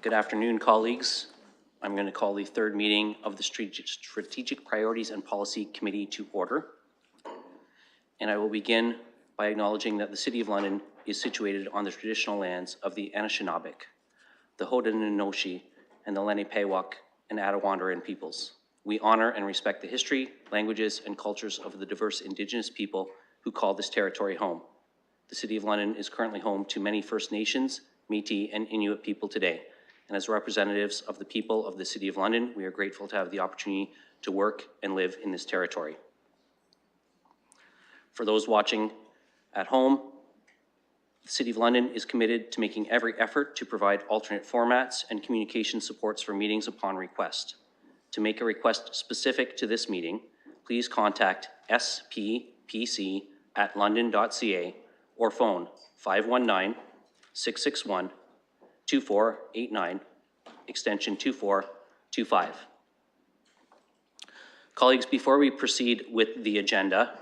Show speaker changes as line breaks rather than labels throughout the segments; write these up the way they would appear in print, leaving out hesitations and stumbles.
Good afternoon, colleagues. I'm going to call the third meeting of the Strategic Priorities and Policy Committee to order. And I will begin by acknowledging that the City of London is situated on the traditional lands of the Anishinaabe, the Haudenosaunee, and the Lenape and Attawandaron peoples. We honor and respect the history, languages, and cultures of the diverse Indigenous people who call this territory home. The City of London is currently home to many First Nations, Métis, and Inuit people today. And as representatives of the people of the City of London, we are grateful to have the opportunity to work and live in this territory. For those watching at home, the City of London is committed to making every effort to provide alternate formats and communication supports for meetings upon request. To make a request specific to this meeting, please contact sppc@london.ca or phone 519-661-2489, extension 2425. Colleagues, before we proceed with the agenda,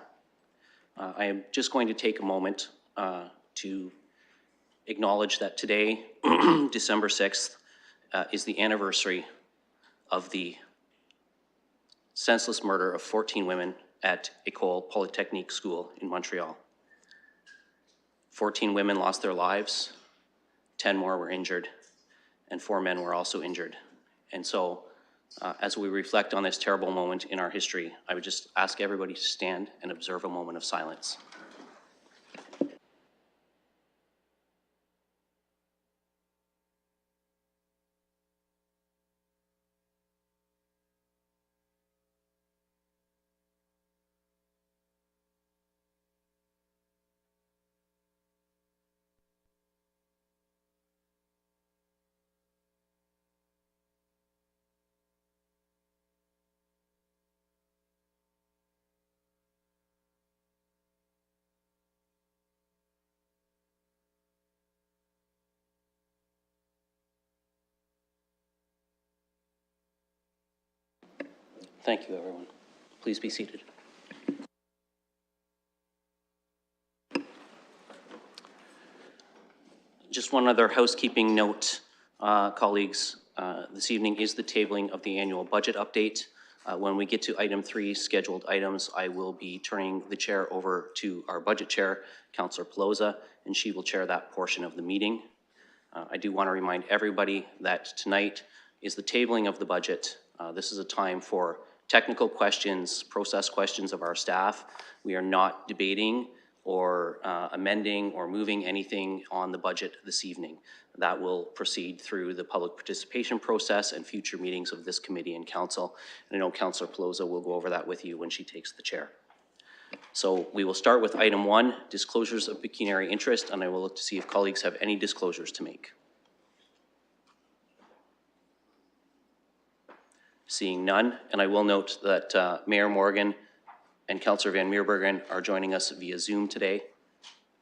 I am just going to take a moment to acknowledge that today, December 6th, is the anniversary of the senseless murder of 14 women at École Polytechnique School in Montreal. 14 women lost their lives, 10 more were injured, and 4 men were also injured. And so, as we reflect on this terrible moment in our history, I would just ask everybody to stand and observe a moment of silence. Thank you, everyone. Please be seated. Just one other housekeeping note, colleagues. This evening is the tabling of the annual budget update. When we get to item 3, scheduled items, I will be turning the chair over to our budget chair, Councillor Pelosa, and she will chair that portion of the meeting. I do want to remind everybody that tonight is the tabling of the budget. This is a time for technical questions, process questions of our staff. We are not debating or amending or moving anything on the budget this evening. That will proceed through the public participation process and future meetings of this committee and council. And I know Councillor Pelosa will go over that with you when she takes the chair. So we will start with item 1, disclosures of pecuniary interest, and I will look to see if colleagues have any disclosures to make. Seeing none, and I will note that Mayor Morgan and Councillor Van Meerbergen are joining us via Zoom today,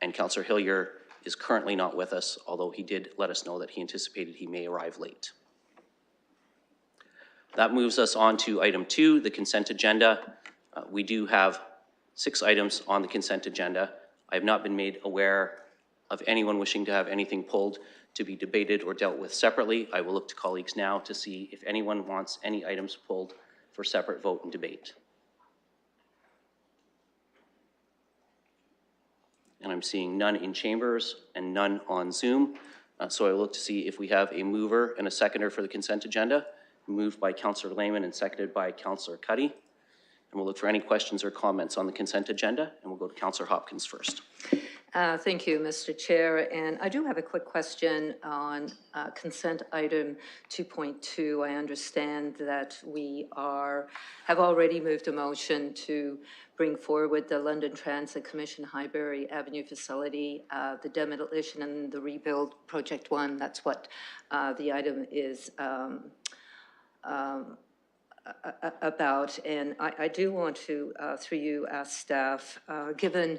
and Councillor Hillier is currently not with us, although he did let us know that he anticipated he may arrive late. That moves us on to item 2, the consent agenda. We do have 6 items on the consent agenda. I have not been made aware of anyone wishing to have anything pulled to be debated or dealt with separately. I will look to colleagues now to see if anyone wants any items pulled for separate vote and debate. And I'm seeing none in chambers and none on Zoom. So I will look to see if we have a mover and a seconder for the consent agenda. Moved by Councillor Lehman and seconded by Councillor Cuddy. And we'll look for any questions or comments on the consent agenda, and we'll go to Councillor Hopkins first.
Thank you, Mr. Chair. And I do have a quick question on consent item 2.2. I understand that we have already moved a motion to bring forward the London Transit Commission Highbury Avenue facility, the demolition and the rebuild project 1. That's what the item is about. And I do want to, through you, ask staff, given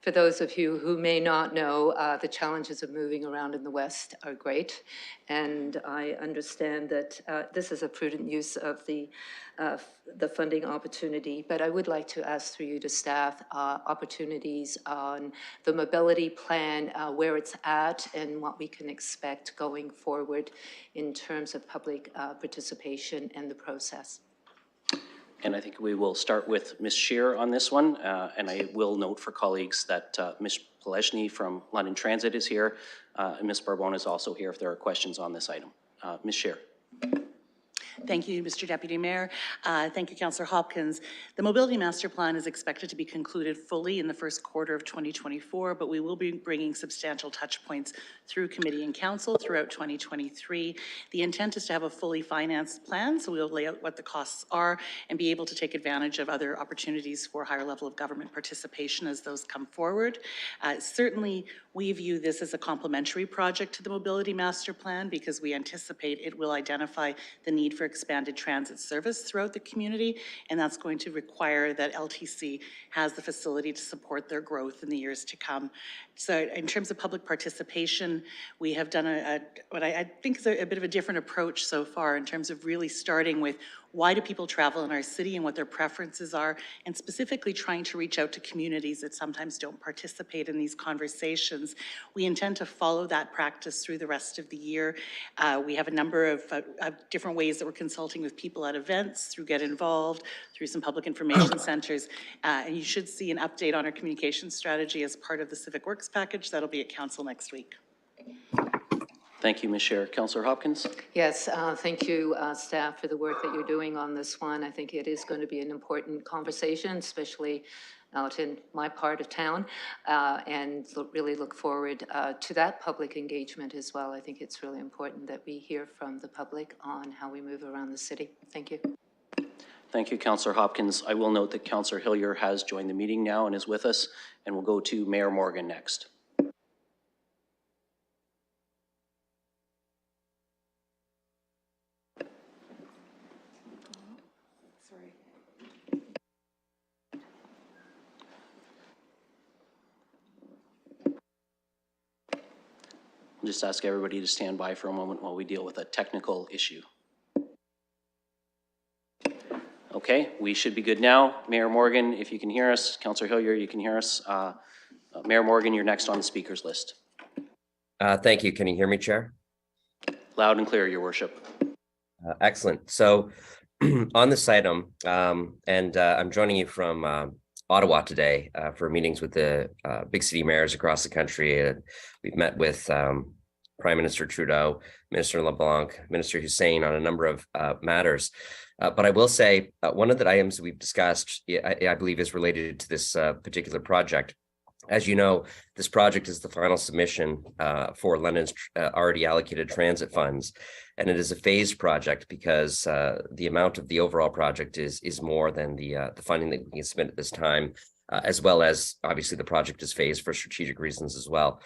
For those of you who may not know, the challenges of moving around in the West are great. And I understand that this is a prudent use of the funding opportunity. But I would like to ask through you to staff opportunities on the mobility plan, where it's at and what we can expect going forward in terms of public participation in the process.
And I think we will start with Ms. Scheer on this one. And I will note for colleagues that Ms. Poleshny from London Transit is here. And Ms. Barbone is also here if there are questions on this item. Ms. Scheer.
Thank you, Mr. Deputy Mayor. Thank you, Councillor Hopkins. The Mobility Master Plan is expected to be concluded fully in the first quarter of 2024, but we will be bringing substantial touch points through committee and council throughout 2023. The intent is to have a fully financed plan, so we'll lay out what the costs are and be able to take advantage of other opportunities for higher level of government participation as those come forward. Certainly, we view this as a complementary project to the Mobility Master Plan because we anticipate it will identify the need for expanded transit service throughout the community, and that's going to require that LTC has the facility to support their growth in the years to come. So in terms of public participation, we have done what I think is a bit of a different approach so far in terms of really starting with why do people travel in our city and what their preferences are, and specifically trying to reach out to communities that sometimes don't participate in these conversations. We intend to follow that practice through the rest of the year. We have a number of different ways that we're consulting with people at events, through Get Involved, through some public information centers, and you should see an update on our communication strategy as part of the Civic Works package. That'll be at council next week.
Thank you, Ms. Scheer. Councillor Hopkins?
Yes, thank you, staff, for the work that you're doing on this one. I think it is going to be an important conversation, especially out in my part of town, and really look forward to that public engagement as well. I think it's really important that we hear from the public on how we move around the city. Thank you.
Thank you, Councillor Hopkins. I will note that Councillor Hillier has joined the meeting now and is with us, and we'll go to Mayor Morgan next. I'll just ask everybody to stand by for a moment while we deal with a technical issue. Okay, we should be good now. Mayor Morgan, if you can hear us. Councillor Hillier, you can hear us. Mayor Morgan, you're next on the speakers list.
Thank you. Can you hear me, Chair?
Loud and clear, Your Worship.
Excellent. So on this item, I'm joining you from Ottawa today for meetings with the big city mayors across the country. We've met with Prime Minister Trudeau, Minister LeBlanc, Minister Hussein on a number of matters. But I will say one of the items we've discussed, I believe, is related to this particular project. As you know, this project is the final submission for London's already allocated transit funds, and it is a phased project because the amount of the overall project is more than the funding that we can submit at this time, as well as obviously the project is phased for strategic reasons as well.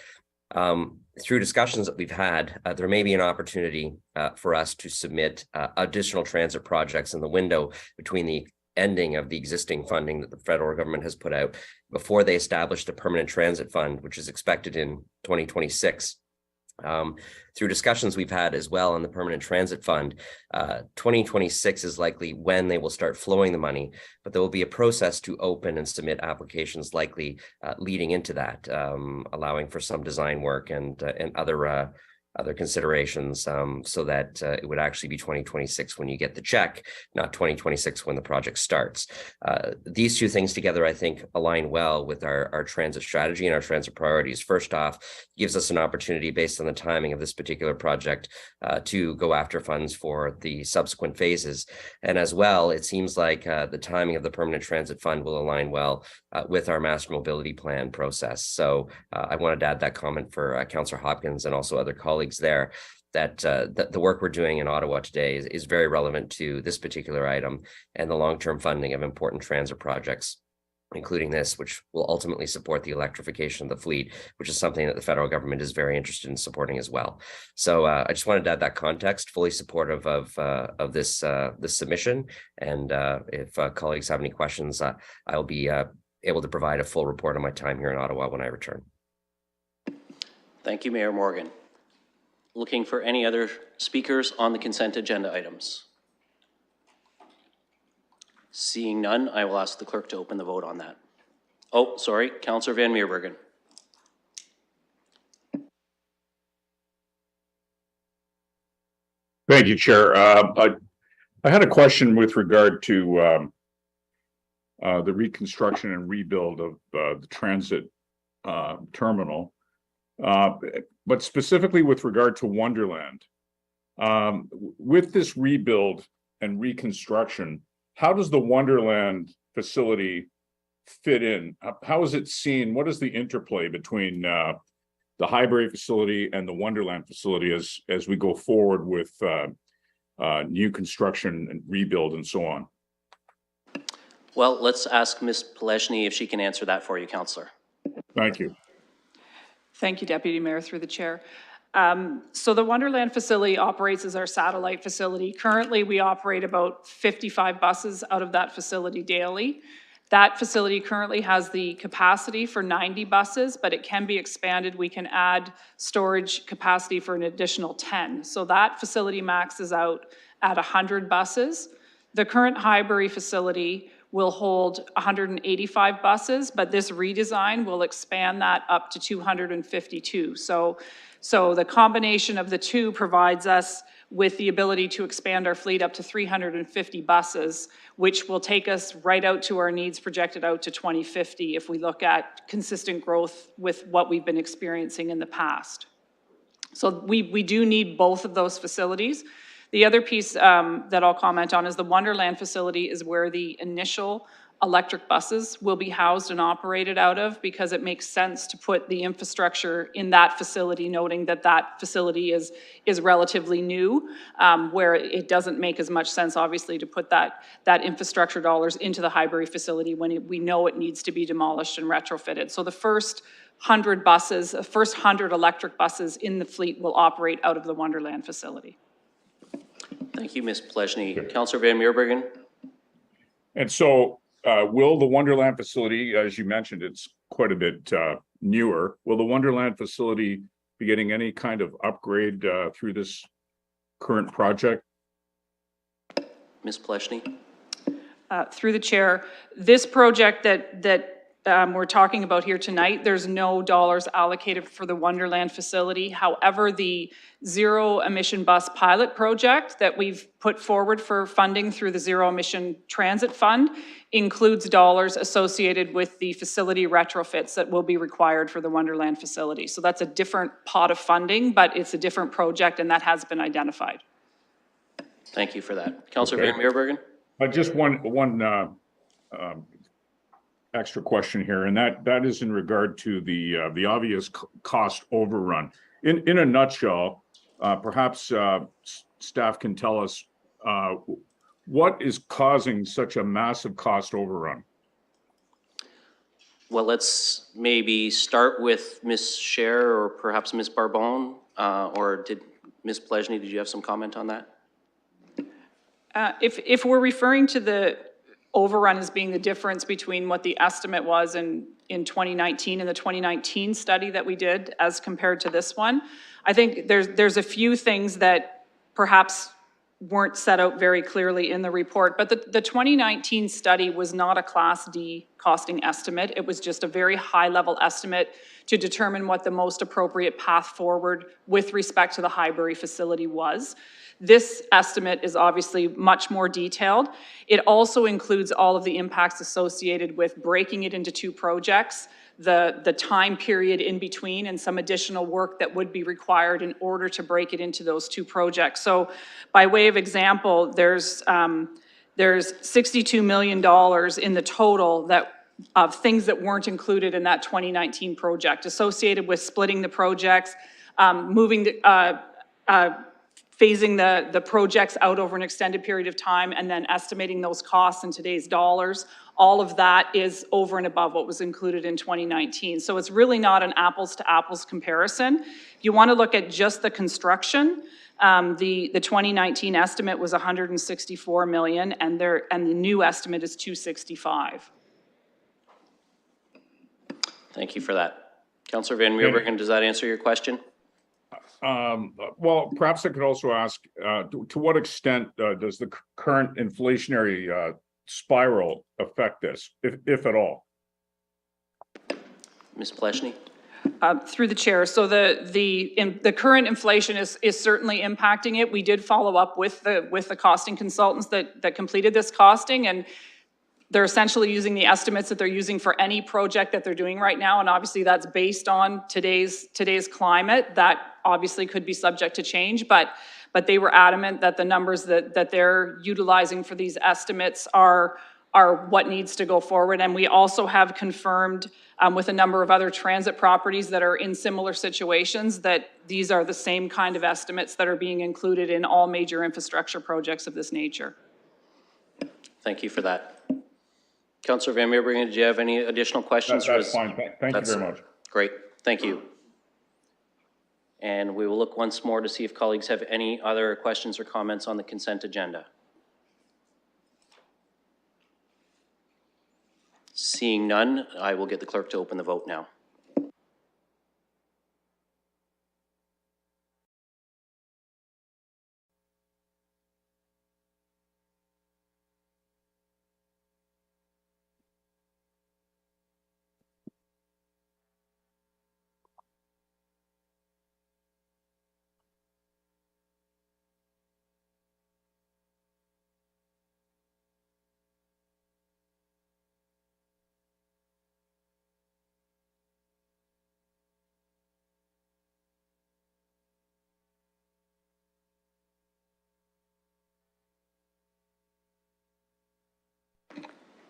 Through discussions that we've had, there may be an opportunity for us to submit additional transit projects in the window between the ending of the existing funding that the federal government has put out before they establish the permanent transit fund, which is expected in 2026. Through discussions we've had as well on the permanent transit fund, 2026 is likely when they will start flowing the money, but there will be a process to open and submit applications likely leading into that, allowing for some design work and other considerations, so that it would actually be 2026 when you get the check, not 2026 when the project starts. These two things together, I think, align well with our transit strategy and our transit priorities. First off, gives us an opportunity based on the timing of this particular project to go after funds for the subsequent phases. And as well, it seems like the timing of the permanent transit fund will align well with our master mobility plan process. So I wanted to add that comment for Councillor Hopkins and also other colleagues there, that the work we're doing in Ottawa today is very relevant to this particular item and the long-term funding of important transit projects, including this, which will ultimately support the electrification of the fleet, which is something that the federal government is very interested in supporting as well. So I just wanted to add that context, fully supportive of this submission. And if colleagues have any questions, I'll be able to provide a full report on my time here in Ottawa when I return.
Thank you, Mayor Morgan. Looking for any other speakers on the consent agenda items? Seeing none, I will ask the clerk to open the vote on that. Oh, sorry, Councillor Van Meerbergen.
Thank you, Chair. I had a question with regard to the reconstruction and rebuild of the transit terminal, but specifically with regard to Wonderland. With this rebuild and reconstruction, how does the Wonderland facility fit in? How is it seen? What is the interplay between the Highbury facility and the Wonderland facility as we go forward with new construction and rebuild and so on?
Well, let's ask Ms. Pelechny if she can answer that for you, Councillor.
Thank you.
Thank you, Deputy Mayor, through the chair. So the Wonderland facility operates as our satellite facility. Currently, we operate about 55 buses out of that facility daily. That facility currently has the capacity for 90 buses, but it can be expanded. We can add storage capacity for an additional 10. So that facility maxes out at 100 buses. The current Highbury facility will hold 185 buses, but this redesign will expand that up to 252. So the combination of the two provides us with the ability to expand our fleet up to 350 buses, which will take us right out to our needs projected out to 2050 if we look at consistent growth with what we've been experiencing in the past. So we do need both of those facilities. The other piece that I'll comment on is the Wonderland facility is where the initial electric buses will be housed and operated out of, because it makes sense to put the infrastructure in that facility, noting that that facility is relatively new, where it doesn't make as much sense, obviously, to put that infrastructure dollars into the Highbury facility when we know it needs to be demolished and retrofitted. So the first 100 buses, the first 100 electric buses in the fleet will operate out of the Wonderland facility.
Thank you, Ms. Pelechny. Councillor Van Meerbergen.
And so will the Wonderland facility, as you mentioned, it's quite a bit newer. Will the Wonderland facility be getting any kind of upgrade through this current project?
Ms. Pelechny.
Through the chair, this project that we're talking about here tonight, there's no dollars allocated for the Wonderland facility. However, the zero emission bus pilot project that we've put forward for funding through the Zero Emission Transit Fund includes dollars associated with the facility retrofits that will be required for the Wonderland facility. So that's a different pot of funding, but it's a different project, and that has been identified.
Thank you for that. Councillor
Okay.
Van Meerbergen.
Just one extra question here, and that is in regard to the obvious cost overrun. In a nutshell, perhaps staff can tell us what is causing such a massive cost overrun?
Well, let's maybe start with Ms. Scher or perhaps Ms. Barbone, or did Ms. Pelechny, did you have some comment on that?
If we're referring to the overrun as being the difference between what the estimate was in 2019 and the 2019 study that we did as compared to this one, I think there's a few things that perhaps weren't set out very clearly in the report, but the 2019 study was not a Class D costing estimate. It was just a very high-level estimate to determine what the most appropriate path forward with respect to the Highbury facility was. This estimate is obviously much more detailed. It also includes all of the impacts associated with breaking it into two projects, the time period in between, and some additional work that would be required in order to break it into those two projects. So by way of example, there's $62 million in the total of things that weren't included in that 2019 project associated with splitting the projects, moving the phasing the projects out over an extended period of time, and then estimating those costs in today's dollars. All of that is over and above what was included in 2019. So it's really not an apples to apples comparison. If you want to look at just the construction, the 2019 estimate was 164 million, and the new estimate is 265.
Thank you for that. Councillor Van Meerbergen, does that answer your question?
Well, perhaps I could also ask, to what extent does the current inflationary spiral affect this, if at all?
Ms. Pleshny?
Through the chair, so the current inflation is certainly impacting it. We did follow up with the costing consultants that completed this costing, and they're essentially using the estimates that they're using for any project that they're doing right now, and obviously that's based on today's climate. That obviously could be subject to change, but they were adamant that the numbers that they're utilizing for these estimates are what needs to go forward. And we also have confirmed with a number of other transit properties that are in similar situations that these are the same kind of estimates that are being included in all major infrastructure projects of this nature.
Thank you for that. Councillor Van Meerbergen, do you have any additional questions?
That's fine. Thank you very much.
Great, thank you. And we will look once more to see if colleagues have any other questions or comments on the consent agenda. Seeing none, I will get the clerk to open the vote now.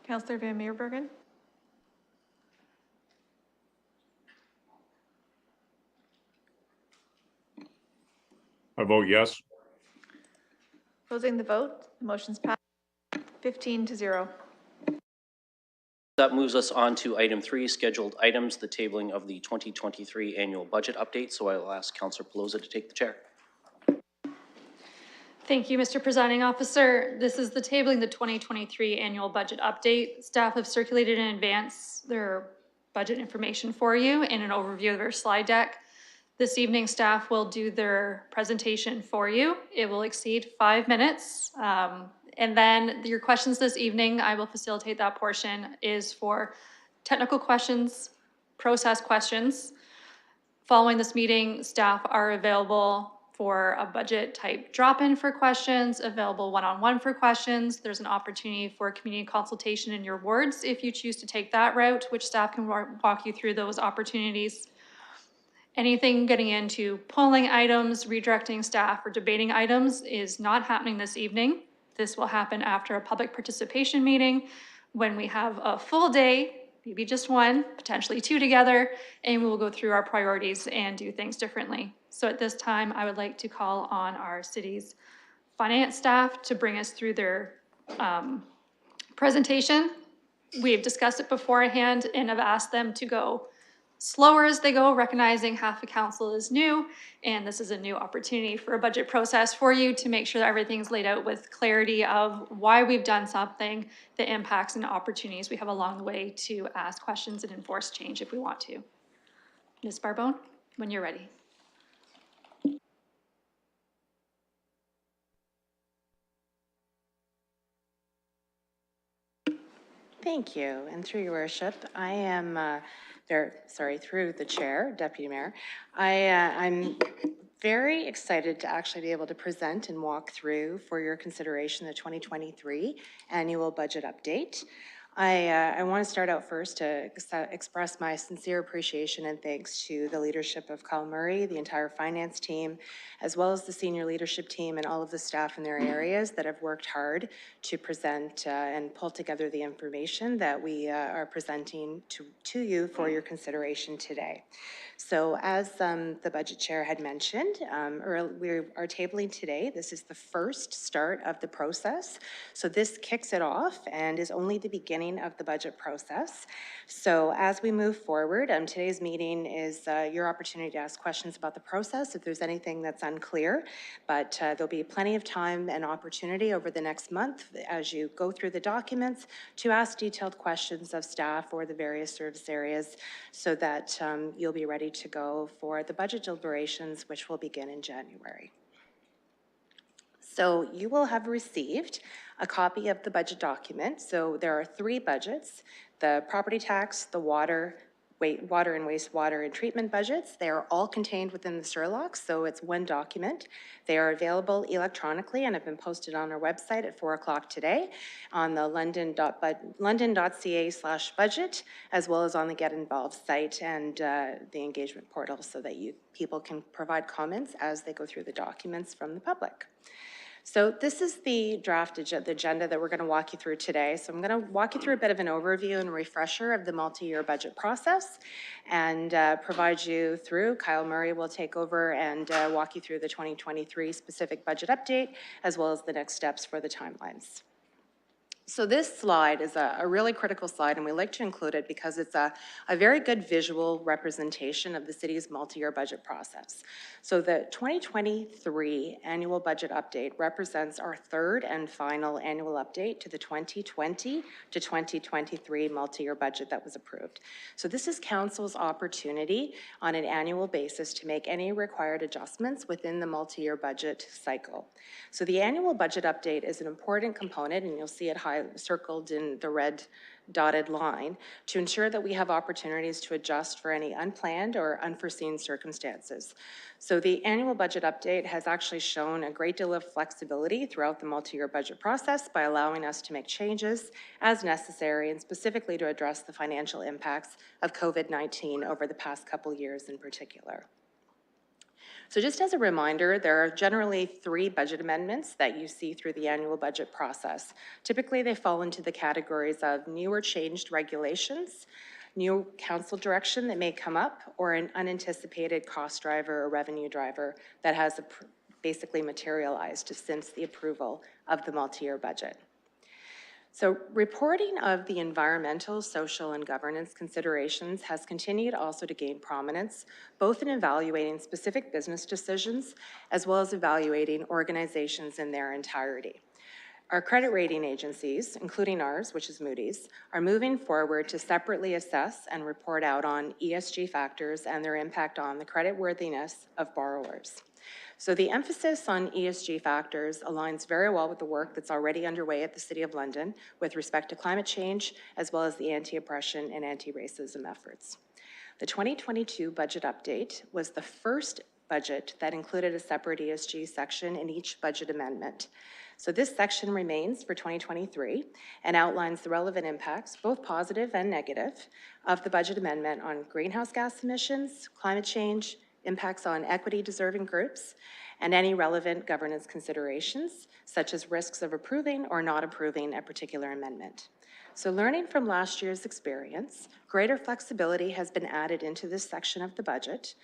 Councillor Van Meerbergen?
I vote yes.
Closing the vote. The motion's passed 15-0.
That moves us on to item 3, scheduled items, the tabling of the 2023 annual budget update. So I will ask Councillor Pelosa to take the chair.
Thank you, Mr. Presiding Officer. This is the tabling the 2023 annual budget update. Staff have circulated in advance their budget information for you and an overview of their slide deck. This evening, staff will do their presentation for you. It will exceed 5 minutes. And then your questions this evening, I will facilitate that portion, is for technical questions, process questions. Following this meeting, staff are available for a budget type drop-in for questions, available one-on-one for questions. There's an opportunity for community consultation in your wards if you choose to take that route, which staff can walk you through those opportunities. Anything getting into polling items, redirecting staff, or debating items is not happening this evening. This will happen after a public participation meeting when we have a full day, maybe just one, potentially 2 together, and we will go through our priorities and do things differently. So at this time, I would like to call on our city's finance staff to bring us through their presentation. We've discussed it beforehand and have asked them to go slower as they go, recognizing half the council is new, and this is a new opportunity for a budget process for you to make sure that everything's laid out with clarity of why we've done something, the impacts and opportunities we have along the way to ask questions and enforce change if we want to. Ms. Barbone, when you're ready.
Thank you, and through your worship, I am, through the chair, Deputy Mayor, I'm very excited to actually be able to present and walk through for your consideration the 2023 annual budget update. I want to start out first to express my sincere appreciation and thanks to the leadership of Kyle Murray, the entire finance team, as well as the senior leadership team and all of the staff in their areas that have worked hard to present and pull together the information that we are presenting to you for your consideration today. So as the budget chair had mentioned, we are tabling today. This is the first start of the process. So this kicks it off and is only the beginning beginning of the budget process. So as we move forward, today's meeting is your opportunity to ask questions about the process if there's anything that's unclear, but there'll be plenty of time and opportunity over the next month as you go through the documents to ask detailed questions of staff or the various service areas so that you'll be ready to go for the budget deliberations, which will begin in January. So you will have received a copy of the budget document. So there are 3 budgets: the property tax, the water and wastewater and treatment budgets. They are all contained within the SURLOC, so it's one document. They are available electronically and have been posted on our website at 4 o'clock today on the london.ca/budget, as well as on the Get Involved site and the engagement portal, so that people can provide comments as they go through the documents from the public. So this is the draft agenda that we're going to walk you through today. So I'm going to walk you through a bit of an overview and refresher of the multi-year budget process and provide you through. Kyle Murray will take over and walk you through the 2023 specific budget update, as well as the next steps for the timelines. So this slide is a really critical slide, and we like to include it because it's a very good visual representation of the city's multi-year budget process. So the 2023 annual budget update represents our 3rd and final annual update to the 2020 to 2023 multi-year budget that was approved. So this is council's opportunity on an annual basis to make any required adjustments within the multi-year budget cycle. So the annual budget update is an important component, and you'll see it circled in the red dotted line, to ensure that we have opportunities to adjust for any unplanned or unforeseen circumstances. So the annual budget update has actually shown a great deal of flexibility throughout the multi-year budget process by allowing us to make changes as necessary, and specifically to address the financial impacts of COVID-19 over the past couple years in particular. So just as a reminder, there are generally 3 budget amendments that you see through the annual budget process. Typically, they fall into the categories of new or changed regulations, new council direction that may come up, or an unanticipated cost driver or revenue driver that has basically materialized since the approval of the multi-year budget. So reporting of the environmental, social, and governance considerations has continued also to gain prominence, both in evaluating specific business decisions, as well as evaluating organizations in their entirety. Our credit rating agencies, including ours, which is Moody's, are moving forward to separately assess and report out on ESG factors and their impact on the creditworthiness of borrowers. So the emphasis on ESG factors aligns very well with the work that's already underway at the City of London with respect to climate change, as well as the anti-oppression and anti-racism efforts. The 2022 budget update was the first budget that included a separate ESG section in each budget amendment. So this section remains for 2023 and outlines the relevant impacts, both positive and negative, of the budget amendment on greenhouse gas emissions, climate change, impacts on equity-deserving groups, and any relevant governance considerations, such as risks of approving or not approving a particular amendment. So learning from last year's experience, greater flexibility has been added into this section of the budget,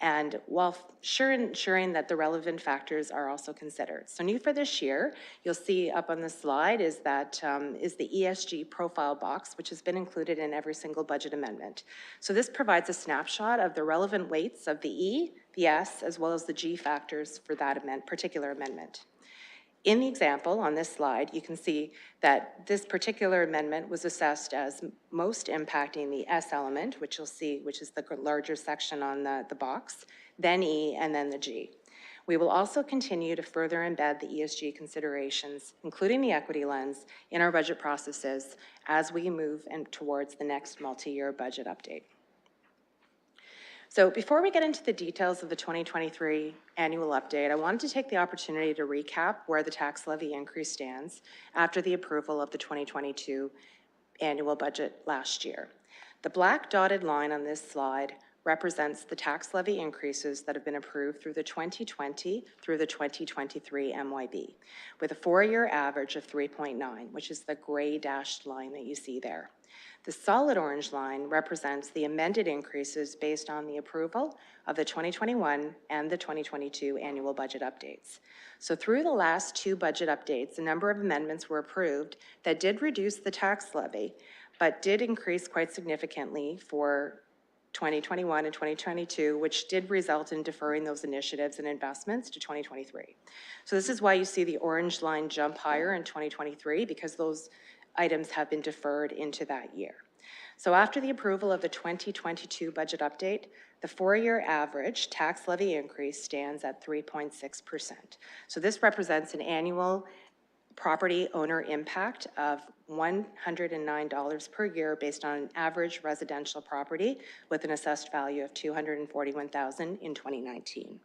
and while ensuring that the relevant factors are also considered. So new for this year, you'll see up on the slide is the ESG profile box, which has been included in every single budget amendment. So this provides a snapshot of the relevant weights of the E, the S, as well as the G factors for that particular amendment. In the example on this slide, you can see that this particular amendment was assessed as most impacting the S element, which you'll see, which is the larger section on the box, then E, and then the G. We will also continue to further embed the ESG considerations, including the equity lens, in our budget processes as we move towards the next multi-year budget update. So before we get into the details of the 2023 annual update, I wanted to take the opportunity to recap where the tax levy increase stands after the approval of the 2022 annual budget last year. The black dotted line on this slide represents the tax levy increases that have been approved through the 2020 through the 2023 MYB, with a 4-year average of 3.9, which is the gray dashed line that you see there. The solid orange line represents the amended increases based on the approval of the 2021 and the 2022 annual budget updates. So through the last two budget updates, a number of amendments were approved that did reduce the tax levy, but did increase quite significantly for 2021 and 2022, which did result in deferring those initiatives and investments to 2023. So this is why you see the orange line jump higher in 2023, because those items have been deferred into that year. So after the approval of the 2022 budget update, the four-year average tax levy increase stands at 3.6%. So this represents an annual property owner impact of $109 per year based on an average residential property with an assessed value of $241,000 in 2019.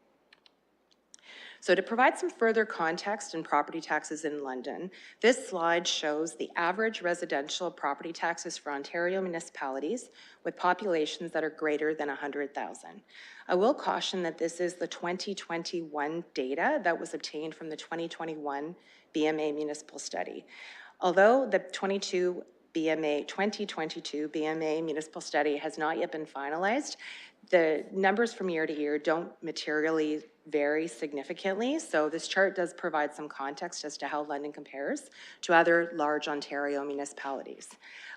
So to provide some further context in property taxes in London, this slide shows the average residential property taxes for Ontario municipalities with populations that are greater than 100,000. I will caution that this is the 2021 data that was obtained from the 2021 BMA municipal study. Although the 2022 BMA municipal study has not yet been finalized, the numbers from year to year don't materially vary significantly. So this chart does provide some context as to how London compares to other large Ontario municipalities.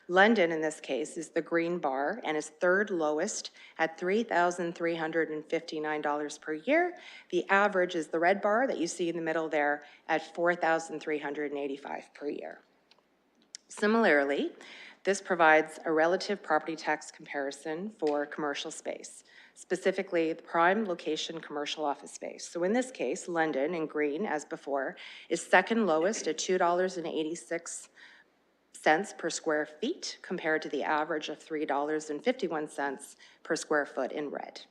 London, in this case, is the green bar and is third lowest at $3,359 per year. The average is the red bar that you see in the middle there at $4,385 per year. Similarly, this provides a relative property tax comparison for commercial space, specifically the prime location commercial office space. So in this case, London, in green as before, is second lowest at $2.86 per square feet compared to the average of $3.51 per square foot in red.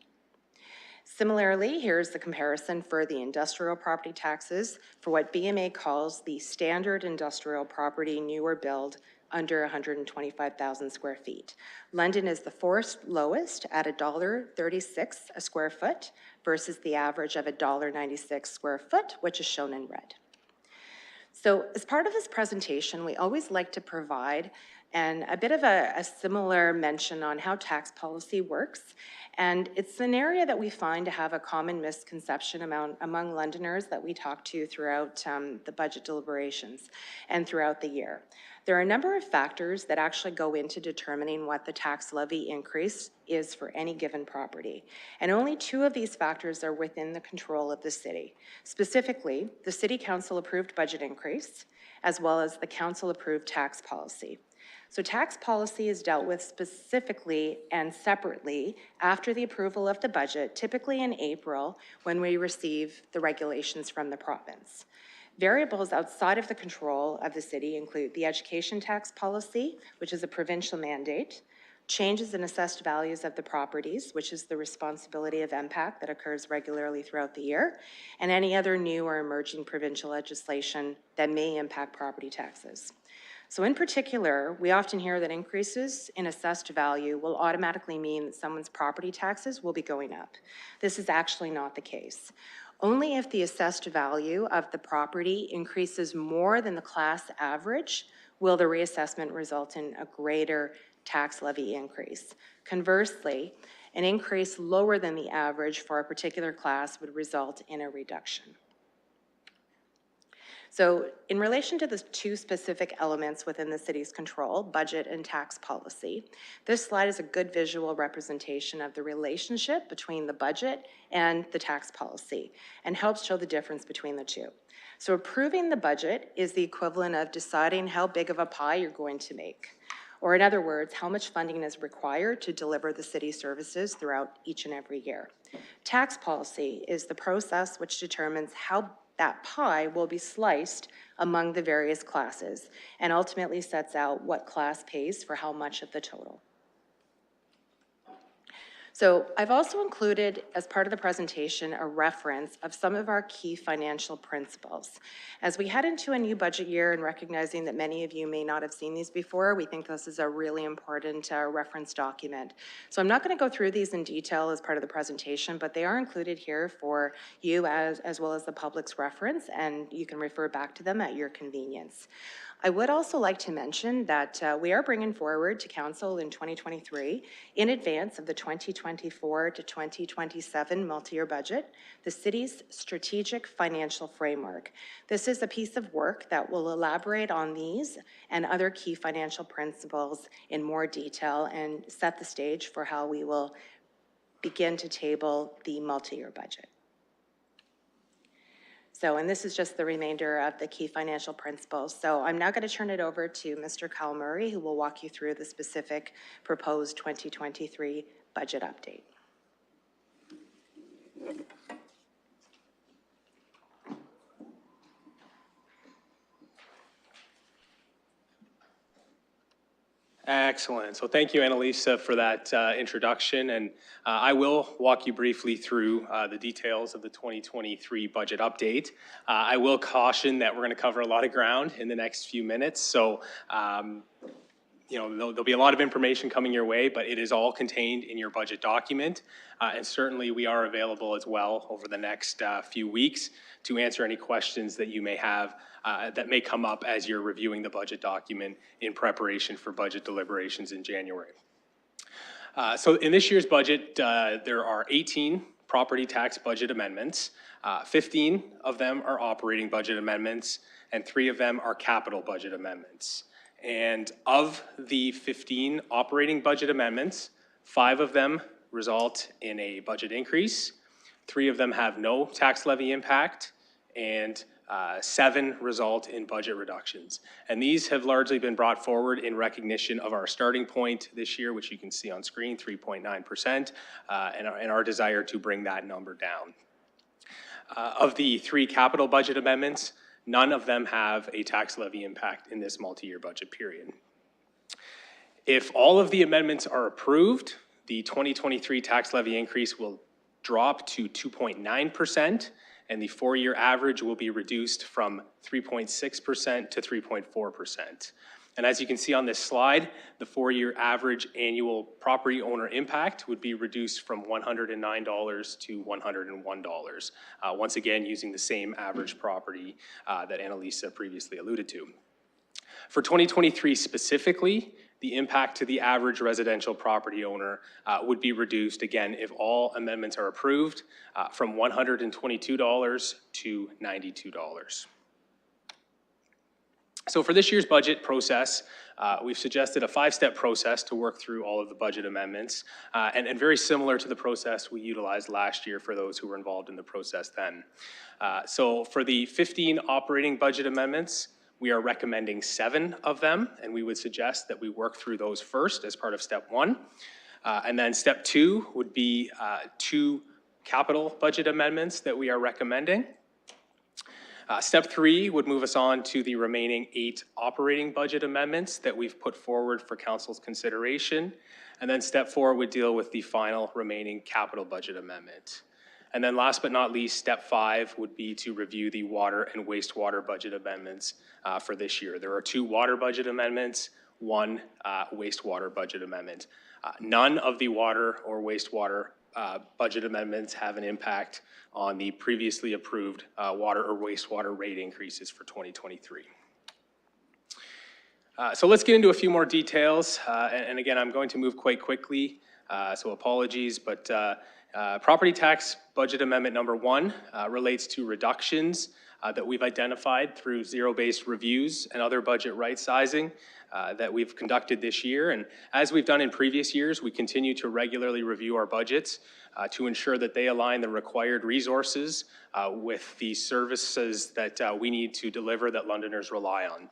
Similarly, here's the comparison for the industrial property taxes for what BMA calls the standard industrial property new or build under 125,000 square feet. London is the fourth lowest at $1.36 a square foot versus the average of $1.96 square foot, which is shown in red. So as part of this presentation, we always like to provide a bit of a similar mention on how tax policy works. And it's an area that we find to have a common misconception among Londoners that we talk to throughout the budget deliberations and throughout the year. There are a number of factors that actually go into determining what the tax levy increase is for any given property. And only two of these factors are within the control of the city. Specifically, the City Council approved budget increase, as well as the Council approved tax policy. So tax policy is dealt with specifically and separately after the approval of the budget, typically in April, when we receive the regulations from the province. Variables outside of the control of the city include the education tax policy, which is a provincial mandate, changes in assessed values of the properties, which is the responsibility of MPAC that occurs regularly throughout the year, and any other new or emerging provincial legislation that may impact property taxes. So in particular, we often hear that increases in assessed value will automatically mean that someone's property taxes will be going up. This is actually not the case. Only if the assessed value of the property increases more than the class average will the reassessment result in a greater tax levy increase. Conversely, an increase lower than the average for a particular class would result in a reduction. So in relation to the two specific elements within the city's control, budget and tax policy, this slide is a good visual representation of the relationship between the budget and the tax policy and helps show the difference between the two. So approving the budget is the equivalent of deciding how big of a pie you're going to make. Or in other words, how much funding is required to deliver the city services throughout each and every year. Tax policy is the process which determines how that pie will be sliced among the various classes and ultimately sets out what class pays for how much of the total. So I've also included, as part of the presentation, a reference of some of our key financial principles. As we head into a new budget year and recognizing that many of you may not have seen these before, we think this is a really important reference document. So I'm not going to go through these in detail as part of the presentation, but they are included here for you as well as the public's reference, and you can refer back to them at your convenience. I would also like to mention that we are bringing forward to Council in 2023, in advance of the 2024 to 2027 multi-year budget, the city's strategic financial framework. This is a piece of work that will elaborate on these and other key financial principles in more detail and set the stage for how we will begin to table the multi-year budget. So, and this is just the remainder of the key financial principles. So I'm now going to turn it over to Mr. Kyle Murray, who will walk you through the specific proposed 2023 budget update.
Excellent. So thank you, Annalisa, for that introduction. And I will walk you briefly through the details of the 2023 budget update. I will caution that we're going to cover a lot of ground in the next few minutes. So, there'll be a lot of information coming your way, but it is all contained in your budget document. And certainly we are available as well over the next few weeks to answer any questions that you may have that may come up as you're reviewing the budget document in preparation for budget deliberations in January. So in this year's budget, there are 18 property tax budget amendments. 15 of them are operating budget amendments, and 3 of them are capital budget amendments. And of the 15 operating budget amendments, 5 of them result in a budget increase, 3 of them have no tax levy impact, and 7 result in budget reductions. And these have largely been brought forward in recognition of our starting point this year, which you can see on screen, 3.9%, and our desire to bring that number down. Of the 3 capital budget amendments, none of them have a tax levy impact in this multi-year budget period. If all of the amendments are approved, the 2023 tax levy increase will drop to 2.9%, and the 4-year average will be reduced from 3.6% to 3.4%. And as you can see on this slide, the 4-year average annual property owner impact would be reduced from $109 to $101, once again using the same average property that Annalisa previously alluded to. For 2023 specifically, the impact to the average residential property owner would be reduced, again, if all amendments are approved, from $122 to $92. So for this year's budget process, we've suggested a 5-step process to work through all of the budget amendments, and very similar to the process we utilized last year for those who were involved in the process then. So for the 15 operating budget amendments, we are recommending 7 of them, and we would suggest that we work through those first as part of step 1. And then step 2 would be 2 capital budget amendments that we are recommending. Step 3 would move us on to the remaining 8 operating budget amendments that we've put forward for council's consideration. And then step 4 would deal with the final remaining capital budget amendment. And then last but not least, step 5 would be to review the water and wastewater budget amendments for this year. There are 2 water budget amendments, 1 wastewater budget amendment. None of the water or wastewater budget amendments have an impact on the previously approved water or wastewater rate increases for 2023. So let's get into a few more details. And again, I'm going to move quite quickly, so apologies, but property tax budget amendment number 1 relates to reductions that we've identified through zero-based reviews and other budget right sizing that we've conducted this year. And as we've done in previous years, we continue to regularly review our budgets to ensure that they align the required resources with the services that we need to deliver that Londoners rely on.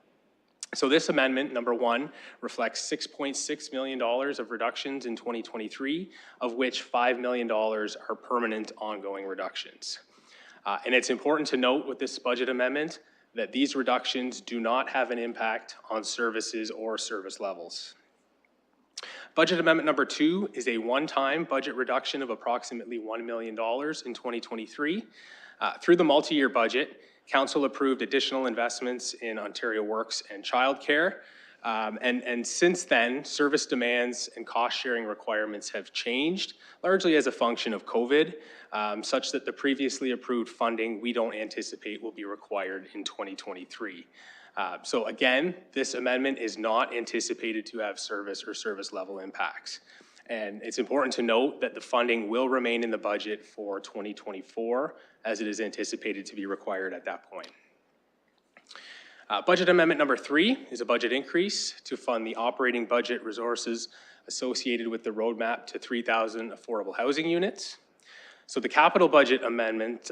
So this amendment, number 1, reflects $6.6 million of reductions in 2023, of which $5 million are permanent ongoing reductions. And it's important to note with this budget amendment that these reductions do not have an impact on services or service levels. Budget amendment number 2 is a one-time budget reduction of approximately $1 million in 2023. Through the multi-year budget, Council approved additional investments in Ontario Works and childcare. And since then, service demands and cost-sharing requirements have changed, largely as a function of COVID, such that the previously approved funding we don't anticipate will be required in 2023. So again, this amendment is not anticipated to have service or service level impacts. And it's important to note that the funding will remain in the budget for 2024 as it is anticipated to be required at that point. Budget amendment number 3 is a budget increase to fund the operating budget resources associated with the roadmap to 3,000 affordable housing units. So the capital budget amendment,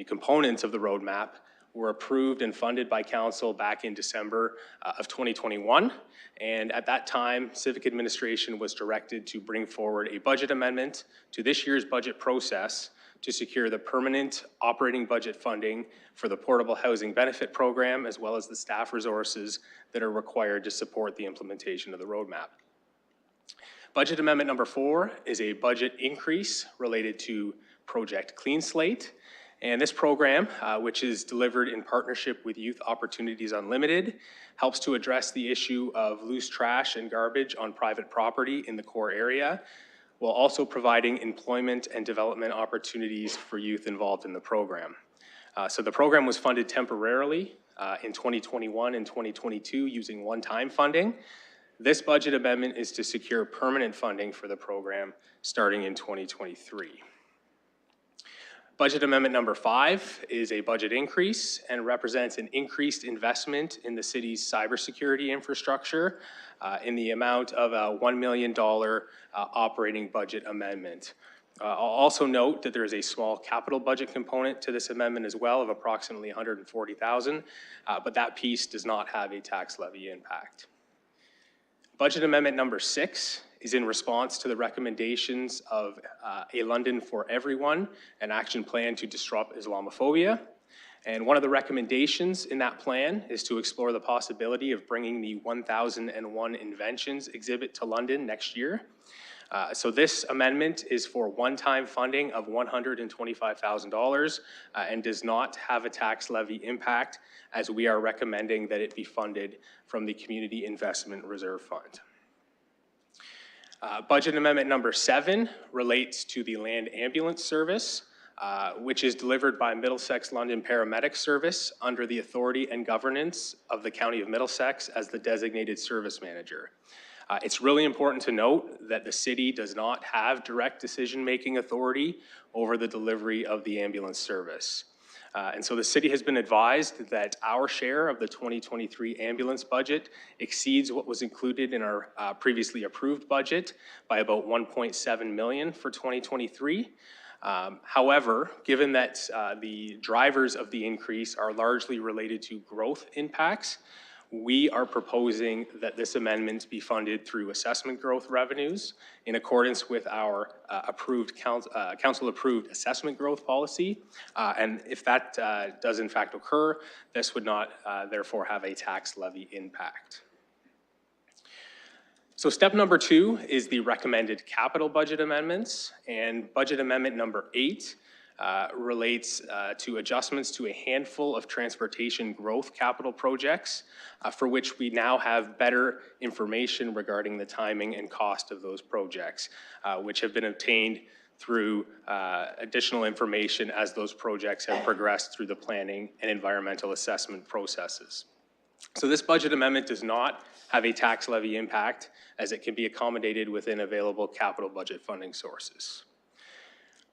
components of the roadmap were approved and funded by council back in December of 2021. And at that time, Civic Administration was directed to bring forward a budget amendment to this year's budget process to secure the permanent operating budget funding for the Portable Housing Benefit Program, as well as the staff resources that are required to support the implementation of the roadmap. Budget amendment number 4 is a budget increase related to Project Clean Slate. And this program, which is delivered in partnership with Youth Opportunities Unlimited, helps to address the issue of loose trash and garbage on private property in the core area, while also providing employment and development opportunities for youth involved in the program. So the program was funded temporarily in 2021 and 2022 using one-time funding. This budget amendment is to secure permanent funding for the program starting in 2023. Budget amendment number 5 is a budget increase and represents an increased investment in the city's cybersecurity infrastructure in the amount of a $1 million operating budget amendment. I'll also note that there is a small capital budget component to this amendment as well of approximately $140,000, but that piece does not have a tax levy impact. Budget amendment number 6 is in response to the recommendations of A London for Everyone, an action plan to disrupt Islamophobia. And one of the recommendations in that plan is to explore the possibility of bringing the 1001 Inventions exhibit to London next year. So this amendment is for one-time funding of $125,000 and does not have a tax levy impact, as we are recommending that it be funded from the Community Investment Reserve Fund. Budget amendment number 7 relates to the land ambulance service, which is delivered by Middlesex London Paramedic Service under the authority and governance of the County of Middlesex as the designated service manager. It's really important to note that the city does not have direct decision-making authority over the delivery of the ambulance service. And so the city has been advised that our share of the 2023 ambulance budget exceeds what was included in our previously approved budget by about $1.7 million for 2023. However, given that the drivers of the increase are largely related to growth impacts, we are proposing that this amendment be funded through assessment growth revenues in accordance with our council-approved assessment growth policy. And if that does in fact occur, this would not therefore have a tax levy impact. So step number 2 is the recommended capital budget amendments, and budget amendment number 8 relates to adjustments to a handful of transportation growth capital projects for which we now have better information regarding the timing and cost of those projects, which have been obtained through additional information as those projects have progressed through the planning and environmental assessment processes. So this budget amendment does not have a tax levy impact, as it can be accommodated within available capital budget funding sources.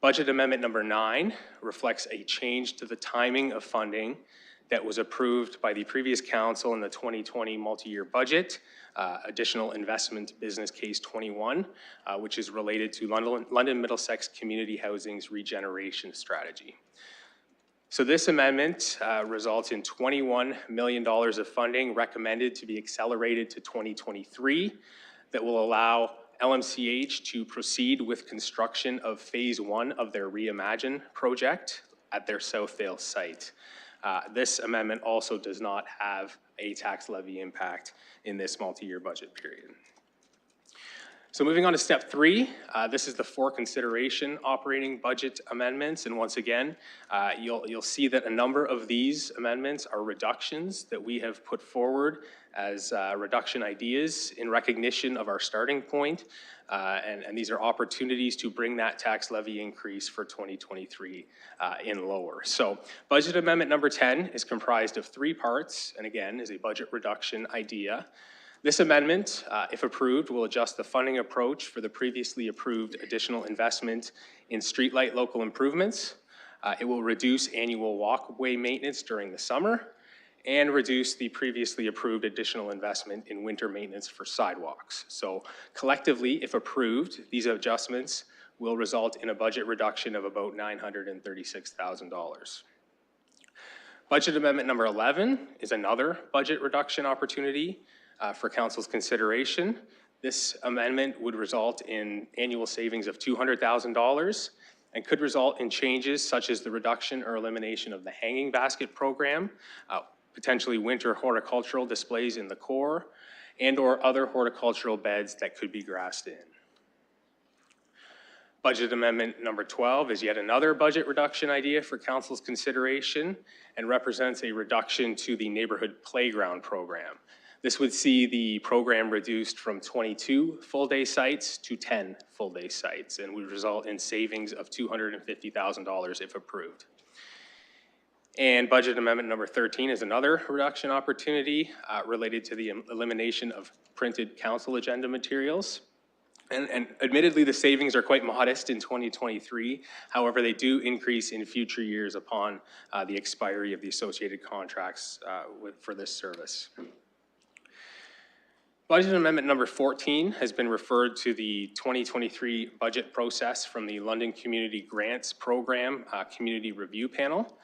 Budget amendment number 9 reflects a change to the timing of funding that was approved by the previous council in the 2020 multi-year budget, additional investment business case 21, which is related to London Middlesex Community Housing's regeneration strategy. So this amendment results in $21 million of funding recommended to be accelerated to 2023 that will allow LMCH to proceed with construction of phase 1 of their Reimagine project at their Southdale site. This amendment also does not have a tax levy impact in this multi-year budget period. So moving on to step 3, this is the for consideration operating budget amendments. And once again, you'll see that a number of these amendments are reductions that we have put forward as reduction ideas in recognition of our starting point. And these are opportunities to bring that tax levy increase for 2023 in lower. So budget amendment number 10 is comprised of 3 parts, and again, is a budget reduction idea. This amendment, if approved, will adjust the funding approach for the previously approved additional investment in streetlight local improvements. It will reduce annual walkway maintenance during the summer and reduce the previously approved additional investment in winter maintenance for sidewalks. So collectively, if approved, these adjustments will result in a budget reduction of about $936,000. Budget amendment number 11 is another budget reduction opportunity for council's consideration. This amendment would result in annual savings of $200,000 and could result in changes such as the reduction or elimination of the hanging basket program, potentially winter horticultural displays in the core, and or other horticultural beds that could be grassed in. Budget amendment number 12 is yet another budget reduction idea for council's consideration and represents a reduction to the neighborhood playground program. This would see the program reduced from 22 full-day sites to 10 full-day sites and would result in savings of $250,000 if approved. And budget amendment number 13 is another reduction opportunity related to the elimination of printed council agenda materials. And admittedly, the savings are quite modest in 2023. However, they do increase in future years upon the expiry of the associated contracts for this service. Budget amendment number 14 has been referred to the 2023 budget process from the London Community Grants Program Community Review Panel.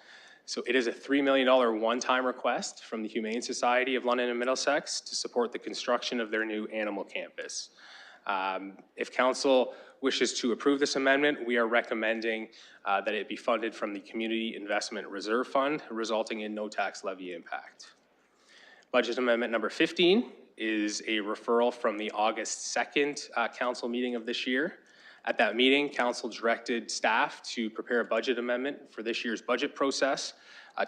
So it is a $3 million one-time request from the Humane Society of London and Middlesex to support the construction of their new animal campus. If council wishes to approve this amendment, we are recommending that it be funded from the Community Investment Reserve Fund, resulting in no tax levy impact. Budget amendment number 15 is a referral from the August 2nd council meeting of this year. At that meeting, council directed staff to prepare a budget amendment for this year's budget process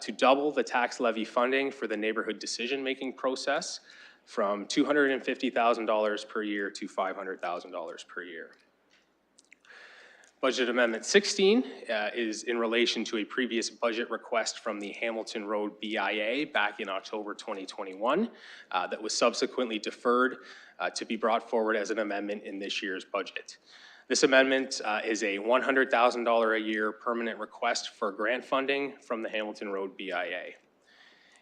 to double the tax levy funding for the neighborhood decision-making process from $250,000 per year to $500,000 per year. Budget amendment 16 is in relation to a previous budget request from the Hamilton Road BIA back in October 2021 that was subsequently deferred to be brought forward as an amendment in this year's budget. This amendment is a $100,000 a year permanent request for grant funding from the Hamilton Road BIA.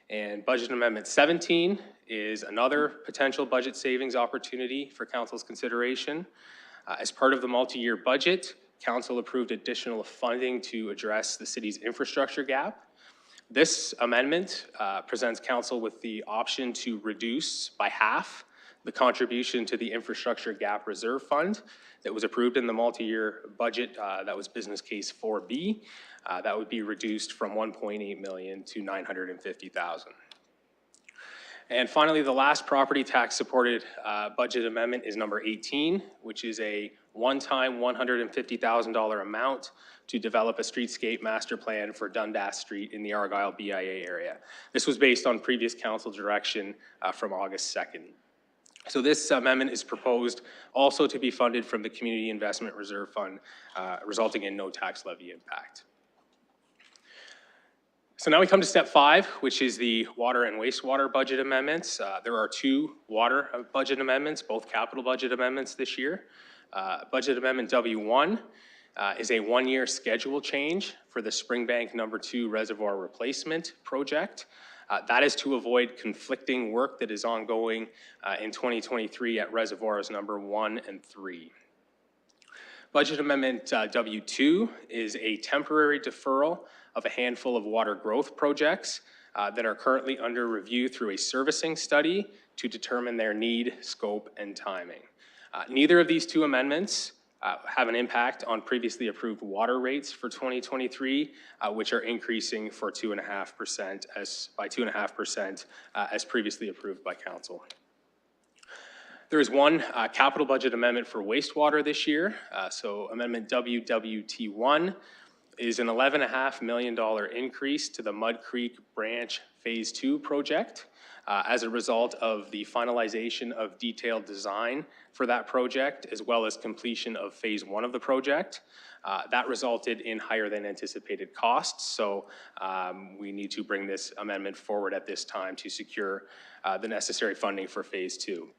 And budget amendment 17 is another potential budget savings opportunity for council's consideration. As part of the multi-year budget, council approved additional funding to address the city's infrastructure gap. This amendment presents council with the option to reduce by half the contribution to the infrastructure gap reserve fund that was approved in the multi-year budget. That was business case 4B. That would be reduced from $1.8 million to $950,000. And finally, the last property tax supported budget amendment is number 18, which is a one-time $150,000 amount to develop a streetscape master plan for Dundas Street in the Argyle BIA area. This was based on previous council direction from August 2nd. So this amendment is proposed also to be funded from the Community Investment Reserve Fund, resulting in no tax levy impact. So now we come to step 5, which is the water and wastewater budget amendments. There are 2 water budget amendments, both capital budget amendments this year. Budget amendment W1 is a 1-year schedule change for the Springbank number 2 reservoir replacement project. That is to avoid conflicting work that is ongoing in 2023 at reservoirs number 1 and 3. Budget amendment W2 is a temporary deferral of a handful of water growth projects that are currently under review through a servicing study to determine their need, scope, and timing. Neither of these 2 amendments have an impact on previously approved water rates for 2023, which are increasing for 2.5% by 2.5% as previously approved by council. There is one capital budget amendment for wastewater this year. So Amendment WWT1 is an $11.5 million increase to the Mud Creek Branch Phase 2 project as a result of the finalization of detailed design for that project, as well as completion of Phase 1 of the project. That resulted in higher than anticipated costs, so we need to bring this amendment forward at this time to secure the necessary funding for Phase 2.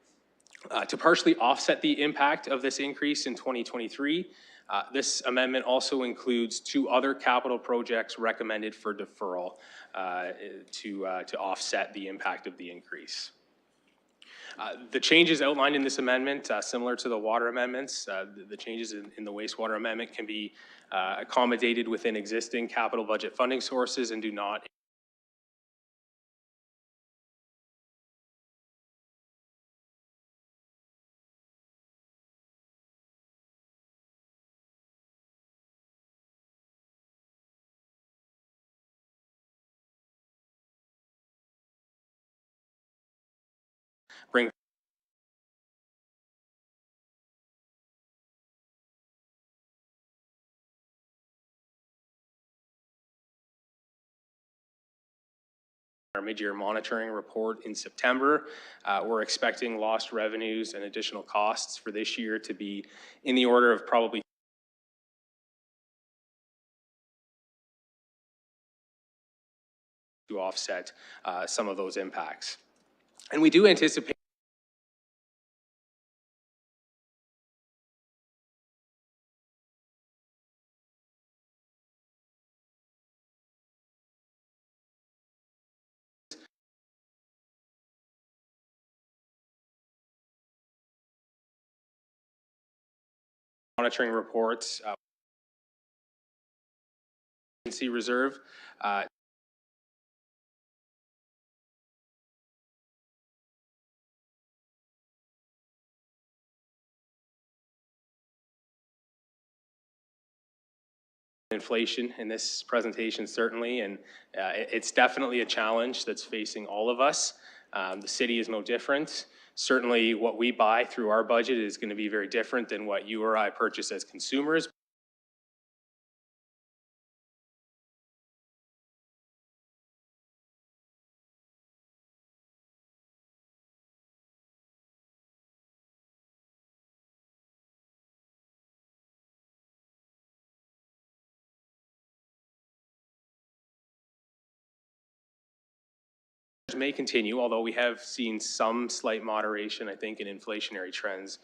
To partially offset the impact of this increase in 2023, this amendment also includes 2 other capital projects recommended for deferral to offset the impact of the increase. The changes outlined in this amendment, similar to the water amendments, the changes in the wastewater amendment can be accommodated within existing capital budget funding sources and do not bring our mid-year monitoring report in September. We're expecting lost revenues and additional costs for this year to be in the order of probably to offset some of those impacts. And we do anticipate monitoring reports, reserve, inflation in this presentation, certainly, and it's definitely a challenge that's facing all of us. The city is no different. Certainly, what we buy through our budget is going to be very different than what you or I purchase as consumers. May continue, although we have seen some slight moderation, I think, in inflationary trends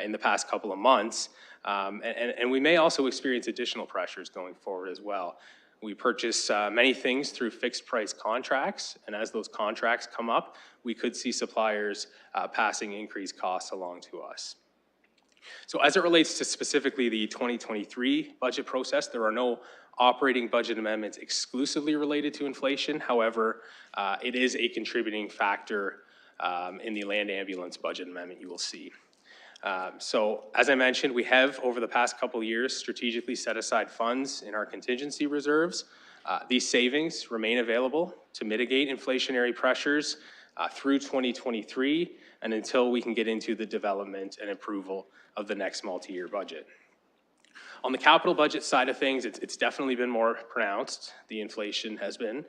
in the past couple of months. And we may also experience additional pressures going forward as well. We purchase many things through fixed price contracts, and as those contracts come up, we could see suppliers passing increased costs along to us. So as it relates to specifically the 2023 budget process, there are no operating budget amendments exclusively related to inflation. However, it is a contributing factor in the land ambulance budget amendment you will see. So as I mentioned, we have over the past couple of years strategically set aside funds in our contingency reserves. These savings remain available to mitigate inflationary pressures through 2023 and until we can get into the development and approval of the next multi-year budget. On the capital budget side of things, it's definitely been more pronounced. The inflation has been.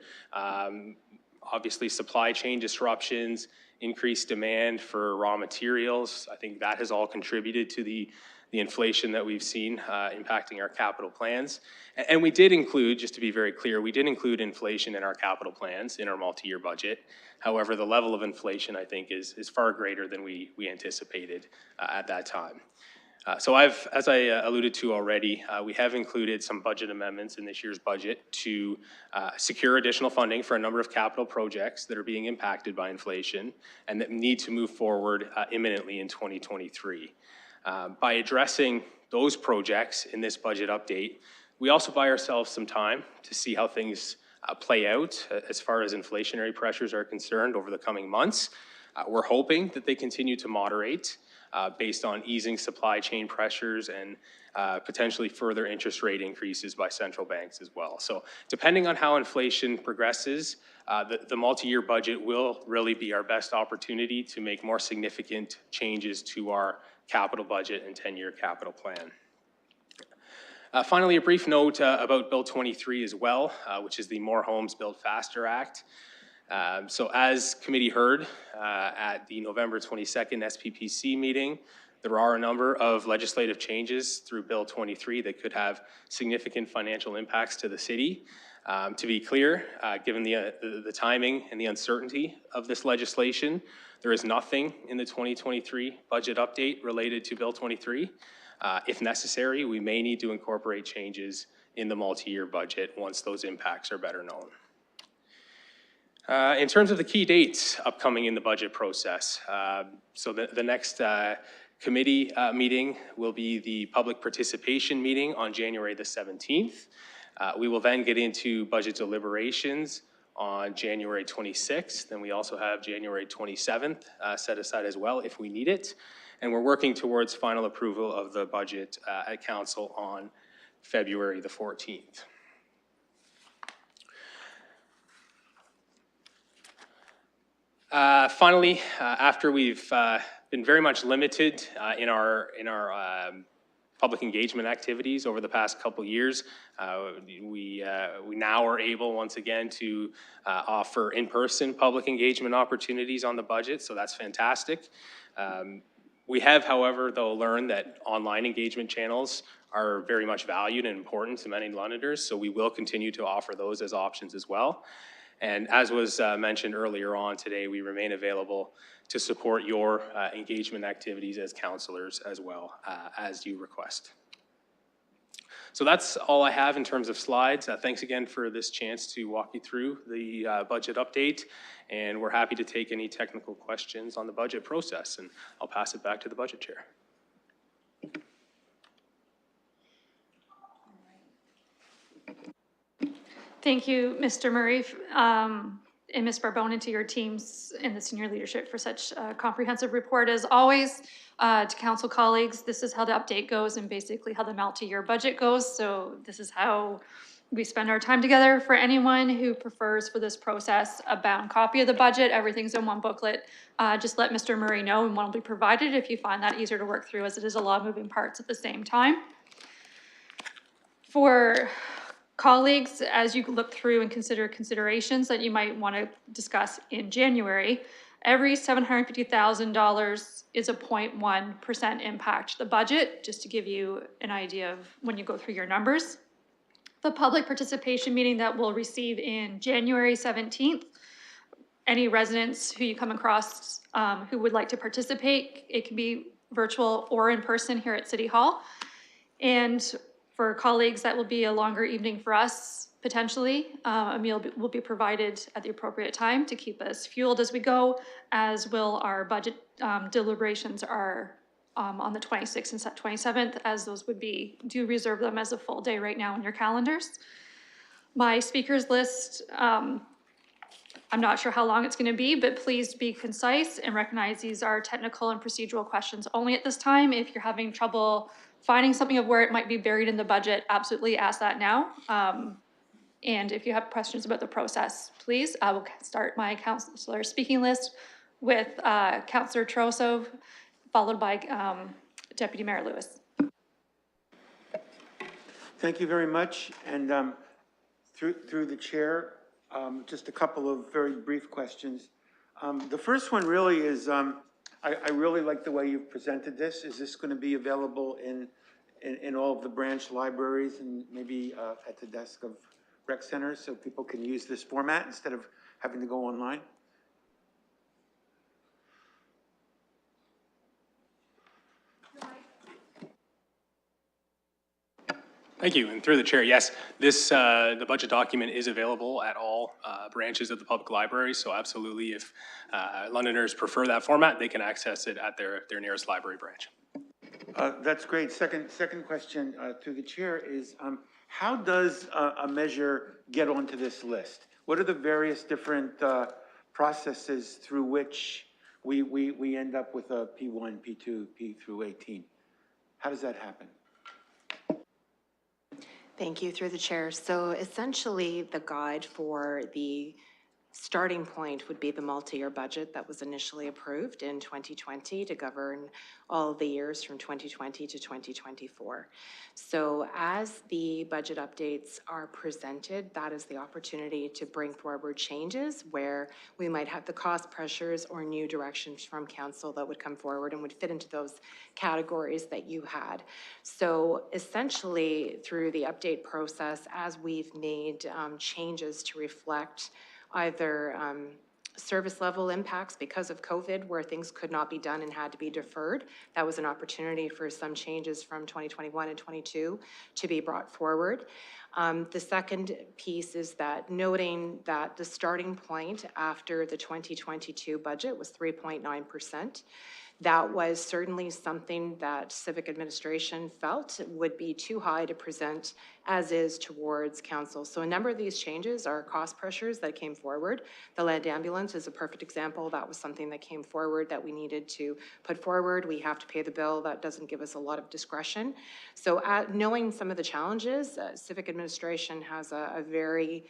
Obviously, supply chain disruptions, increased demand for raw materials. I think that has all contributed to the inflation that we've seen impacting our capital plans. And we did include, just to be very clear, we did include inflation in our capital plans in our multi-year budget. However, the level of inflation, I think, is far greater than we anticipated at that time. So as I alluded to already, we have included some budget amendments in this year's budget to secure additional funding for a number of capital projects that are being impacted by inflation and that need to move forward imminently in 2023. By addressing those projects in this budget update, we also buy ourselves some time to see how things play out as far as inflationary pressures are concerned over the coming months. We're hoping that they continue to moderate based on easing supply chain pressures and potentially further interest rate increases by central banks as well. So depending on how inflation progresses, the multi-year budget will really be our best opportunity to make more significant changes to our capital budget and 10-year capital plan. Finally, a brief note about Bill 23 as well, which is the More Homes Built Faster Act. So as committee heard at the November 22nd SPPC meeting, there are a number of legislative changes through Bill 23 that could have significant financial impacts to the city. To be clear, given the timing and the uncertainty of this legislation, there is nothing in the 2023 budget update related to Bill 23. If necessary, we may need to incorporate changes in the multi-year budget once those impacts are better known. In terms of the key dates upcoming in the budget process, so the next committee meeting will be the public participation meeting on January the 17th. We will then get into budget deliberations on January 26th. Then we also have January 27th set aside as well if we need it. And we're working towards final approval of the budget at council on February the 14th. Finally, after we've been very much limited in our public engagement activities over the past couple of years, we now are able once again to offer in-person public engagement opportunities on the budget, so that's fantastic. We have, however, though, learned that online engagement channels are very much valued and important to many Londoners, so we will continue to offer those as options as well. And as was mentioned earlier on today, we remain available to support your engagement activities as councillors as well, as you request. So that's all I have in terms of slides. Thanks again for this chance to walk you through the budget update, and we're happy to take any technical questions on the budget process, and I'll pass it back to the budget chair.
Thank you, Mr. Murray, and Ms. Barbone, and to your teams and the senior leadership for such a comprehensive report. As always, to council colleagues, this is how the update goes and basically how the multi-year budget goes. So this is how we spend our time together. For anyone who prefers for this process a bound copy of the budget, everything's in one booklet. Just let Mr. Murray know and one will be provided if you find that easier to work through, as it is a lot of moving parts at the same time. For colleagues, as you look through and consider considerations that you might want to discuss in January, every $750,000 is a 0.1% impact to the budget, just to give you an idea of when you go through your numbers. The public participation meeting that we'll receive in January 17th, any residents who you come across who would like to participate, it can be virtual or in person here at City Hall. And for colleagues, that will be a longer evening for us, potentially. A meal will be provided at the appropriate time to keep us fueled as we go, as will our budget deliberations are on the 26th and 27th, as those would be, do reserve them as a full day right now in your calendars. My speakers list, I'm not sure how long it's going to be, but please be concise and recognize these are technical and procedural questions only at this time. If you're having trouble finding something of where it might be buried in the budget, absolutely ask that now. And if you have questions about the process, please, I will start my councillor speaking list with Councillor Trosso, followed by Deputy Mayor Lewis.
Thank you very much. And through the chair, just a couple of very brief questions. The first one really is, I really like the way you've presented this. Is this going to be available in all of the branch libraries and maybe at the desk of rec centers so people can use this format instead of having to go online?
Thank you, and through the chair, yes, this the budget document is available at all branches of the public library, so absolutely, if Londoners prefer that format, they can access it at their nearest library branch.
That's great. Second question through the chair is, how does a measure get onto this list? What are the various different processes through which we end up with a P1, P2, P through 18? How does that happen?
Thank you, through the chair. So essentially, the guide for the starting point would be the multi-year budget that was initially approved in 2020 to govern all of the years from 2020 to 2024. So as the budget updates are presented, that is the opportunity to bring forward changes where we might have the cost pressures or new directions from council that would come forward and would fit into those categories that you had. So essentially, through the update process, as we've made changes to reflect either service level impacts because of COVID, where things could not be done and had to be deferred. That was an opportunity for some changes from 2021 and 22 to be brought forward. The second piece is that noting that the starting point after the 2022 budget was 3.9%. That was certainly something that civic administration felt would be too high to present as is towards council. So a number of these changes are cost pressures that came forward. The land ambulance is a perfect example. That was something that came forward that we needed to put forward. We have to pay the bill. That doesn't give us a lot of discretion. So knowing some of the challenges, civic administration has a very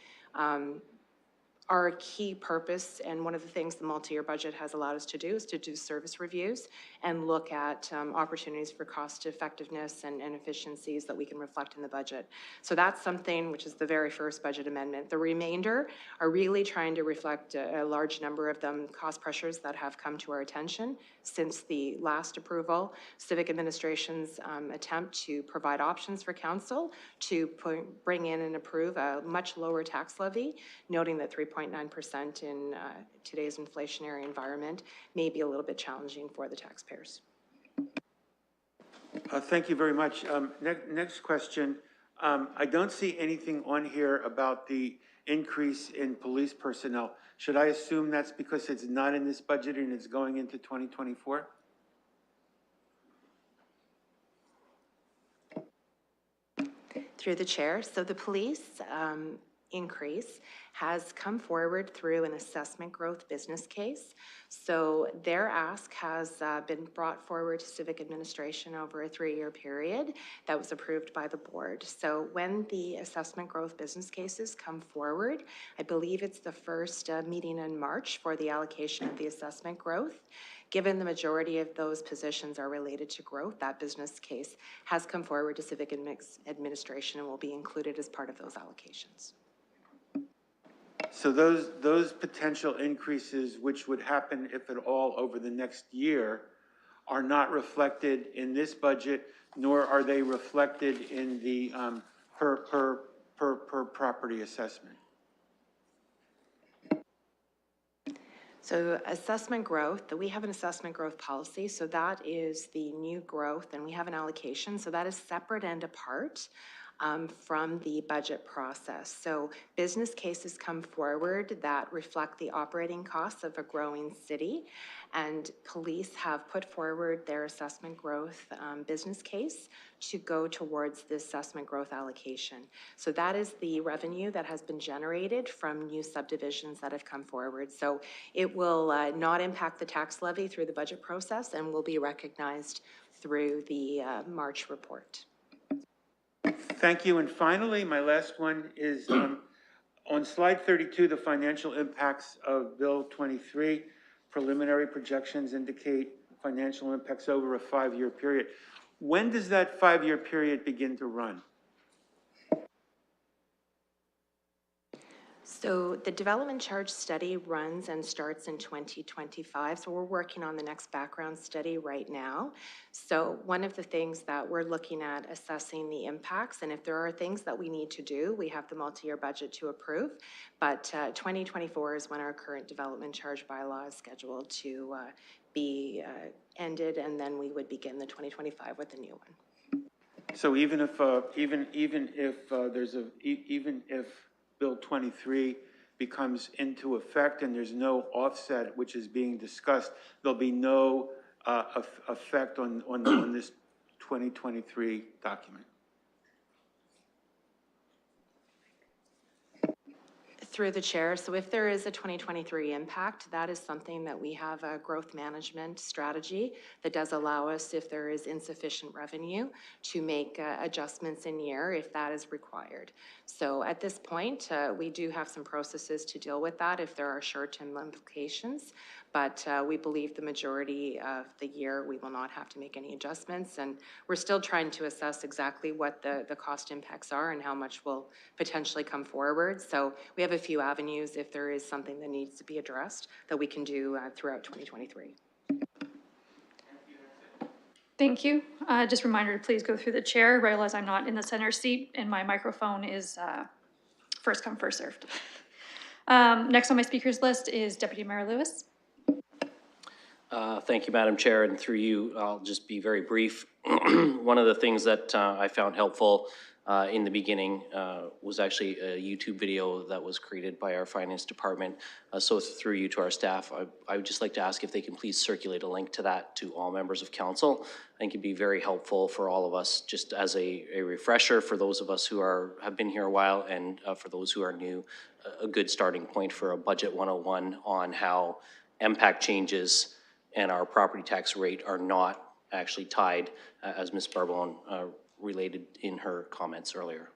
our key purpose, and one of the things the multi-year budget has allowed us to do is to do service reviews and look at opportunities for cost effectiveness and efficiencies that we can reflect in the budget. So that's something which is the very first budget amendment. The remainder are really trying to reflect a large number of them cost pressures that have come to our attention since the last approval. Civic administration's attempt to provide options for council to bring in and approve a much lower tax levy, noting that 3.9% in today's inflationary environment may be a little bit challenging for the taxpayers.
Thank you very much. Next question. I don't see anything on here about the increase in police personnel. Should I assume that's because it's not in this budget and it's going into 2024?
Through the chair, so the police increase has come forward through an assessment growth business case. So their ask has been brought forward to civic administration over a 3-year period that was approved by the board. So when the assessment growth business cases come forward, I believe it's the first meeting in March for the allocation of the assessment growth. Given the majority of those positions are related to growth, that business case has come forward to civic administration and will be included as part of those allocations.
So those potential increases, which would happen if at all over the next year, are not reflected in this budget, nor are they reflected in the per property assessment.
So assessment growth, we have an assessment growth policy, so that is the new growth, and we have an allocation, so that is separate and apart from the budget process. So business cases come forward that reflect the operating costs of a growing city, and police have put forward their assessment growth business case to go towards the assessment growth allocation. So that is the revenue that has been generated from new subdivisions that have come forward. So it will not impact the tax levy through the budget process and will be recognized through the March report.
Thank you. And finally, my last one is on slide 32, the financial impacts of Bill 23. Preliminary projections indicate financial impacts over a 5-year period. When does that 5-year period begin to run?
So the development charge study runs and starts in 2025. So we're working on the next background study right now. So one of the things that we're looking at assessing the impacts, and if there are things that we need to do, we have the multi-year budget to approve. But 2024 is when our current development charge bylaw is scheduled to be ended, and then we would begin the 2025 with a new one.
So even if Bill 23 becomes into effect and there's no offset which is being discussed, there'll be no effect on this 2023 document.
Through the chair, so if there is a 2023 impact, that is something that we have a growth management strategy that does allow us, if there is insufficient revenue, to make adjustments in year if that is required. So at this point, we do have some processes to deal with that if there are short-term implications, but we believe the majority of the year we will not have to make any adjustments, and we're still trying to assess exactly what the cost impacts are and how much will potentially come forward. So we have a few avenues if there is something that needs to be addressed that we can do throughout 2023.
Thank you. Just a reminder to please go through the chair. I realize I'm not in the center seat and my microphone is first come, first served. Next on my speakers list is Deputy Mayor Lewis.
Thank you, Madam Chair, and through you, I'll just be very brief. One of the things that I found helpful in the beginning was actually a YouTube video that was created by our finance department. So through you to our staff, I would just like to ask if they can please circulate a link to that to all members of council. I think it'd be very helpful for all of us, just as a refresher for those of us who have been here a while, and for those who are new, a good starting point for a budget 101 on how MPAC changes and our property tax rate are not actually tied, as Ms. Barbone related in her comments earlier.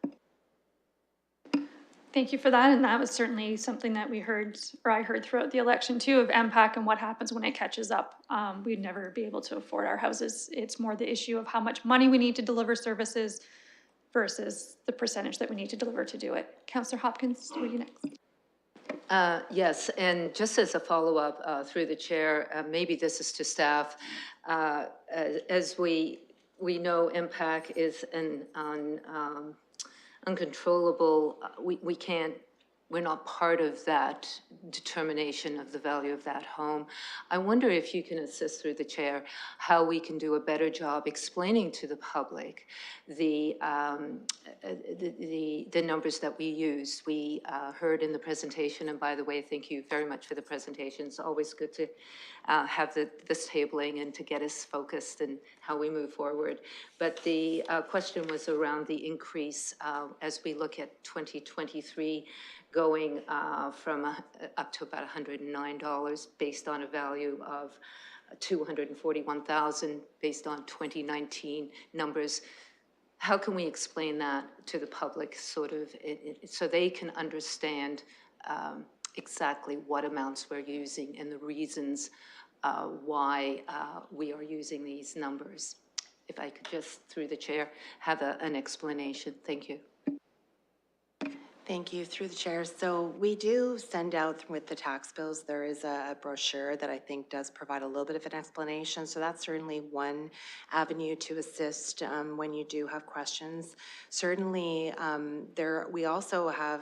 Thank you for that, and that was certainly something that we heard, or I heard throughout the election too, of MPAC and what happens when it catches up. We'd never be able to afford our houses. It's more the issue of how much money we need to deliver services versus the percentage that we need to deliver to do it. Councillor Hopkins, were you next?
Yes, and just as a follow-up through the chair, maybe this is to staff. As we know, MPAC is an uncontrollable, we're not part of that determination of the value of that home. I wonder if you can assist through the chair how we can do a better job explaining to the public the numbers that we use. We heard in the presentation, and by the way, thank you very much for the presentation. It's always good to have this tabling and to get us focused in how we move forward. But the question was around the increase as we look at 2023, going from up to about $109 based on a value of $241,000 based on 2019 numbers. How can we explain that to the public, sort of, so they can understand exactly what amounts we're using and the reasons why we are using these numbers? If I could just, through the chair, have an explanation. Thank you.
Thank you. Through the chair. So we do send out with the tax bills, there is a brochure that I think does provide a little bit of an explanation. So that's certainly one avenue to assist when you do have questions. Certainly, we also have,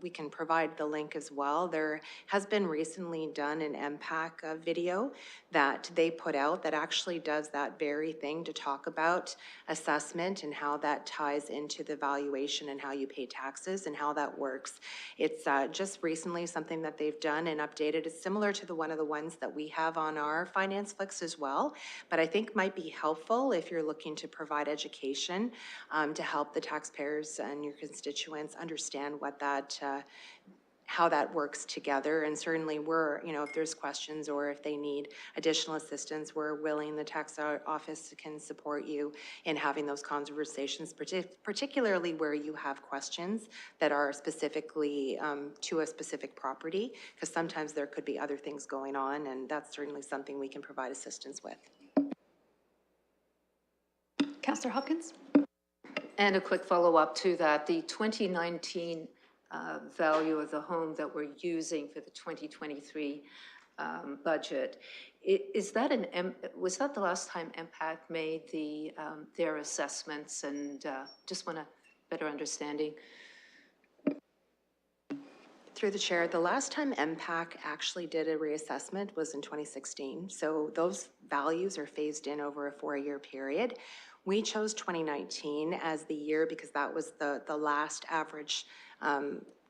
we can provide the link as well. There has been recently done an MPAC video that they put out that actually does that very thing to talk about assessment and how that ties into the valuation and how you pay taxes and how that works. It's just recently something that they've done and updated. It's similar to one of the ones that we have on our Finance Flicks as well, but I think might be helpful if you're looking to provide education to help the taxpayers and your constituents understand what that how that works together. And certainly we're, if there's questions or if they need additional assistance, we're willing, the tax office can support you in having those conversations, particularly where you have questions that are specifically to a specific property, because sometimes there could be other things going on, and that's certainly something we can provide assistance with.
Councillor Hopkins?
And a quick follow-up to that, the 2019 value of the home that we're using for the 2023 budget. Was that the last time MPAC made their assessments, and just want a better understanding?
Through the chair, the last time MPAC actually did a reassessment was in 2016. So those values are phased in over a 4-year period. We chose 2019 as the year because that was the last average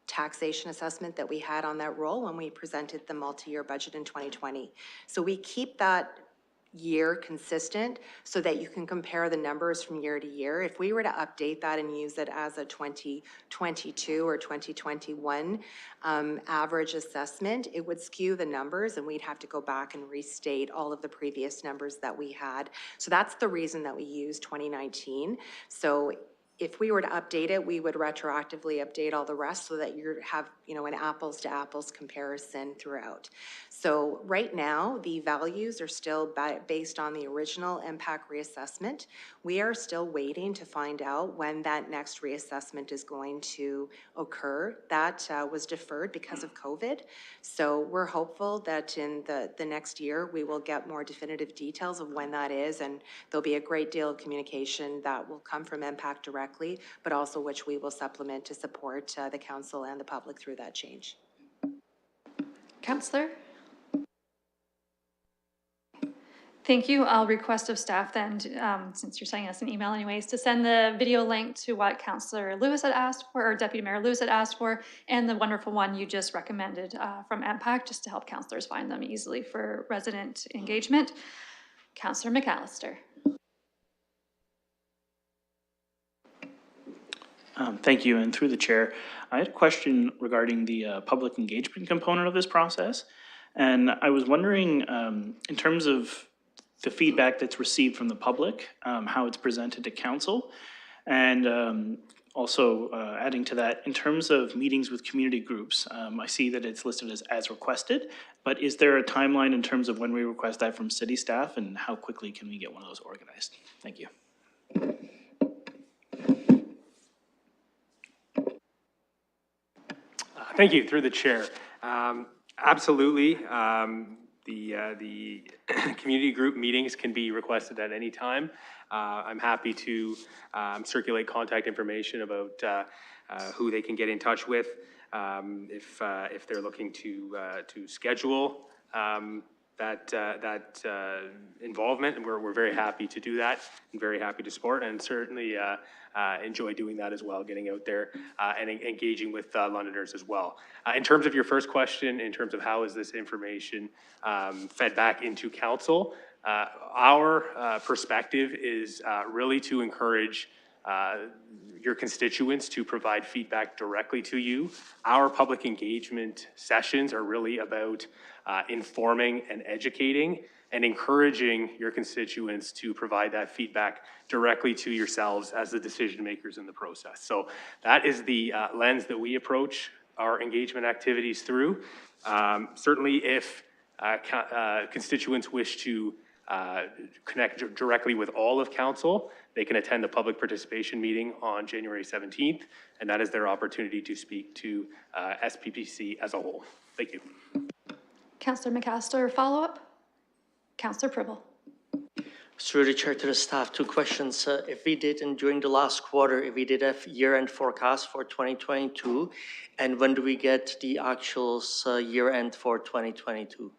taxation assessment that we had on that roll when we presented the multi-year budget in 2020. So we keep that year consistent so that you can compare the numbers from year to year. If we were to update that and use it as a 2022 or 2021 average assessment, it would skew the numbers and we'd have to go back and restate all of the previous numbers that we had. So that's the reason that we use 2019. So if we were to update it, we would retroactively update all the rest so that you have, you know, an apples to apples comparison throughout. So right now, the values are still based on the original impact reassessment. We are still waiting to find out when that next reassessment is going to occur. That was deferred because of COVID. So we're hopeful that in the next year, we will get more definitive details of when that is, and there'll be a great deal of communication that will come from impact directly, but also which we will supplement to support the council and the public through that change.
Councillor? Thank you. I'll request of staff then, since you're sending us an email anyways, to send the video link to what Councillor Lewis had asked for, or Deputy Mayor Lewis had asked for, and the wonderful one you just recommended from MPAC, just to help councillors find them easily for resident engagement. Councillor McAllister.
Thank you, and through the chair, I had a question regarding the public engagement component of this process. And I was wondering, in terms of the feedback that's received from the public, how it's presented to council, and also adding to that, in terms of meetings with community groups, I see that it's listed as requested, but is there a timeline in terms of when we request that from city staff, and how quickly can we get one of those organized? Thank you.
Thank you, through the chair. Absolutely. The community group meetings can be requested at any time. I'm happy to circulate contact information about who they can get in touch with if they're looking to schedule that involvement, and we're very happy to do that and very happy to support, and certainly enjoy doing that as well, getting out there and engaging with Londoners as well. In terms of your first question, in terms of how is this information fed back into council, our perspective is really to encourage your constituents to provide feedback directly to you. Our public engagement sessions are really about informing and educating and encouraging your constituents to provide that feedback directly to yourselves as the decision makers in the process. So that is the lens that we approach our engagement activities through. Certainly if constituents wish to connect directly with all of council, they can attend the public participation meeting on January 17th, and that is their opportunity to speak to SPPC as a whole. Thank you.
Councillor McAllister, follow-up? Councillor Pribble.
Through the chair to the staff, two questions. If we did, and during the last quarter, if we did have year-end forecast for 2022, and when do we get the actual year-end for 2022?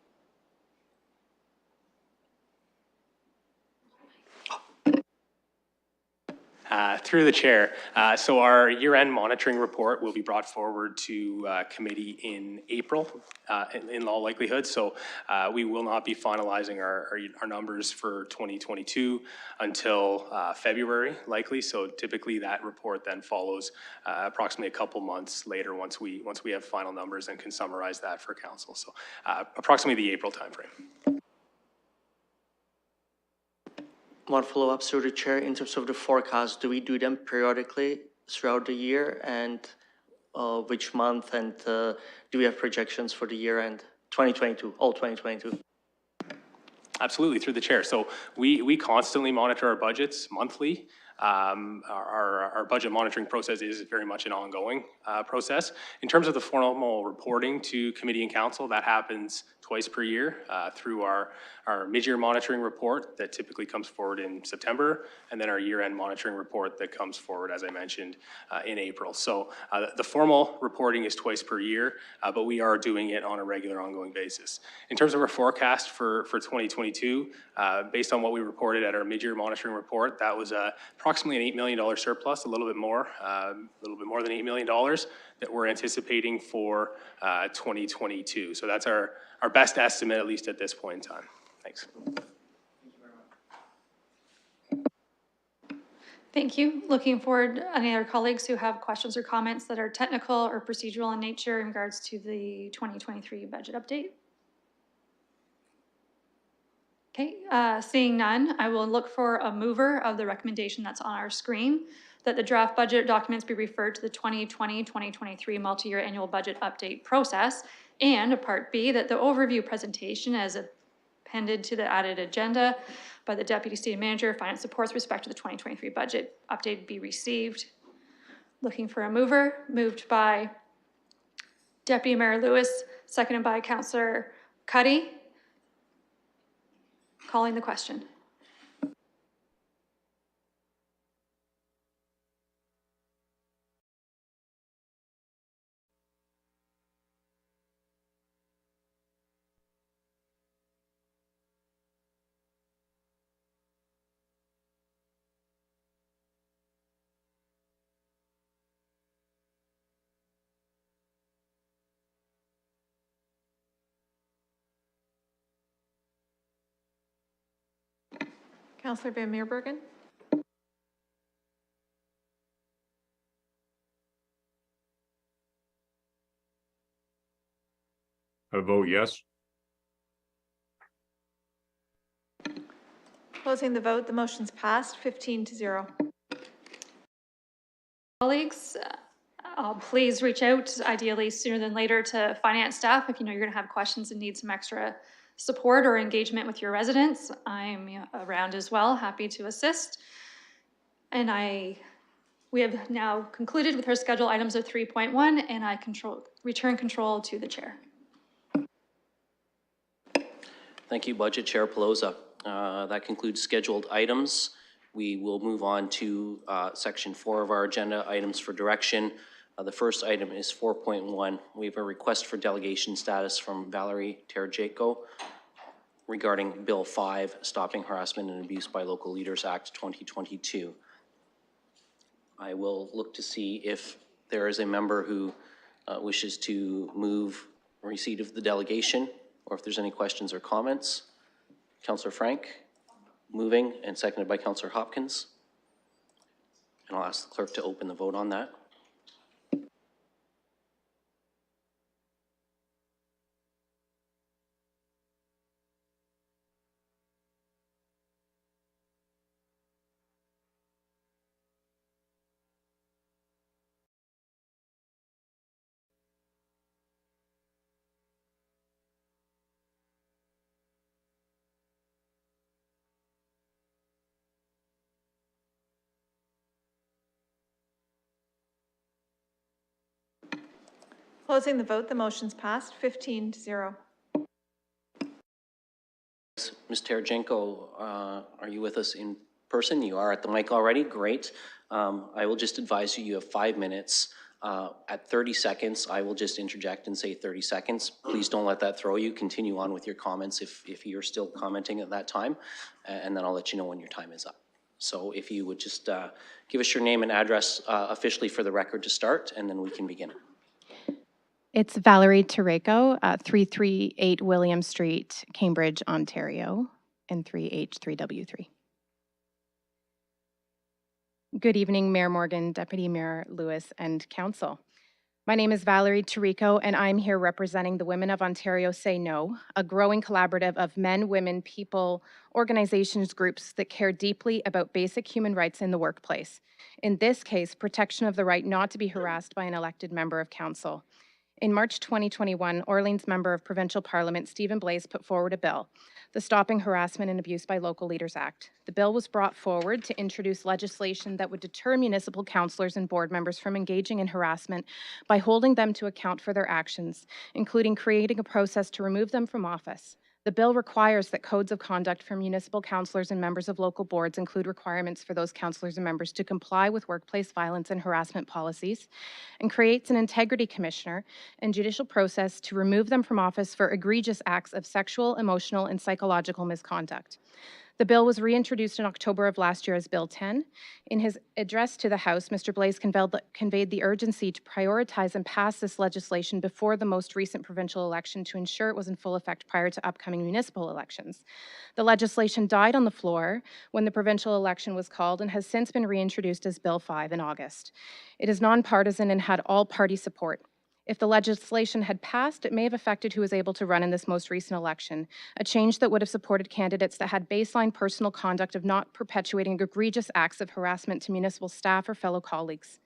Through the chair. So our year-end monitoring report will be brought forward to committee in April, in all likelihood. So we will not be finalizing our numbers for 2022 until February, likely. So typically that report then follows approximately a couple months later once we have final numbers and can summarize that for council. So approximately the April timeframe.
One follow-up through the chair, in terms of the forecast, do we do them periodically throughout the year, and which month, and do we have projections for the year end 2022, all 2022?
Absolutely, through the chair. So we constantly monitor our budgets monthly. Our budget monitoring process is very much an ongoing process. In terms of the formal reporting to committee and council, that happens twice per year through our mid-year monitoring report that typically comes forward in September, and then our year-end monitoring report that comes forward, as I mentioned, in April. So the formal reporting is twice per year, but we are doing it on a regular ongoing basis. In terms of our forecast for 2022, based on what we reported at our mid-year monitoring report, that was approximately an $8 million surplus, a little bit more than $8 million that we're anticipating for 2022. So that's our best estimate, at least at this point in time. Thanks.
Thank you. Looking forward to any other colleagues who have questions or comments that are technical or procedural in nature in regards to the 2023 budget update. Okay, seeing none, I will look for a mover of the recommendation that's on our screen, that the draft budget documents be referred to the 2020-2023 multi-year annual budget update process, and a Part B, that the overview presentation as appended to the added agenda by the Deputy City Manager, Finance Supports, with respect to the 2023 budget update be received. Looking for a mover, moved by Deputy Mayor Lewis, seconded by Councillor Cuddy. Calling the question.
Councillor Van Meerbergen?
I vote yes.
Closing the vote, the motion's passed, 15-0.
Colleagues, please reach out, ideally sooner than later, to finance staff if you know you're going to have questions and need some extra support or engagement with your residents. I'm around as well, happy to assist. And we have now concluded with our scheduled items of 3.1, and I return control to the chair.
Thank you, Budget Chair Pelosa. That concludes scheduled items. We will move on to section 4 of our agenda, items for direction. The first item is 4.1. We have a request for delegation status from Valerie Terjayko regarding Bill 5, Stopping Harassment and Abuse by Local Leaders Act 2022. I will look to see if there is a member who wishes to move receipt of the delegation, or if there's any questions or comments. Councillor Frank, moving, and seconded by Councillor Hopkins. And I'll ask the clerk to open the vote on that.
Closing the vote, the motion's passed, 15-0.
Ms. Terjayko, are you with us in person? You are at the mic already, great. I will just advise you, you have 5 minutes. At 30 seconds, I will just interject and say 30 seconds. Please don't let that throw you. Continue on with your comments if you're still commenting at that time, and then I'll let you know when your time is up. So if you would just give us your name and address officially for the record to start, and then we can begin.
It's Valerie Terjayko, 338 William Street, Cambridge, Ontario, and 3H3W3. Good evening, Mayor Morgan, Deputy Mayor Lewis, and Council. My name is Valerie Terjayko, and I'm here representing the Women of Ontario Say No, a growing collaborative of men, women, people, organizations, groups that care deeply about basic human rights in the workplace. In this case, protection of the right not to be harassed by an elected member of council. In March 2021, Orleans Member of Provincial Parliament Stephen Blaise put forward a bill, the Stopping Harassment and Abuse by Local Leaders Act. The bill was brought forward to introduce legislation that would deter municipal councillors and board members from engaging in harassment by holding them to account for their actions, including creating a process to remove them from office. The bill requires that codes of conduct for municipal councillors and members of local boards include requirements for those councillors and members to comply with workplace violence and harassment policies, and creates an integrity commissioner and judicial process to remove them from office for egregious acts of sexual, emotional, and psychological misconduct. The bill was reintroduced in October of last year as Bill 10. In his address to the House, Mr. Blaise conveyed the urgency to prioritize and pass this legislation before the most recent provincial election to ensure it was in full effect prior to upcoming municipal elections. The legislation died on the floor when the provincial election was called and has since been reintroduced as Bill 5 in August. It is nonpartisan and had all party support. If the legislation had passed, it may have affected who was able to run in this most recent election, a change that would have supported candidates that had baseline personal conduct of not perpetuating egregious acts of harassment to municipal staff or fellow colleagues.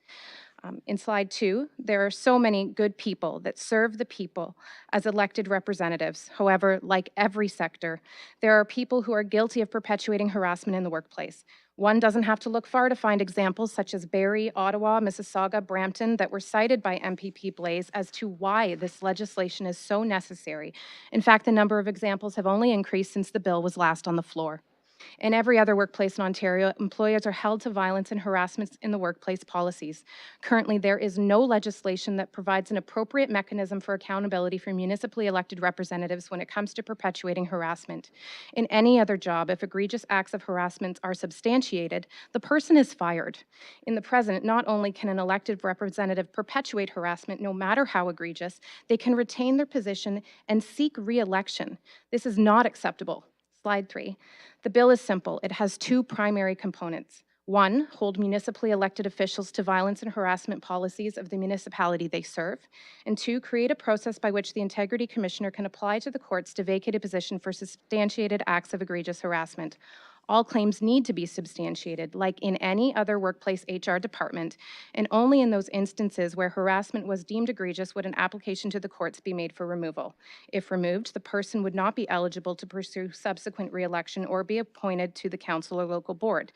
In slide 2, there are so many good people that serve the people as elected representatives. However, like every sector, there are people who are guilty of perpetuating harassment in the workplace. One doesn't have to look far to find examples such as Barrie, Ottawa, Mississauga, Brampton that were cited by MPP Blaise as to why this legislation is so necessary. In fact, the number of examples have only increased since the bill was last on the floor. In every other workplace in Ontario, employers are held to violence and harassment in the workplace policies. Currently, there is no legislation that provides an appropriate mechanism for accountability for municipally elected representatives when it comes to perpetuating harassment. In any other job, if egregious acts of harassment are substantiated, the person is fired. In the present, not only can an elected representative perpetuate harassment, no matter how egregious, they can retain their position and seek re-election. This is not acceptable. Slide 3. The bill is simple. It has two primary components. One, hold municipally elected officials to violence and harassment policies of the municipality they serve. And two, create a process by which the Integrity Commissioner can apply to the courts to vacate a position for substantiated acts of egregious harassment. All claims need to be substantiated, like in any other workplace HR department, and only in those instances where harassment was deemed egregious would an application to the courts be made for removal. If removed, the person would not be eligible to pursue subsequent re-election or be appointed to the council or local board.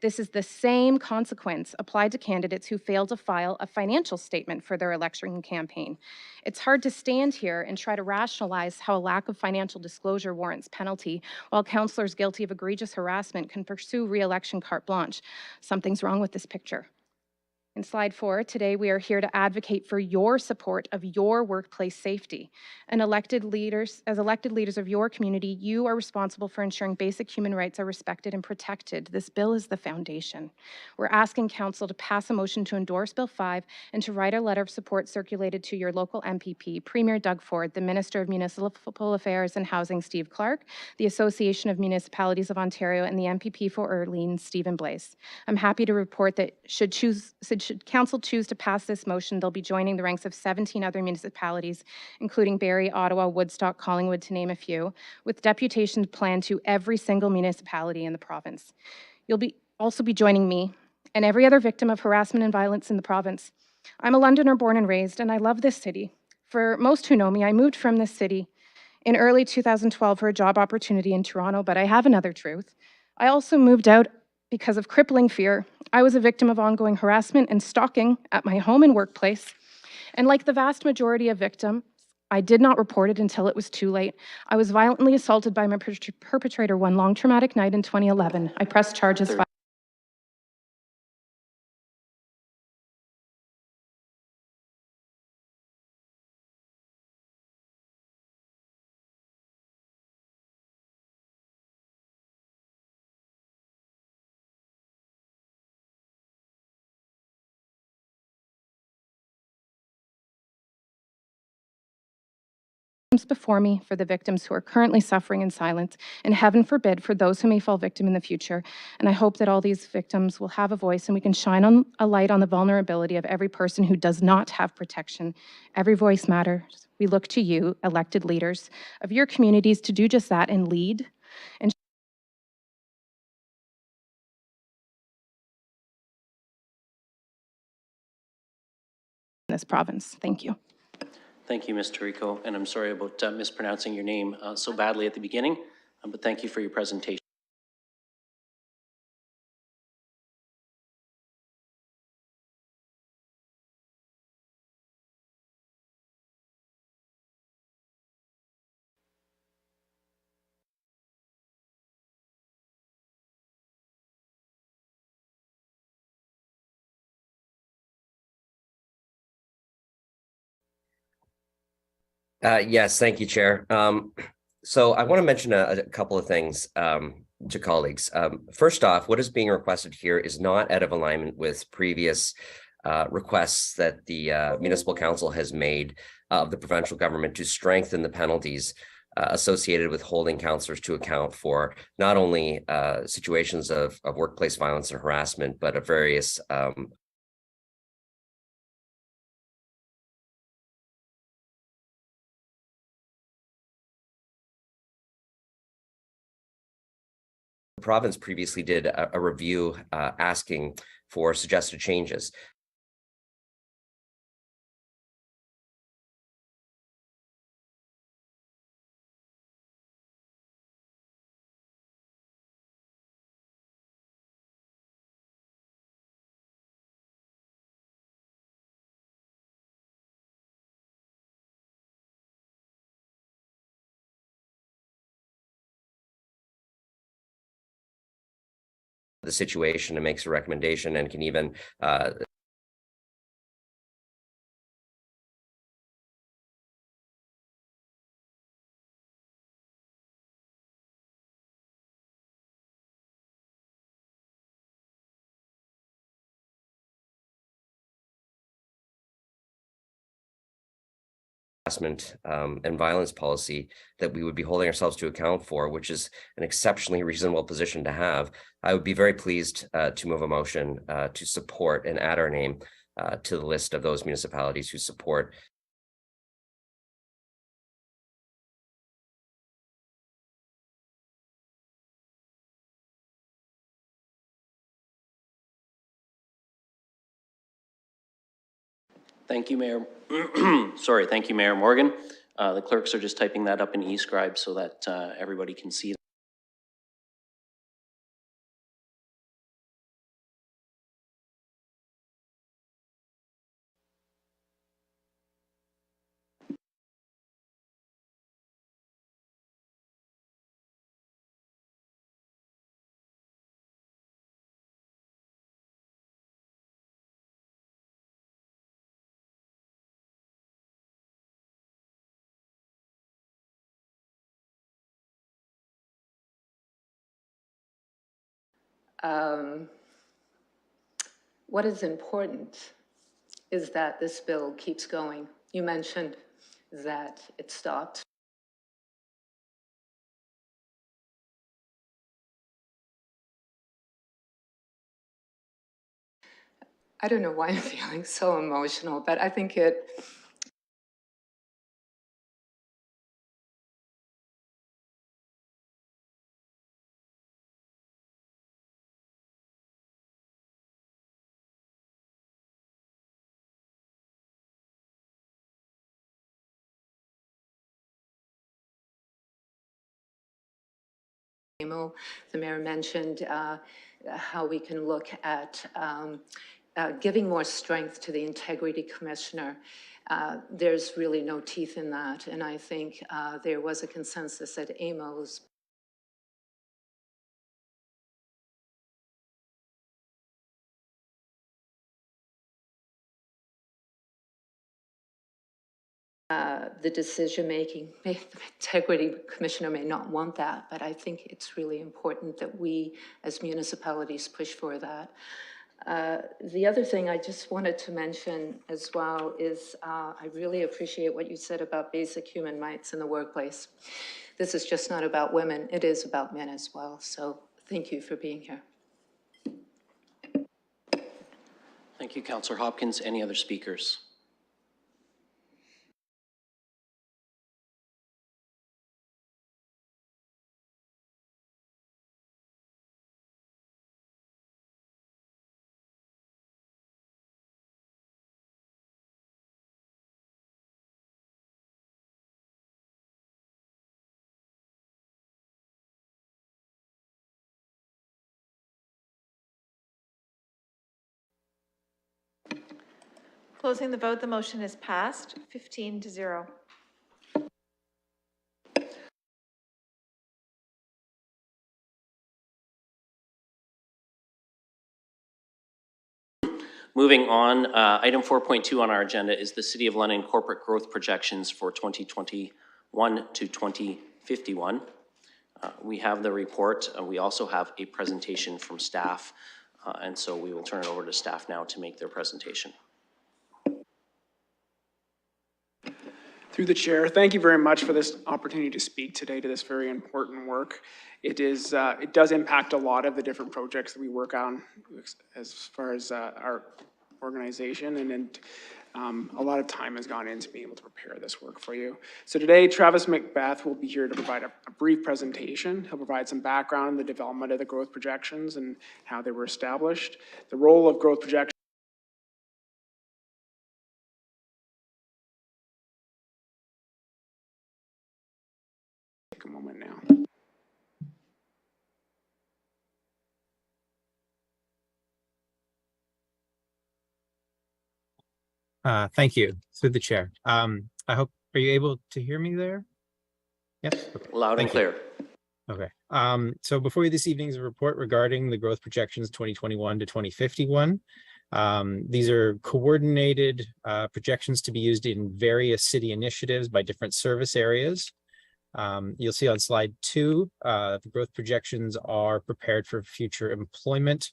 This is the same consequence applied to candidates who fail to file a financial statement for their election campaign. It's hard to stand here and try to rationalize how a lack of financial disclosure warrants penalty, while councillors guilty of egregious harassment can pursue re-election carte blanche. Something's wrong with this picture. In slide 4, today we are here to advocate for your support of your workplace safety. As elected leaders of your community, you are responsible for ensuring basic human rights are respected and protected. This bill is the foundation. We're asking Council to pass a motion to endorse Bill 5 and to write a letter of support circulated to your local MPP, Premier Doug Ford, the Minister of Municipal Affairs and Housing, Steve Clark, the Association of Municipalities of Ontario, and the MPP for Orleans, Stephen Blaise. I'm happy to report that should Council choose to pass this motion, they'll be joining the ranks of 17 other municipalities, including Barrie, Ottawa, Woodstock, Collingwood, to name a few, with deputations planned to every single municipality in the province. You'll also be joining me and every other victim of harassment and violence in the province. I'm a Londoner born and raised, and I love this city. For most who know me, I moved from this city in early 2012 for a job opportunity in Toronto, but I have another truth. I also moved out because of crippling fear. I was a victim of ongoing harassment and stalking at my home and workplace. And like the vast majority of victims, I did not report it until it was too late. I was violently assaulted by my perpetrator one long traumatic night in 2011. I pressed charges. Before me for the victims who are currently suffering in silence, and heaven forbid for those who may fall victim in the future. And I hope that all these victims will have a voice and we can shine a light on the vulnerability of every person who does not have protection. Every voice matters. We look to you, elected leaders of your communities, to do just that and lead and in this province. Thank you.
Thank you, Ms. Tarico, and I'm sorry about mispronouncing your name so badly at the beginning, but thank you for your presentation.
Yes, thank you, Chair. So I want to mention a couple of things. to colleagues. First off, what is being requested here is not out of alignment with previous requests that the municipal council has made of the provincial government to strengthen the penalties associated with holding councillors to account for not only situations of workplace violence and harassment, but of various the province previously did a review asking for suggested changes. The situation and makes a recommendation and can even harassment and violence policy that we would be holding ourselves to account for, which is an exceptionally reasonable position to have. I would be very pleased to move a motion to support and add our name to the list of those municipalities who support
Thank you, Mayor. Sorry, thank you, Mayor Morgan. The clerks are just typing that up in eScribe so that everybody can see.
What is important is that this bill keeps going. You mentioned that it stopped. I don't know why I'm feeling so emotional, but I think it the mayor mentioned how we can look at giving more strength to the integrity commissioner. There's really no teeth in that, and I think there was a consensus at AMO's the decision-making. The integrity commissioner may not want that, but I think it's really important that we, as municipalities, push for that. The other thing I just wanted to mention as well is I really appreciate what you said about basic human rights in the workplace. This is just not about women, it is about men as well. So thank you for being here.
Thank you, Councillor Hopkins. Any other speakers?
Closing the vote, the motion is passed, 15-0.
Moving on, item 4.2 on our agenda is the City of London corporate growth projections for 2021 to 2051. We have the report. We also have a presentation from staff, and so we will turn it over to staff now to make their presentation.
Through the chair, thank you very much for this opportunity to speak today to this very important work. It does impact a lot of the different projects that we work on as far as our organization, and a lot of time has gone into being able to prepare this work for you. So today, Travis Macbeth will be here to provide a brief presentation. He'll provide some background on the development of the growth projections and how they were established, the role of growth projections. Take a moment now.
Thank you, through the chair. I hope, are you able to hear me there? Yes. Okay.
Loud and clear.
Okay. So before you this evening is a report regarding the growth projections 2021 to 2051. These are coordinated projections to be used in various city initiatives by different service areas. You'll see on slide 2, the growth projections are prepared for future employment,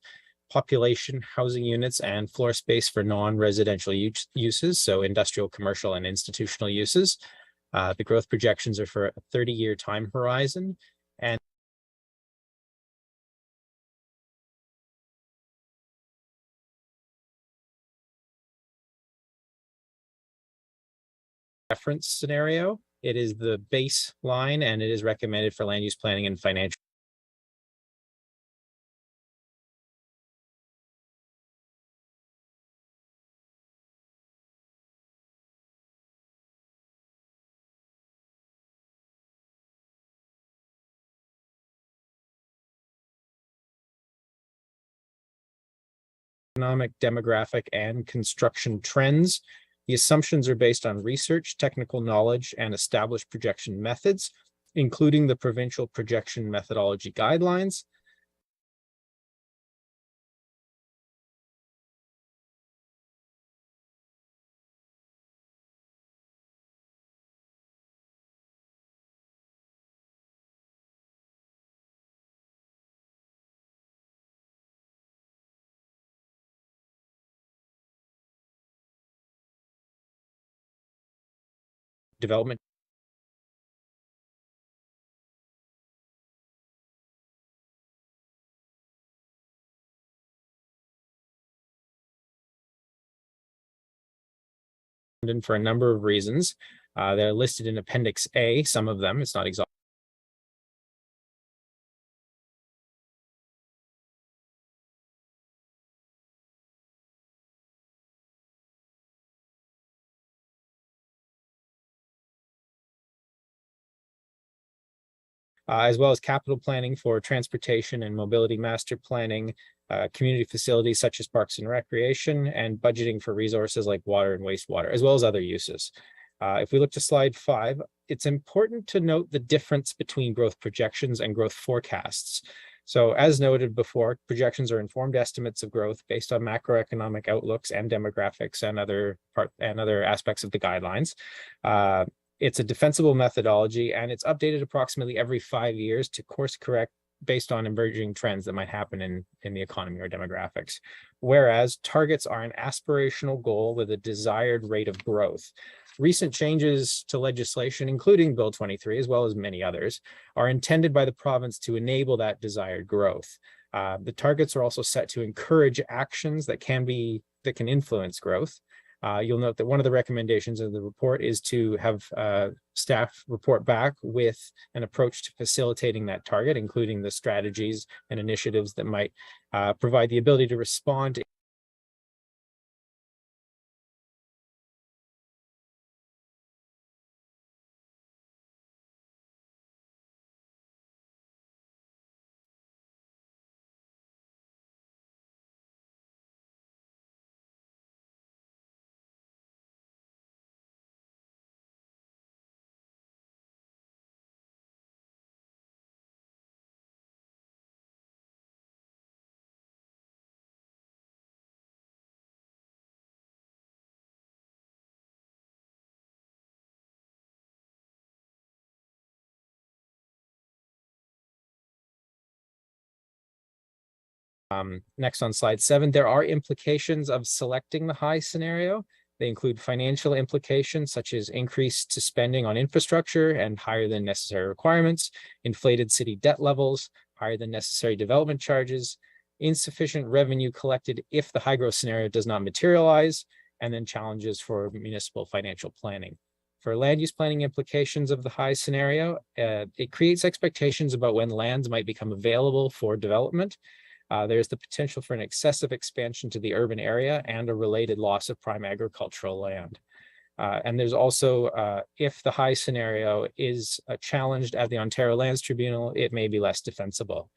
population, housing units, and floor space for non-residential uses, so industrial, commercial, and institutional uses. The growth projections are for a 30-year time horizon, and reference scenario. It is the baseline, and it is recommended for land use planning and financial economic, demographic, and construction trends. The assumptions are based on research, technical knowledge, and established projection methods, including the provincial projection methodology guidelines. Development for a number of reasons. They're listed in Appendix A, some of them, it's not exhaustive. As well as capital planning for transportation and mobility master planning, community facilities such as parks and recreation, and budgeting for resources like water and wastewater, as well as other uses. If we look to slide 5, it's important to note the difference between growth projections and growth forecasts. So as noted before, projections are informed estimates of growth based on macroeconomic outlooks and demographics and other aspects of the guidelines. It's a defensible methodology, and it's updated approximately every 5 years to course correct based on emerging trends that might happen in the economy or demographics. Whereas targets are an aspirational goal with a desired rate of growth. Recent changes to legislation, including Bill 23, as well as many others, are intended by the province to enable that desired growth. The targets are also set to encourage actions that can influence growth. You'll note that one of the recommendations of the report is to have staff report back with an approach to facilitating that target, including the strategies and initiatives that might provide the ability to respond to Next on slide 7, there are implications of selecting the high scenario. They include financial implications such as increase to spending on infrastructure and higher than necessary requirements, inflated city debt levels, higher than necessary development charges, insufficient revenue collected if the high growth scenario does not materialize, and then challenges for municipal financial planning. For land use planning implications of the high scenario, it creates expectations about when lands might become available for development. There's the potential for an excessive expansion to the urban area and a related loss of prime agricultural land. And there's also, if the high scenario is challenged at the Ontario Lands Tribunal, it may be less defensible.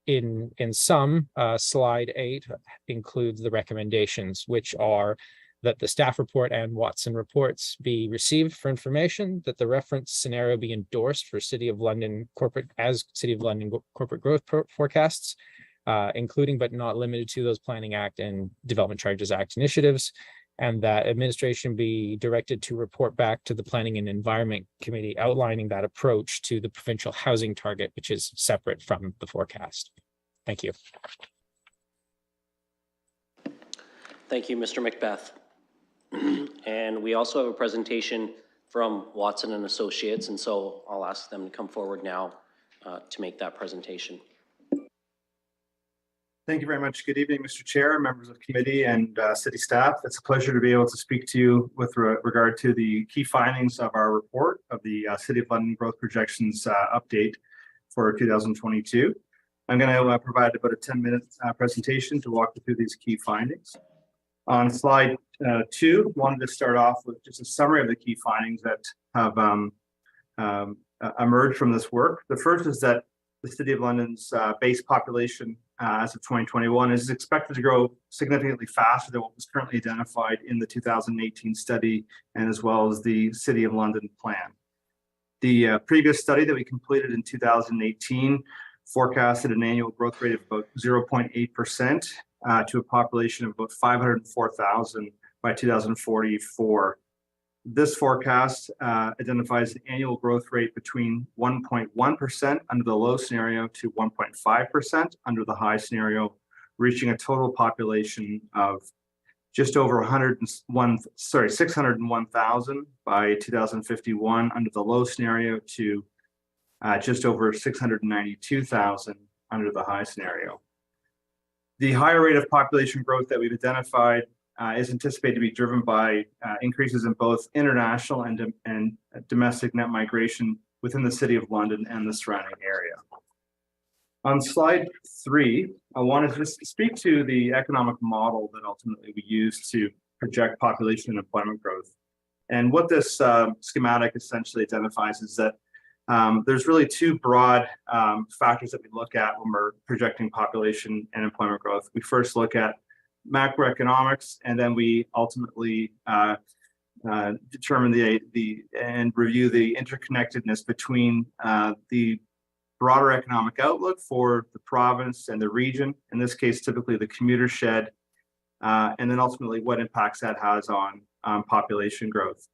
In sum, slide 8 includes the recommendations, which are that the staff report and Watson reports be received for information, that the reference scenario be endorsed for City of London corporate corporate growth forecasts, including but not limited to those Planning Act and Development Charges Act initiatives, and that administration be directed to report back to the Planning and Environment Committee outlining that approach to the provincial housing target, which is separate from the forecast. Thank you.
Thank you, Mr. Macbeth. And we also have a presentation from Watson and Associates, and so I'll ask them to come forward now to make that presentation.
Thank you very much. Good evening, Mr. Chair, members of committee, and city staff. It's a pleasure to be able to speak to you with regard to the key findings of our report of the City of London Growth Projections update for 2022. I'm going to provide about a 10-minute presentation to walk you through these key findings. On slide 2, wanted to start off with just a summary of the key findings that have emerged from this work. The first is that the City of London's base population as of 2021 is expected to grow significantly faster than what was currently identified in the 2018 study and as well as the City of London plan. The previous study that we completed in 2018 forecasted an annual growth rate of about 0.8% to a population of about 504,000 by 2044. This forecast identifies an annual growth rate between 1.1% under the low scenario to 1.5% under the high scenario, reaching a total population of just over 601,000 by 2051 under the low scenario to just over 692,000 under the high scenario. The higher rate of population growth that we've identified is anticipated to be driven by increases in both international and domestic net migration within the City of London and the surrounding area. On slide 3, I want to just speak to the economic model that ultimately we use to project population and employment growth. And what this schematic essentially identifies is that there's really two broad factors that we look at when we're projecting population and employment growth. We first look at macroeconomics, and then we ultimately determine and review the interconnectedness between the broader economic outlook for the province and the region, in this case, typically the commuter shed, and then ultimately what impacts that has on population growth.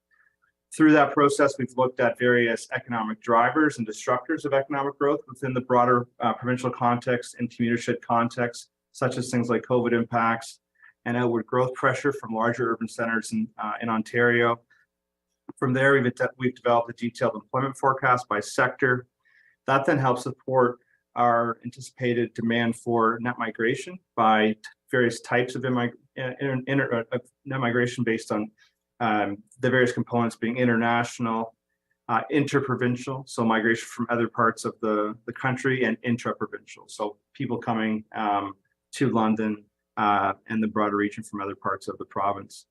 Through that process, we've looked at various economic drivers and disruptors of economic growth within the broader provincial context and commuter shed context, such as things like COVID impacts and outward growth pressure from larger urban centers in Ontario. From there, we've developed a detailed employment forecast by sector. That then helps support our anticipated demand for net migration by various types of net migration based on the various components being international, interprovincial, so migration from other parts of the country, and intraprovincial, so people coming to London and the broader region from other parts of the province.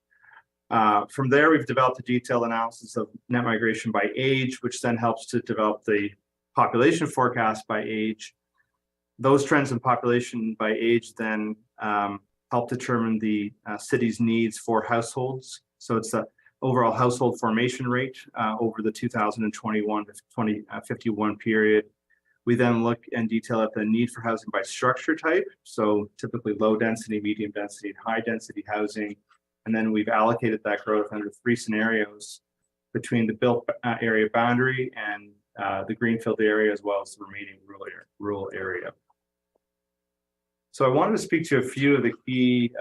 From there, we've developed a detailed analysis of net migration by age, which then helps to develop the population forecast by age. Those trends in population by age then help determine the city's needs for households. So it's the overall household formation rate over the 2021 to 2051 period. We then look in detail at the need for housing by structure type. So typically low density, medium density, and high density housing. And then we've allocated that growth under 3 scenarios between the built area boundary and the greenfield area, as well as the remaining rural area. So I wanted to speak to a few of the key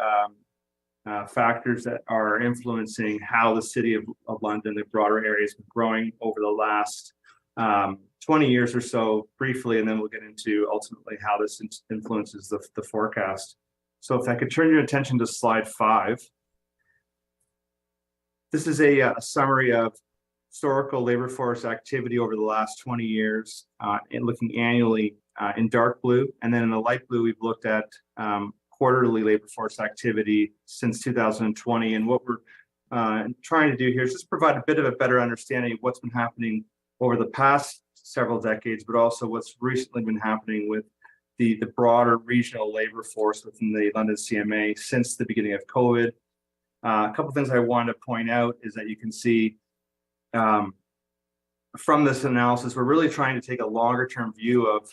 factors that are influencing how the City of London, the broader area, has been growing over the last 20 years or so briefly, and then we'll get into ultimately how this influences the forecast. So if I could turn your attention to slide 5. This is a summary of historical labor force activity over the last 20 years, and looking annually in dark blue, and then in the light blue, we've looked at quarterly labor force activity since 2020. And what we're trying to do here is just provide a bit of a better understanding of what's been happening over the past several decades, but also what's recently been happening with the broader regional labor force within the London CMA since the beginning of COVID. A couple of things I wanted to point out is that you can see from this analysis, we're really trying to take a longer term view of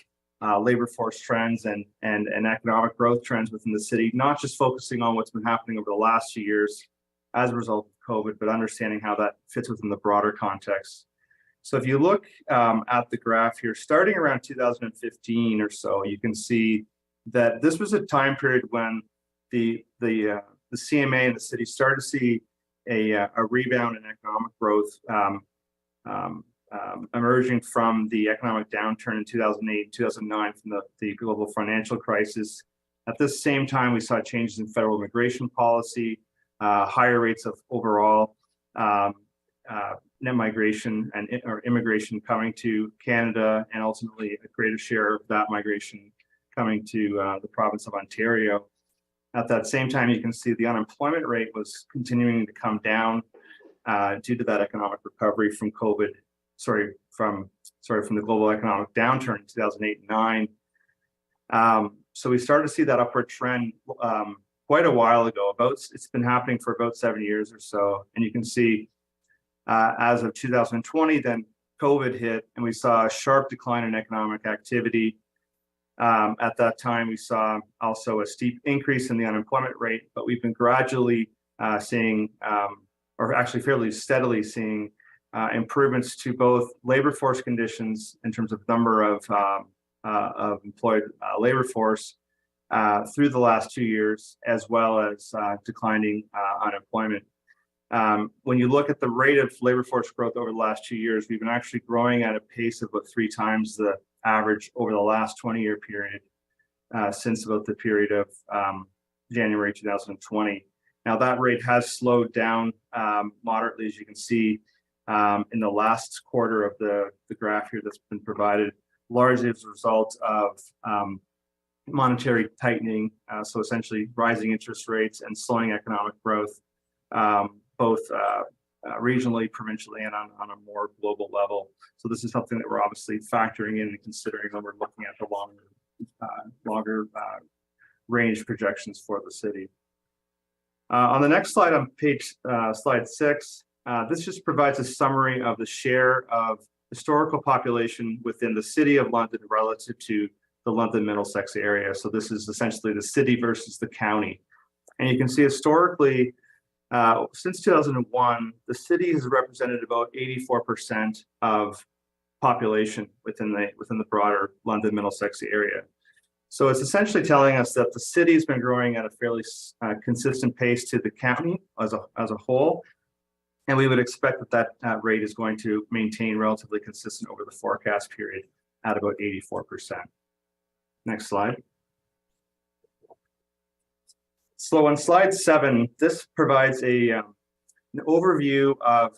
labor force trends and economic growth trends within the city, not just focusing on what's been happening over the last few years as a result of COVID, but understanding how that fits within the broader context. So if you look at the graph here, starting around 2015 or so, you can see that this was a time period when the CMA and the city started to see a rebound in economic growth emerging from the economic downturn in 2008, 2009 from the global financial crisis. At this same time, we saw changes in federal immigration policy, higher rates of overall net migration or immigration coming to Canada, and ultimately a greater share of that migration coming to the province of Ontario. At that same time, you can see the unemployment rate was continuing to come down due to that economic recovery from COVID. From the global economic downturn in 2008 and 9. So we started to see that upward trend quite a while ago. It's been happening for about 7 years or so, and you can see as of 2020, then COVID hit, and we saw a sharp decline in economic activity. At that time, we saw also a steep increase in the unemployment rate, but we've been gradually seeing, or actually fairly steadily seeing, improvements to both labor force conditions in terms of number of employed labor force through the last 2 years, as well as declining unemployment. When you look at the rate of labor force growth over the last 2 years, we've been actually growing at a pace of about 3 times the average over the last 20-year period since about the period of January 2020. Now that rate has slowed down moderately, as you can see in the last quarter of the graph here that's been provided, largely as a result of monetary tightening, so essentially rising interest rates and slowing economic growth, both regionally, provincially, and on a more global level. So this is something that we're obviously factoring in and considering when we're looking at the longer range projections for the city. On the next slide, on slide 6, this just provides a summary of the share of historical population within the City of London relative to the London Middlesex area. So this is essentially the city versus the county. And you can see historically, since 2001, the city has represented about 84% of population within the broader London Middlesex area. So it's essentially telling us that the city has been growing at a fairly consistent pace to the county as a whole. And we would expect that rate is going to maintain relatively consistent over the forecast period at about 84%. Next slide. So on slide 7, this provides an overview of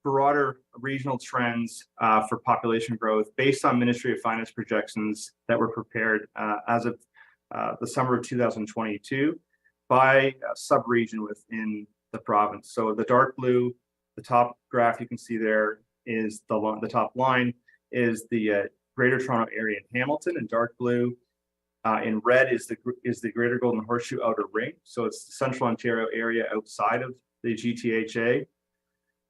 broader regional trends for population growth based on Ministry of Finance projections that were prepared as of the summer of 2022 by sub-region within the province. So the dark blue, the top graph you can see there is the top line is the Greater Toronto Area in Hamilton, and dark blue in red is the Greater Golden Horseshoe Outer Ring. So it's the Central Ontario area outside of the GTHA.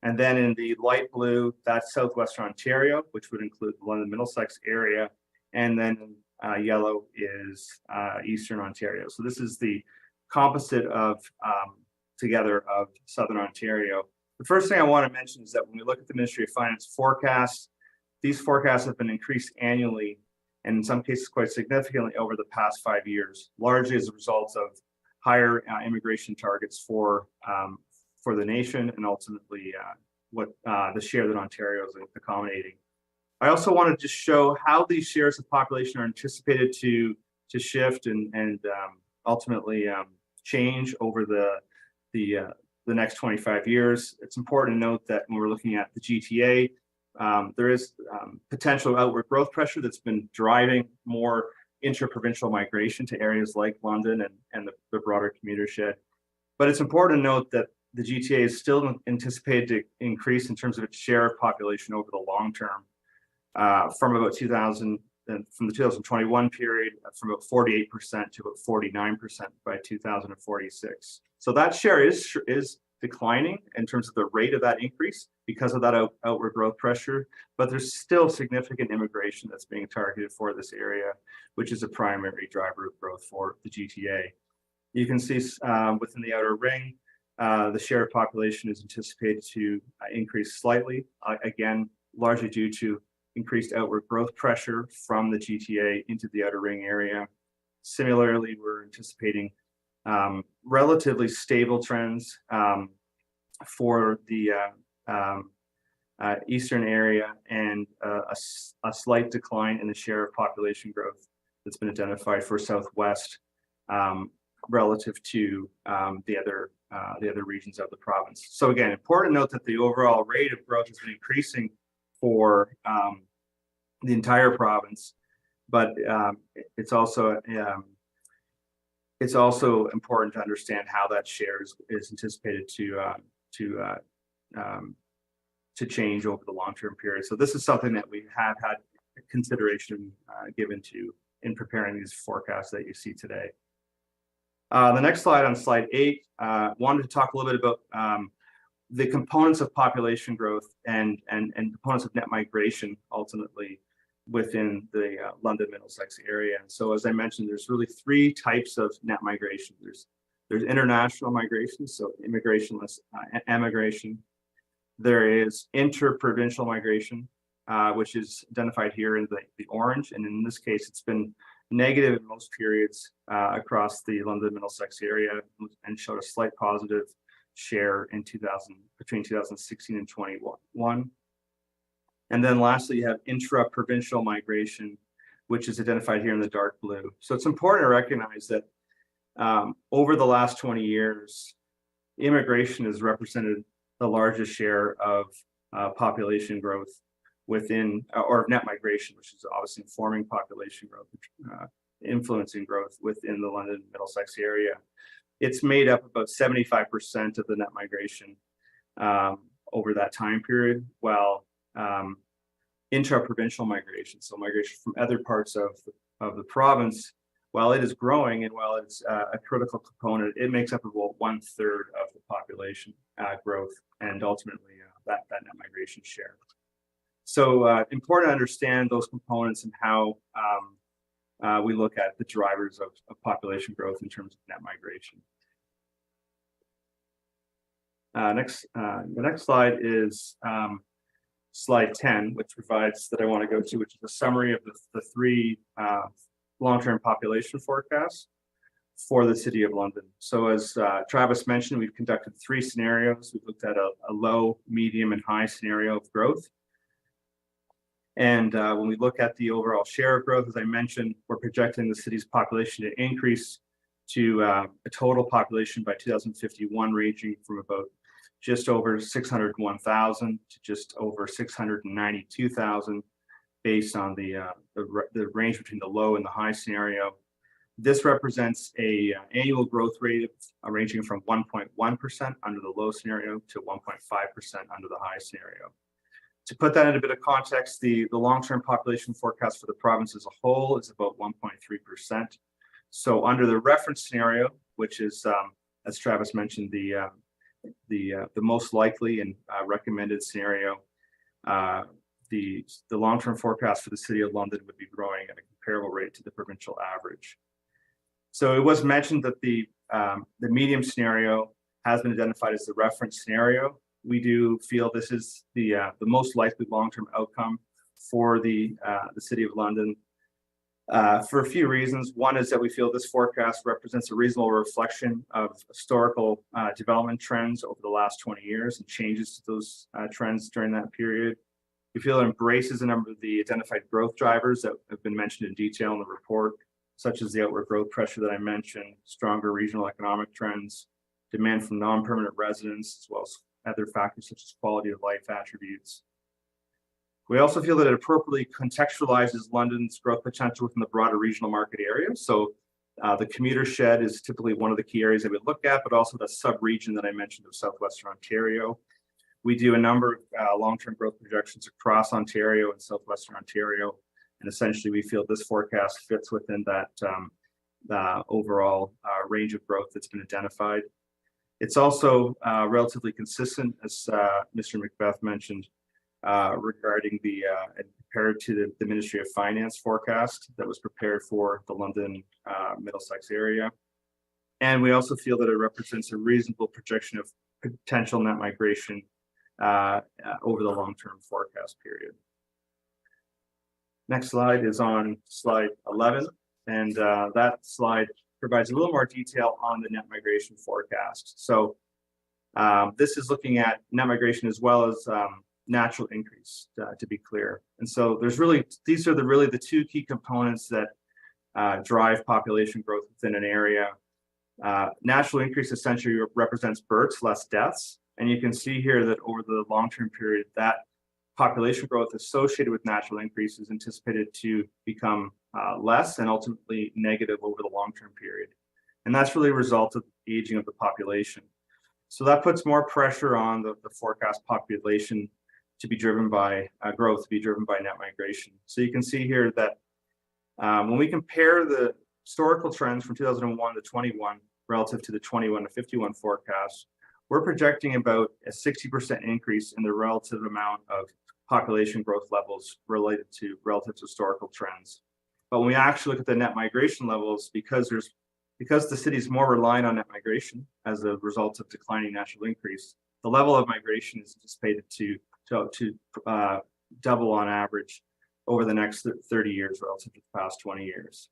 And then in the light blue, that's Southwestern Ontario, which would include the London Middlesex area. And then yellow is Eastern Ontario. So this is the composite of together of Southern Ontario. The first thing I want to mention is that when we look at the Ministry of Finance forecasts, these forecasts have been increased annually. and in some cases quite significantly over the past 5 years, largely as a result of higher immigration targets for the nation and ultimately what the share that Ontario is accommodating. I also wanted to show how these shares of population are anticipated to shift and ultimately change over the next 25 years. It's important to note that when we're looking at the GTA, there is potential outward growth pressure that's been driving more interprovincial migration to areas like London and the broader commutership. But it's important to note that the GTA is still anticipated to increase in terms of its share of population over the long term, from about 2000, from the 2021 period, from about 48% to about 49% by 2046. So that share is declining in terms of the rate of that increase because of that outward growth pressure, but there's still significant immigration that's being targeted for this area, which is a primary driver of growth for the GTA. You can see within the outer ring, the share of population is anticipated to increase slightly, again, largely due to increased outward growth pressure from the GTA into the outer ring area. Similarly, we're anticipating relatively stable trends for the eastern area and a slight decline in the share of population growth that's been identified for Southwest relative to the other regions of the province. So again, important to note that the overall rate of growth has been increasing for the entire province, but it's also important to understand how that share is anticipated to change over the long-term period. So this is something that we have had consideration given to in preparing these forecasts that you see today. The next slide, on slide 8, wanted to talk a little bit about the components of population growth and components of net migration ultimately within the London Middlesex area. And so, as I mentioned, there's really 3 types of net migration. There's international migration, so immigration-less emigration. There is interprovincial migration, which is identified here in the orange, and in this case, it's been negative in most periods across the London Middlesex area and showed a slight positive share in between 2016 and 21. And then lastly, you have intra-provincial migration, which is identified here in the dark blue. So it's important to recognize that over the last 20 years, immigration has represented the largest share of population growth within, or net migration, which is obviously informing population growth, influencing growth within the London Middlesex area. It's made up about 75% of the net migration over that time period, while intra-provincial migration, so migration from other parts of the province, while it is growing and while it's a critical component, it makes up about 1/3 of the population growth and ultimately that net migration share. So important to understand those components and how we look at the drivers of population growth in terms of net migration. The next slide is slide 10, which provides that I want to go to, which is a summary of the 3 long-term population forecasts for the City of London. So as Travis mentioned, we've conducted 3 scenarios. We've looked at a low, medium, and high scenario of growth. And when we look at the overall share of growth, as I mentioned, we're projecting the city's population to increase to a total population by 2051 ranging from about just over 601,000 to just over 692,000 based on the range between the low and the high scenario. This represents a annual growth rate ranging from 1.1% under the low scenario to 1.5% under the high scenario. To put that in a bit of context, the long-term population forecast for the province as a whole is about 1.3%. So under the reference scenario, which is, as Travis mentioned, the most likely and recommended scenario, the long-term forecast for the City of London would be growing at a comparable rate to the provincial average. So it was mentioned that the medium scenario has been identified as the reference scenario. We do feel this is the most likely long-term outcome for the City of London. for a few reasons. One is that we feel this forecast represents a reasonable reflection of historical development trends over the last 20 years and changes to those trends during that period. We feel it embraces a number of the identified growth drivers that have been mentioned in detail in the report, such as the outward growth pressure that I mentioned, stronger regional economic trends, demand from non-permanent residents, as well as other factors such as quality of life attributes. We also feel that it appropriately contextualizes London's growth potential within the broader regional market area. So the commuter shed is typically one of the key areas that we look at, but also the sub-region that I mentioned of Southwestern Ontario. We do a number of long-term growth projections across Ontario and Southwestern Ontario. And essentially, we feel this forecast fits within that the overall range of growth that's been identified. It's also relatively consistent, as Mr. Macbeth mentioned, regarding the compared to the Ministry of Finance forecast that was prepared for the London Middlesex area. And we also feel that it represents a reasonable projection of potential net migration over the long-term forecast period. Next slide is on slide 11, and that slide provides a little more detail on the net migration forecast. So this is looking at net migration as well as natural increase, to be clear. And so there's really, these are really the two key components that drive population growth within an area. Natural increase essentially represents births, less deaths. And you can see here that over the long-term period, that population growth associated with natural increase is anticipated to become less and ultimately negative over the long-term period. And that's really a result of the aging of the population. So that puts more pressure on the forecast population to be driven by growth, to be driven by net migration. So you can see here that when we compare the historical trends from 2001 to 21 relative to the 21 to 51 forecast, we're projecting about a 60% increase in the relative amount of population growth levels relative to historical trends. But when we actually look at the net migration levels, because the city is more reliant on net migration as a result of declining natural increase, the level of migration is anticipated to double on average over the next 30 years relative to the past 20 years.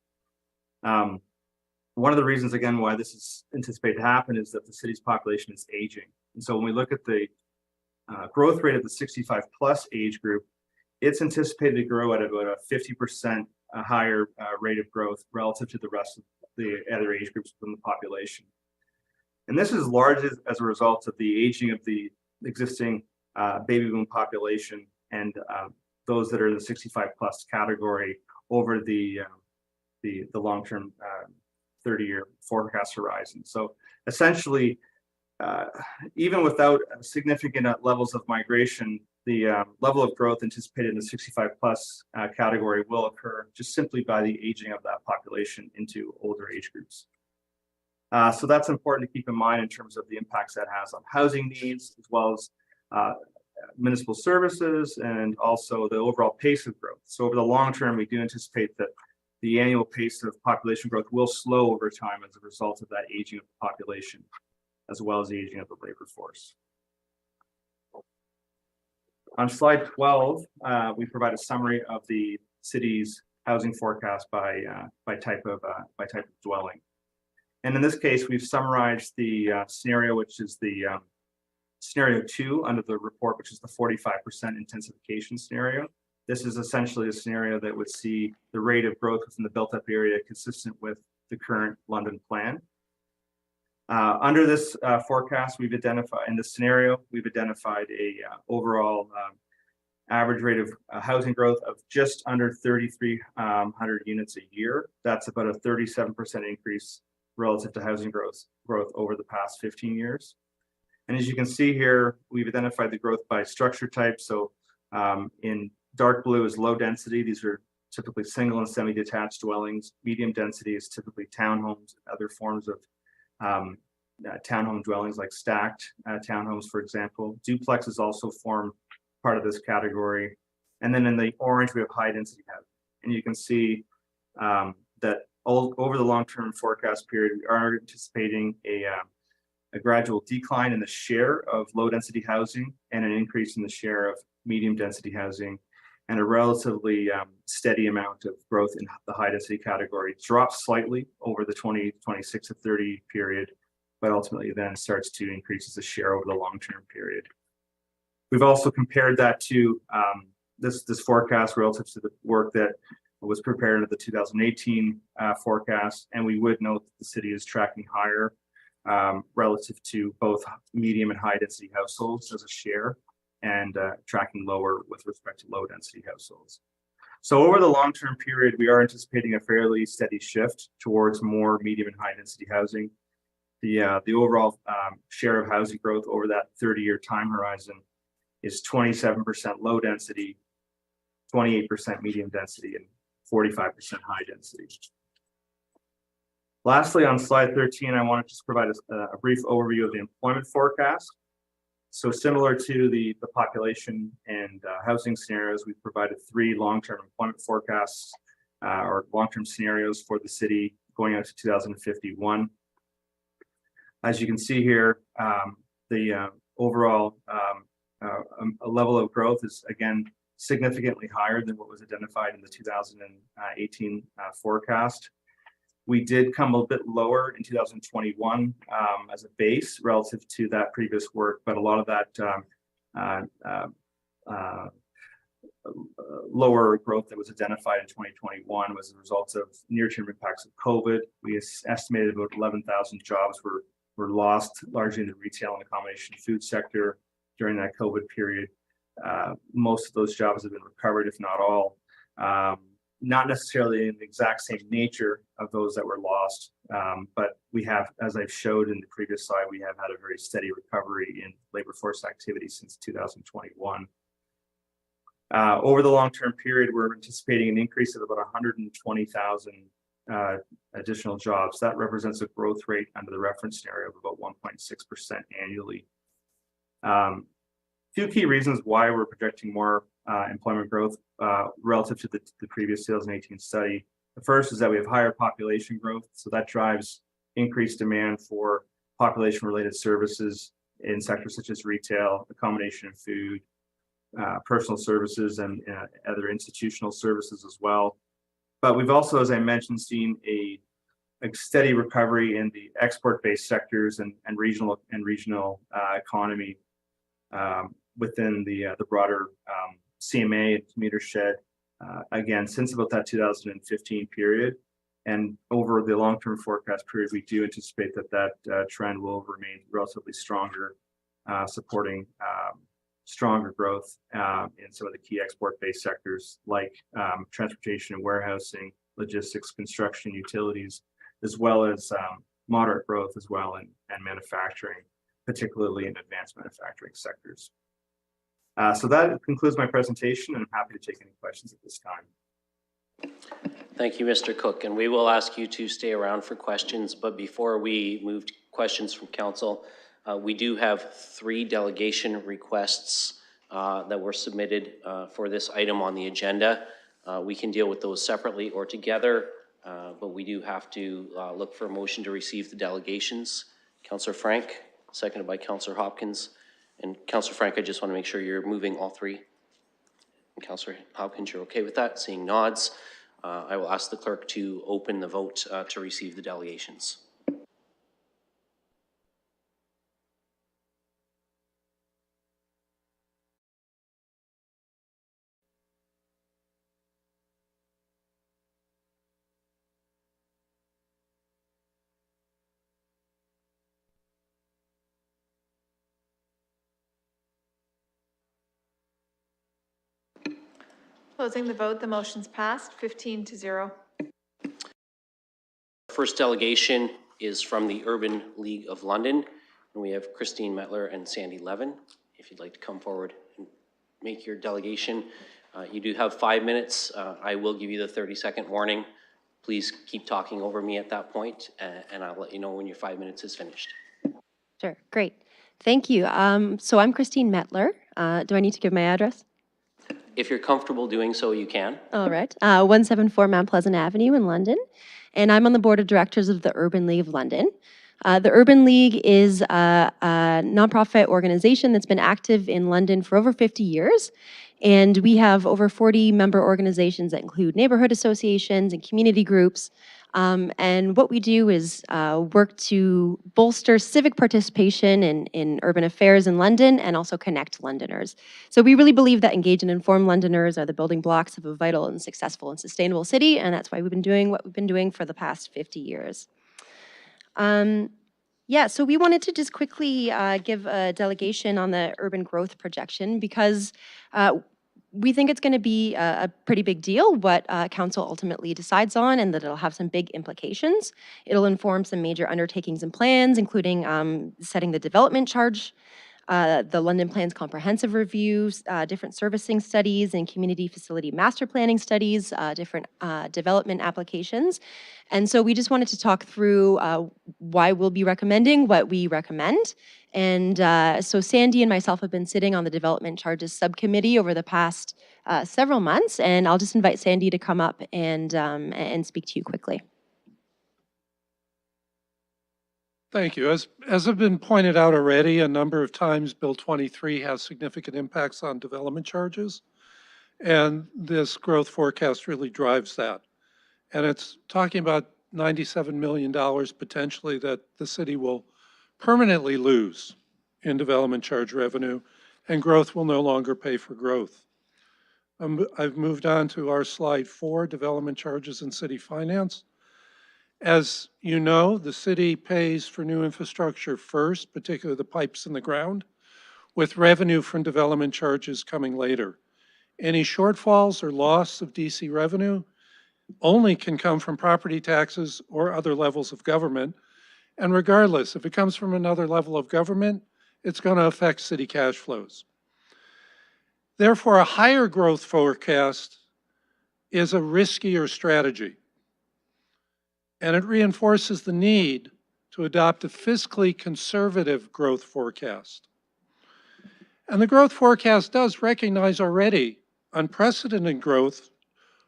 One of the reasons, again, why this is anticipated to happen is that the city's population is aging. And so when we look at the growth rate of the 65 plus age group, it's anticipated to grow at about a 50% higher rate of growth relative to the rest of the other age groups within the population. And this is largely as a result of the aging of the existing baby boom population and those that are in the 65 plus category over the long-term 30-year forecast horizon. So essentially, even without significant levels of migration, the level of growth anticipated in the 65 plus category will occur just simply by the aging of that population into older age groups. So that's important to keep in mind in terms of the impacts that has on housing needs, as well as municipal services, and also the overall pace of growth. So over the long term, we do anticipate that the annual pace of population growth will slow over time as a result of that aging of the population, as well as the aging of the labor force. On slide 12, we provide a summary of the city's housing forecast by type of dwelling. And in this case, we've summarized the scenario, which is the scenario 2 under the report, which is the 45% intensification scenario. This is essentially a scenario that would see the rate of growth within the built-up area consistent with the current London plan. Under this forecast, we've identified, in this scenario, we've identified a overall average rate of housing growth of just under 3,300 units a year. That's about a 37% increase relative to housing growth over the past 15 years. And as you can see here, we've identified the growth by structure type. So in dark blue is low density. These are typically single and semi-detached dwellings. Medium density is typically townhomes, other forms of townhome dwellings like stacked townhomes, for example. Duplexes also form part of this category. And then in the orange, we have high density housing. And you can see that over the long-term forecast period, we are anticipating a gradual decline in the share of low density housing and an increase in the share of medium density housing. and a relatively steady amount of growth in the high density category. Drops slightly over the 2026 to 30 period, but ultimately then starts to increase as a share over the long-term period. We've also compared that to this forecast relative to the work that was prepared in the 2018 forecast, and we would note that the city is tracking higher relative to both medium and high density households as a share, and tracking lower with respect to low density households. So over the long-term period, we are anticipating a fairly steady shift towards more medium and high density housing. The overall share of housing growth over that 30-year time horizon is 27% low density, 28% medium density, and 45% high density. Lastly, on slide 13, I want to just provide a brief overview of the employment forecast. So similar to the population and housing scenarios, we've provided 3 long-term employment forecasts or long-term scenarios for the city going out to 2051. As you can see here, the overall level of growth is, again, significantly higher than what was identified in the 2018 forecast. We did come a bit lower in 2021 as a base relative to that previous work, but a lot of that lower growth that was identified in 2021 was a result of near-term impacts of COVID. We estimated about 11,000 jobs were lost, largely in the retail and accommodation food sector during that COVID period. Most of those jobs have been recovered, if not all. Not necessarily in the exact same nature of those that were lost, but we have, as I've showed in the previous slide, we have had a very steady recovery in labor force activity since 2021. Over the long-term period, we're anticipating an increase of about 120,000 additional jobs. That represents a growth rate under the reference scenario of about 1.6% annually. Two key reasons why we're projecting more employment growth relative to the previous 2018 study. The first is that we have higher population growth, so that drives increased demand for population-related services in sectors such as retail, accommodation and food, personal services, and other institutional services as well. But we've also, as I mentioned, seen a steady recovery in the export-based sectors and regional economy within the broader CMA and commuter shed, again, since about that 2015 period. And over the long-term forecast period, we do anticipate that trend will remain relatively stronger, supporting stronger growth in some of the key export-based sectors like transportation and warehousing, logistics, construction, utilities, as well as moderate growth as well in manufacturing, particularly in advanced manufacturing sectors. So that concludes my presentation, and I'm happy to take any questions at this time.
Thank you, Mr. Cook, and we will ask you to stay around for questions, but before we move to questions from council, we do have 3 delegation requests that were submitted for this item on the agenda. We can deal with those separately or together, but we do have to look for a motion to receive the delegations. Councillor Frank, seconded by Councillor Hopkins. And Councillor Frank, I just want to make sure you're moving all 3. And Councillor Hopkins, you're okay with that? Seeing nods, I will ask the clerk to open the vote to receive the delegations.
Closing the vote, the motion's passed, 15-0.
First delegation is from the Urban League of London, and we have Christine Mettler and Sandy Levin. If you'd like to come forward and make your delegation. You do have 5 minutes. I will give you the 30-second warning. Please keep talking over me at that point, and I'll let you know when your 5 minutes is finished.
Sure, great. Thank you. So I'm Christine Mettler. Do I need to give my address?
If you're comfortable doing so, you can.
All right. 174 Mount Pleasant Avenue in London. And I'm on the board of directors of the Urban League of London. The Urban League is a nonprofit organization that's been active in London for over 50 years. And we have over 40 member organizations that include neighborhood associations and community groups. And what we do is work to bolster civic participation in urban affairs in London and also connect Londoners. So we really believe that engaged and informed Londoners are the building blocks of a vital and successful and sustainable city, and that's why we've been doing what we've been doing for the past 50 years. Yeah, so we wanted to just quickly give a delegation on the urban growth projection because we think it's going to be a pretty big deal what council ultimately decides on, and that it'll have some big implications. It'll inform some major undertakings and plans, including setting the development charge, the London Plan's comprehensive reviews, different servicing studies and community facility master planning studies, different development applications. And so we just wanted to talk through why we'll be recommending what we recommend. And so Sandy and myself have been sitting on the development charges subcommittee over the past several months, and I'll just invite Sandy to come up and speak to you quickly.
Thank you. As has been pointed out already a number of times, Bill 23 has significant impacts on development charges, and this growth forecast really drives that. And it's talking about $97 million potentially that the city will permanently lose in development charge revenue, and growth will no longer pay for growth. I've moved on to our slide 4, development charges and city finance. As you know, the city pays for new infrastructure first, particularly the pipes in the ground, with revenue from development charges coming later. Any shortfalls or loss of DC revenue only can come from property taxes or other levels of government. And regardless, if it comes from another level of government, it's going to affect city cash flows. Therefore, a higher growth forecast is a riskier strategy. And it reinforces the need to adopt a fiscally conservative growth forecast. And the growth forecast does recognize already unprecedented growth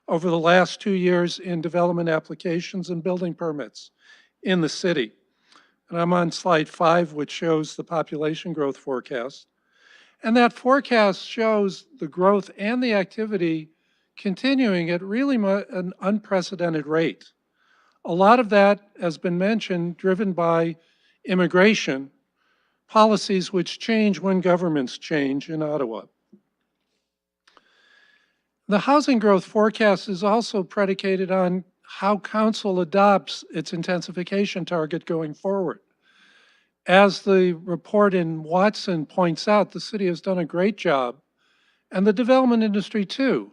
over the last 2 years in development applications and building permits in the city. And I'm on slide 5, which shows the population growth forecast. And that forecast shows the growth and the activity continuing at really an unprecedented rate. A lot of that has been mentioned, driven by immigration policies which change when governments change in Ottawa. The housing growth forecast is also predicated on how council adopts its intensification target going forward. As the report in Watson points out, the city has done a great job, and the development industry too,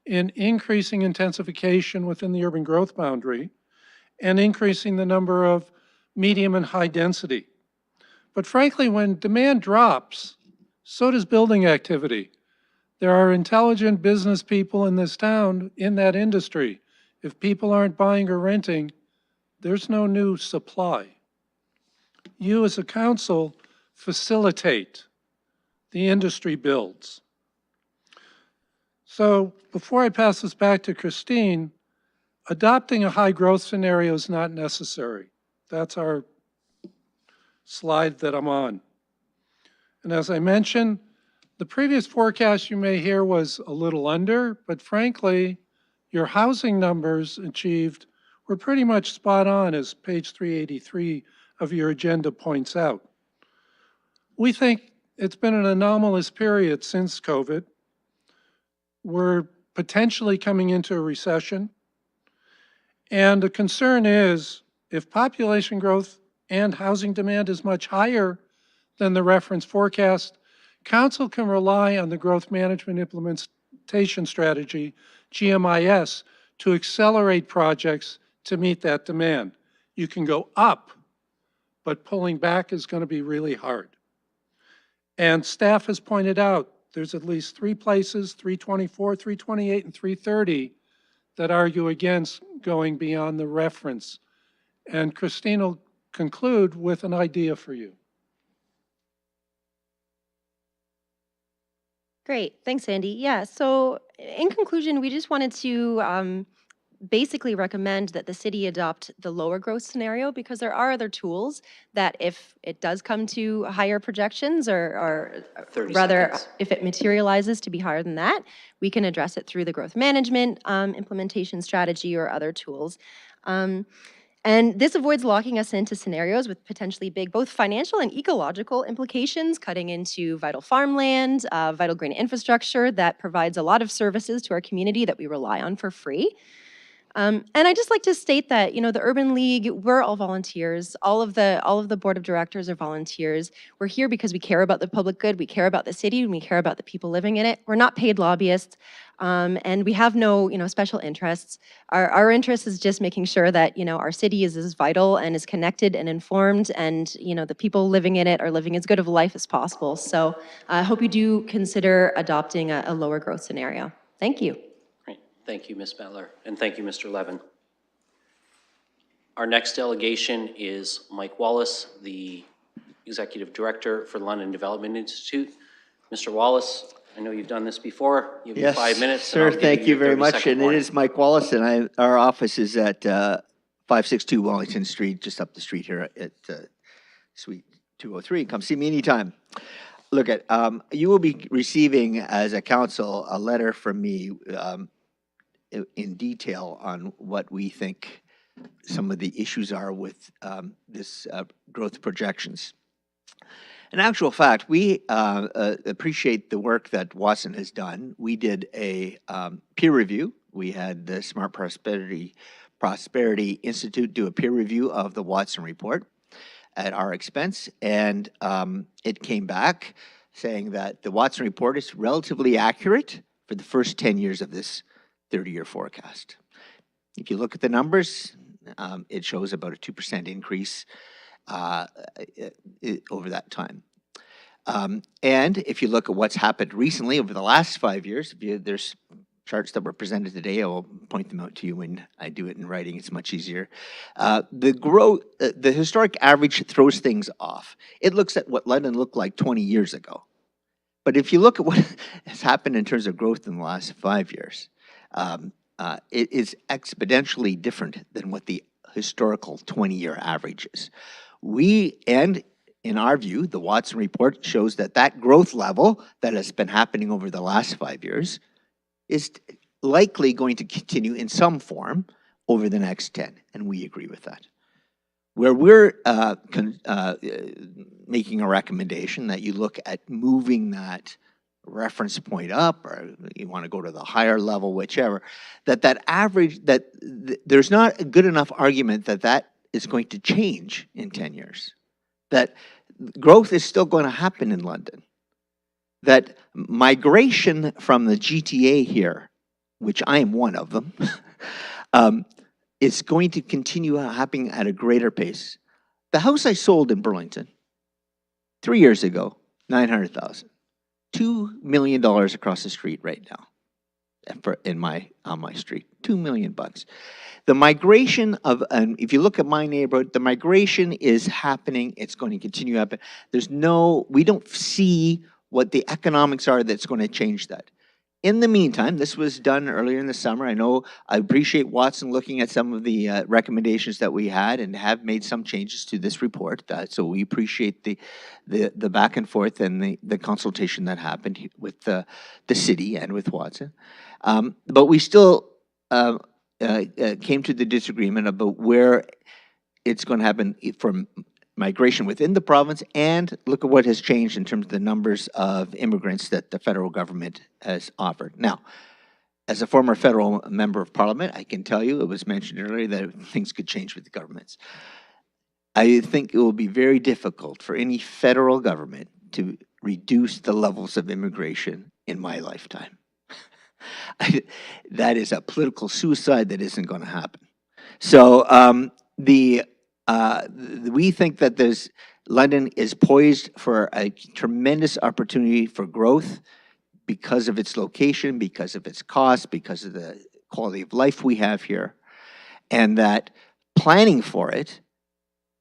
in increasing intensification within the urban growth boundary and increasing the number of medium and high density. But frankly, when demand drops, so does building activity. There are intelligent business people in this town in that industry. If people aren't buying or renting, there's no new supply. You as a council facilitate the industry builds. So before I pass this back to Christine, adopting a high growth scenario is not necessary. That's our slide that I'm on. And as I mentioned, the previous forecast you may hear was a little under, but frankly, your housing numbers achieved were pretty much spot on, as page 383 of your agenda points out. We think it's been an anomalous period since COVID. We're potentially coming into a recession. And the concern is, if population growth and housing demand is much higher than the reference forecast, council can rely on the Growth Management Implementation Strategy, GMIS, to accelerate projects to meet that demand. You can go up, but pulling back is going to be really hard. And staff has pointed out there's at least 3 places, 324, 328, and 330, that argue against going beyond the reference. And Christine will conclude with an idea for you.
Great, thanks, Andy. Yeah, so in conclusion, we just wanted to basically recommend that the city adopt the lower growth scenario because there are other tools that if it does come to higher projections or
30
rather
seconds.
if it materializes to be higher than that, we can address it through the growth management implementation strategy or other tools. And this avoids locking us into scenarios with potentially big, both financial and ecological implications, cutting into vital farmland, vital green infrastructure that provides a lot of services to our community that we rely on for free. And I just like to state that, you know, the Urban League, we're all volunteers. All of the board of directors are volunteers. We're here because we care about the public good, we care about the city, and we care about the people living in it. We're not paid lobbyists, and we have no, you know, special interests. Our interest is just making sure that, you know, our city is as vital and as connected and informed, and, you know, the people living in it are living as good of a life as possible. So I hope you do consider adopting a lower growth scenario. Thank you.
Great. Thank you, Ms. Bettler, and thank you, Mr. Levin. Our next delegation is Mike Wallace, the Executive Director for the London Development Institute. Mr. Wallace, I know you've done this before. You have
Yes,
5 minutes.
sir, thank you very much. And it is Mike Wallace, and our office is at 562 Wellington Street, just up the street here at Suite 203. Come see me anytime. Look at, you will be receiving as a council a letter from me in detail on what we think some of the issues are with this growth projections. In actual fact, we appreciate the work that Watson has done. We did a peer review. We had the Smart Prosperity Institute do a peer review of the Watson report at our expense, and it came back saying that the Watson report is relatively accurate for the first 10 years of this 30-year forecast. If you look at the numbers, it shows about a 2% increase over that time. And if you look at what's happened recently over the last 5 years, there's charts that were presented today. I will point them out to you when I do it in writing. It's much easier. The historic average throws things off. It looks at what London looked like 20 years ago. But if you look at what has happened in terms of growth in the last 5 years, it is exponentially different than what the historical 20-year average is. In our view, the Watson report shows that that growth level that has been happening over the last 5 years is likely going to continue in some form over the next 10, and we agree with that. Where we're making a recommendation that you look at moving that reference point up, or you want to go to the higher level, whichever, that average, there's not a good enough argument that is going to change in 10 years. That growth is still going to happen in London. That migration from the GTA here, which I am one of them, is going to continue happening at a greater pace. The house I sold in Burlington 3 years ago, $900,000. $2 million across the street right now on my street, $2 million. The migration of, if you look at my neighborhood, the migration is happening. It's going to continue to happen. We don't see what the economics are that's going to change that. In the meantime, this was done earlier in the summer. I appreciate Watson looking at some of the recommendations that we had and have made some changes to this report. So we appreciate the back and forth and the consultation that happened with the city and with Watson. But we still came to the disagreement about where it's going to happen from migration within the province, and look at what has changed in terms of the numbers of immigrants that the federal government has offered. Now, as a former federal member of parliament, I can tell you, it was mentioned earlier that things could change with the governments. I think it will be very difficult for any federal government to reduce the levels of immigration in my lifetime. That is a political suicide that isn't going to happen. So we think that London is poised for a tremendous opportunity for growth because of its location, because of its cost, because of the quality of life we have here, and that planning for it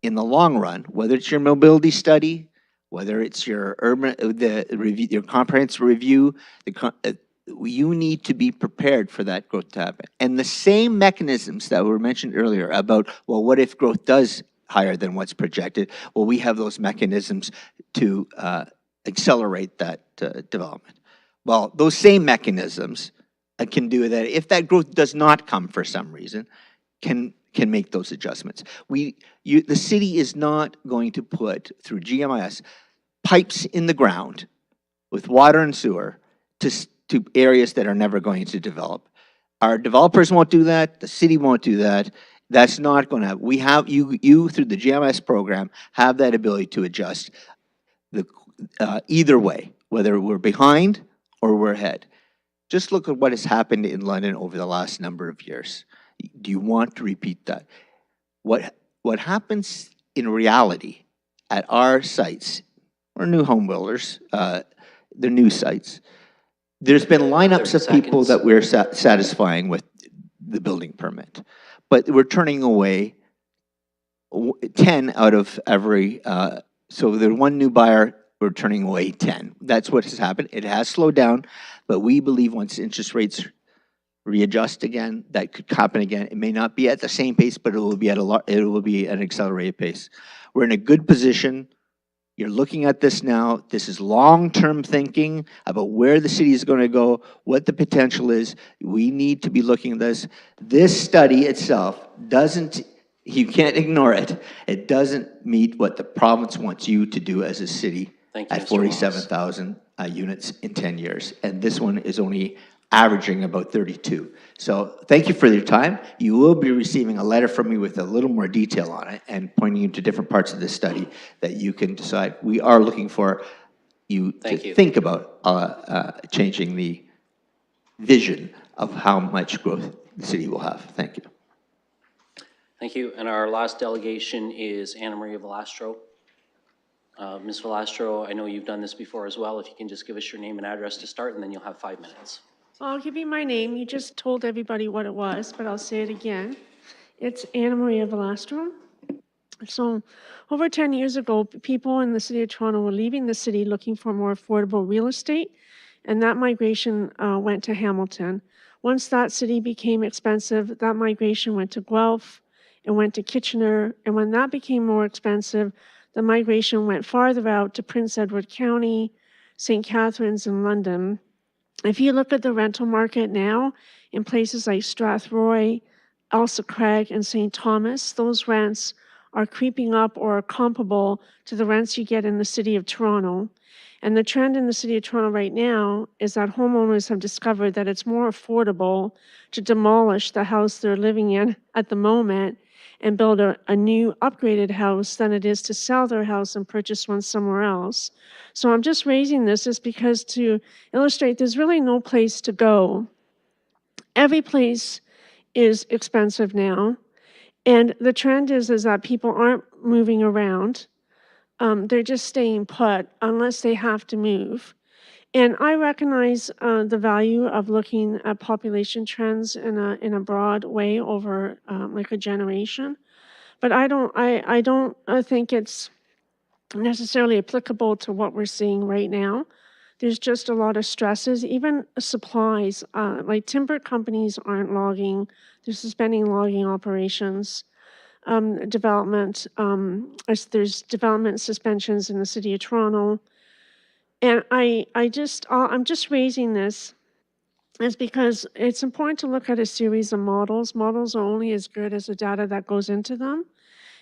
in the long run, whether it's your mobility study, whether it's your your comprehensive review, you need to be prepared for that growth to happen. And the same mechanisms that were mentioned earlier about, well, what if growth does higher than what's projected? Well, we have those mechanisms to accelerate that development. Well, those same mechanisms can do that if that growth does not come for some reason, can make those adjustments. The city is not going to put, through GMIS, pipes in the ground with water and sewer to areas that are never going to develop. Our developers won't do that. The city won't do that. That's not going to happen. We have, you through the GMS program, have that ability to adjust either way, whether we're behind or we're ahead. Just look at what has happened in London over the last number of years. Do you want to repeat that? What happens in reality at our sites, or new home builders, the new sites, there's been lineups of people that we're satisfying with the building permit, but we're turning away 10 out of every, so there's one new buyer, we're turning away 10. That's what has happened. It has slowed down, but we believe once interest readjust again, that could happen again. It may not be at the same pace, but it will be an accelerated pace. We're in a good position. You're looking at this now. This is long-term thinking about where the city is going to go, what the potential is. We need to be looking at this. This study itself doesn't, you can't ignore it. It doesn't meet what the province wants you to do as a city at 47,000 units in 10 years. And this one is only averaging about 32. So thank you for your time. You will be receiving a letter from me with a little more detail on it and pointing you to different parts of this study that you can decide. We are looking for you to think about changing the vision of how much growth the city will have. Thank you.
Thank you. And our last delegation is Anna Maria Velastro. Ms. Velastro, I know you've done this before as well. If you can just give us your name and address to start, and then you'll have 5 minutes.
I'll give you my name. You just told everybody what it was, but I'll say it again. It's Anna Maria Velastro. So over 10 years ago, people in the city of Toronto were leaving the city looking for more affordable real estate, and that migration went to Hamilton. Once that city became expensive, that migration went to Guelph, it went to Kitchener, and when that became more expensive, the migration went farther out to Prince Edward County, St. Catharines, and London. If you look at the rental market now in places like Strathroy, Elsa Craig, and St. Thomas, those rents are creeping up or are comparable to the rents you get in the city of Toronto. And the trend in the city of Toronto right now is that homeowners have discovered that it's more affordable to demolish the house they're living in at the moment and build a new upgraded house than it is to sell their house and purchase one somewhere else. So I'm just raising this just because to illustrate there's really no place to go. Every place is expensive now. And the trend is that people aren't moving around. They're just staying put unless they have to move. And I recognize the value of looking at population trends in a broad way over like a generation, but I don't think it's necessarily applicable to what we're seeing right now. There's just a lot of stresses, even supplies, like timber companies aren't logging, they're suspending logging operations. Development, there's development suspensions in the city of Toronto. And I'm just raising this is because it's important to look at a series of models. Models are only as good as the data that goes into them.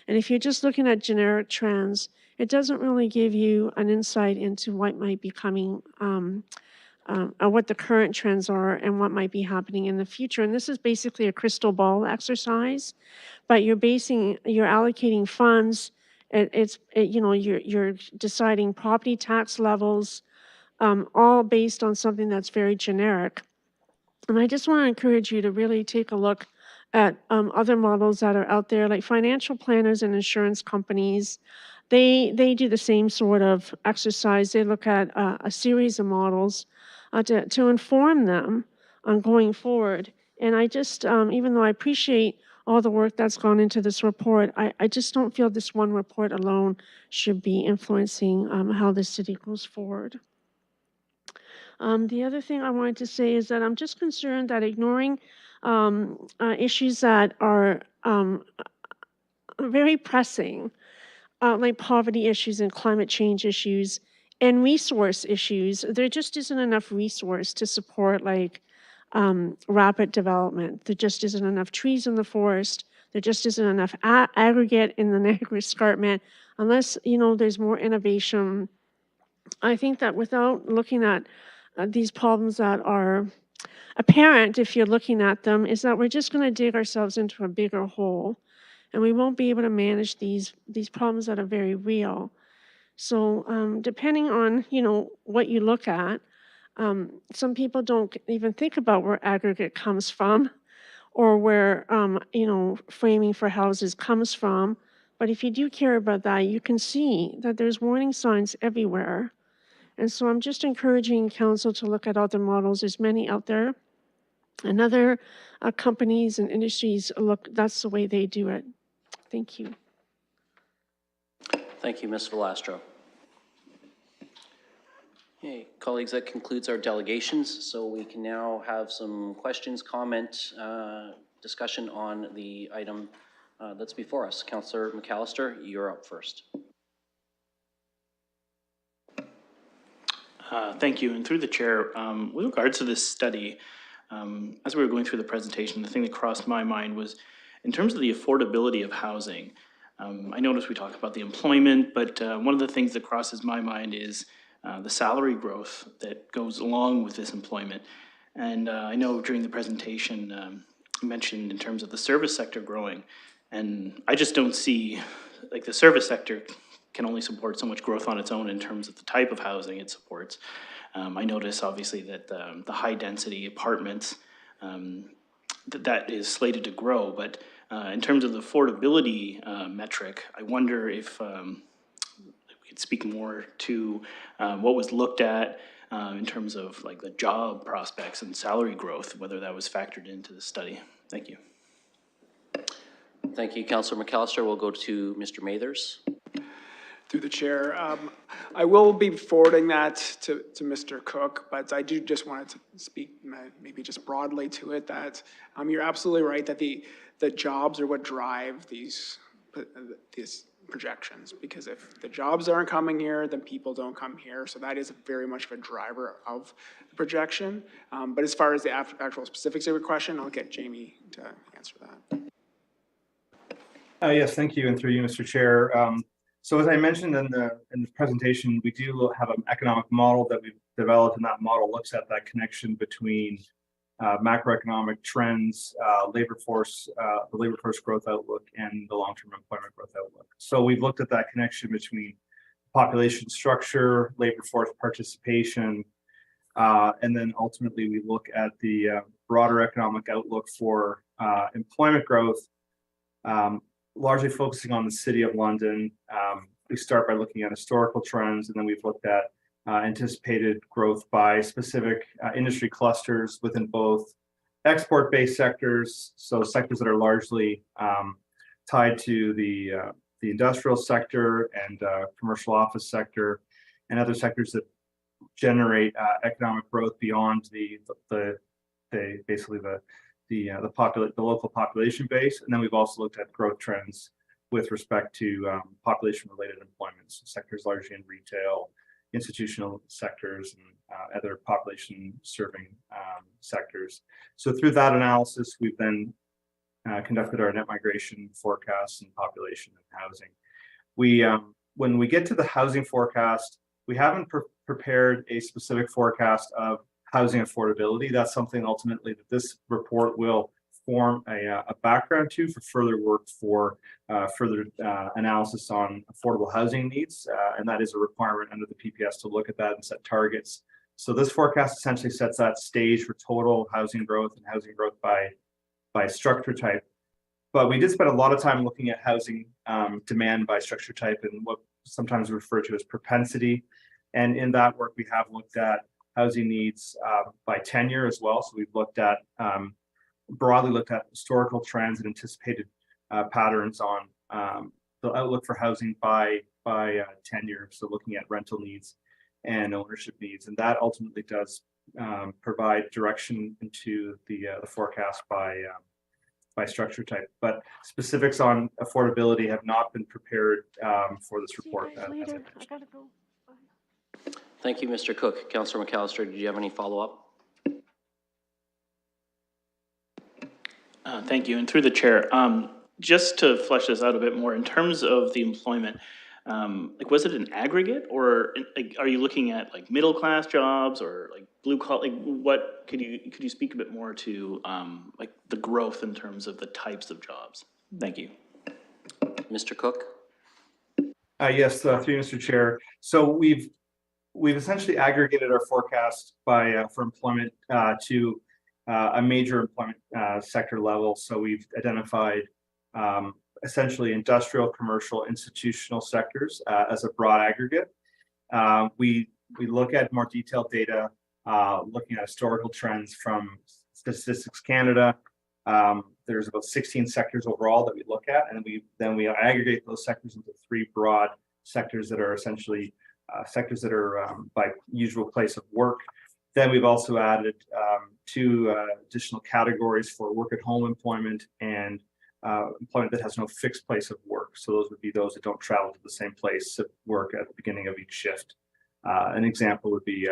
And if you're just looking at generic trends, it doesn't really give you an insight into what might be coming, what the current trends are and what might be happening in the future. And this is basically a crystal ball exercise, but you're allocating funds. You're deciding property tax levels, all based on something that's very generic. And I just want to encourage you to really take a look at other models that are out there, like financial planners and insurance companies. They do the same sort of exercise. They look at a series of models to inform them on going forward. And I just, even though I appreciate all the work that's gone into this report, I just don't feel this one report alone should be influencing how the city goes forward. The other thing I wanted to say is that I'm just concerned that ignoring issues that are very pressing, like poverty issues and climate change issues and resource issues, there just isn't enough resource to support like rapid development. There just isn't enough trees in the forest. There just isn't enough aggregate in the Niagara Escarpment. Unless, you know, there's more innovation. I think that without looking at these problems that are apparent, if you're looking at them, is that we're just going to dig ourselves into a bigger hole, and we won't be able to manage these problems that are very real. So depending on, you know, what you look at, some people don't even think about where aggregate comes from or where, you know, framing for houses comes from. But if you do care about that, you can see that there's warning signs everywhere. And so I'm just encouraging council to look at other models. There's many out there. And other companies and industries, look, that's the way they do it. Thank you.
Thank you, Ms. Velastro. Okay, colleagues, that concludes our delegations. So we can now have some questions, comment, discussion on the item that's before us. Councillor McAllister, you're up first.
Thank you. And through the chair, with regards to this study, as we were going through the presentation, the thing that crossed my mind was in terms of the affordability of housing. I noticed we talked about the employment, but one of the things that crosses my mind is the salary growth that goes along with this employment. And I know during the presentation, you mentioned in terms of the service sector growing, and I just don't see, like, the service sector can only support so much growth on its own in terms of the type of housing it supports. I notice obviously that the high density apartments, that is slated to grow, but in terms of the affordability metric, I wonder if we could speak more to what was looked at in terms of like the job prospects and salary growth, whether that was factored into the study. Thank you.
Thank you, Councillor McAllister. We'll go to Mr. Mathers.
Through the chair, I will be forwarding that to Mr. Cook, but I do just wanted to speak maybe just broadly to it that you're absolutely right that the jobs are what drive these projections, because if the jobs aren't coming here, then people don't come here. So that is very much of a driver of the projection. But as far as the actual specifics of your question, I'll get Jamie to answer that.
Yes, thank you, and through you, Mr. Chair. So as I mentioned in the presentation, we do have an economic model that we've developed, and that model looks at that connection between macroeconomic trends, the labor force growth outlook, and the long-term employment growth outlook. So we've looked at that connection between population structure, labor force participation, and then ultimately we look at the broader economic outlook for employment growth. Largely focusing on the City of London. We start by looking at historical trends, and then we've looked at anticipated growth by specific industry clusters within both export-based sectors, so sectors that are largely tied to the industrial sector and commercial office sector, and other sectors that generate economic growth beyond the local population base. And then we've also looked at growth trends with respect to population-related employment, so sectors largely in retail, institutional sectors, and other population-serving sectors. So through that analysis, we've then conducted our net migration forecasts and population and housing. When we get to the housing forecast, we haven't prepared a specific forecast of housing affordability. That's something ultimately that this report will form a background to for further work for further analysis on affordable housing needs. And that is a requirement under the PPS to look at that and set targets. So this forecast essentially sets that stage for total housing growth and housing growth by structure type. But we did spend a lot of time looking at housing demand by structure type and what sometimes referred to as propensity. And in that work, we have looked at housing needs by tenure as well. So we've looked at, broadly looked at historical trends and anticipated patterns on the outlook for housing by tenure. So looking at rental needs and ownership needs. And that ultimately does provide direction into the forecast by structure type. But specifics on affordability have not been prepared for this report.
I gotta go.
Thank you, Mr. Cook. Councillor McAllister, did you have any follow-up?
Thank you, and through the chair, just to flesh this out a bit more, in terms of the employment, like, was it an aggregate, or like, are you looking at like middle-class jobs or like blue collar? Like, what could you speak a bit more to like the growth in terms of the types of jobs? Thank you.
Mr. Cook?
Yes, through you, Mr. Chair. So we've essentially aggregated our forecast by for employment to a major employment sector level. So we've identified essentially industrial, commercial, institutional sectors as a broad aggregate. We look at more detailed data, looking at historical trends from Statistics Canada. There's about 16 sectors overall that we look at, and then we aggregate those sectors into 3 broad sectors that are essentially sectors that are by usual place of work. Then we've also added 2 additional categories for work at home employment and employment that has no fixed place of work. So those would be those that don't travel to the same place of work at the beginning of each shift. An example would be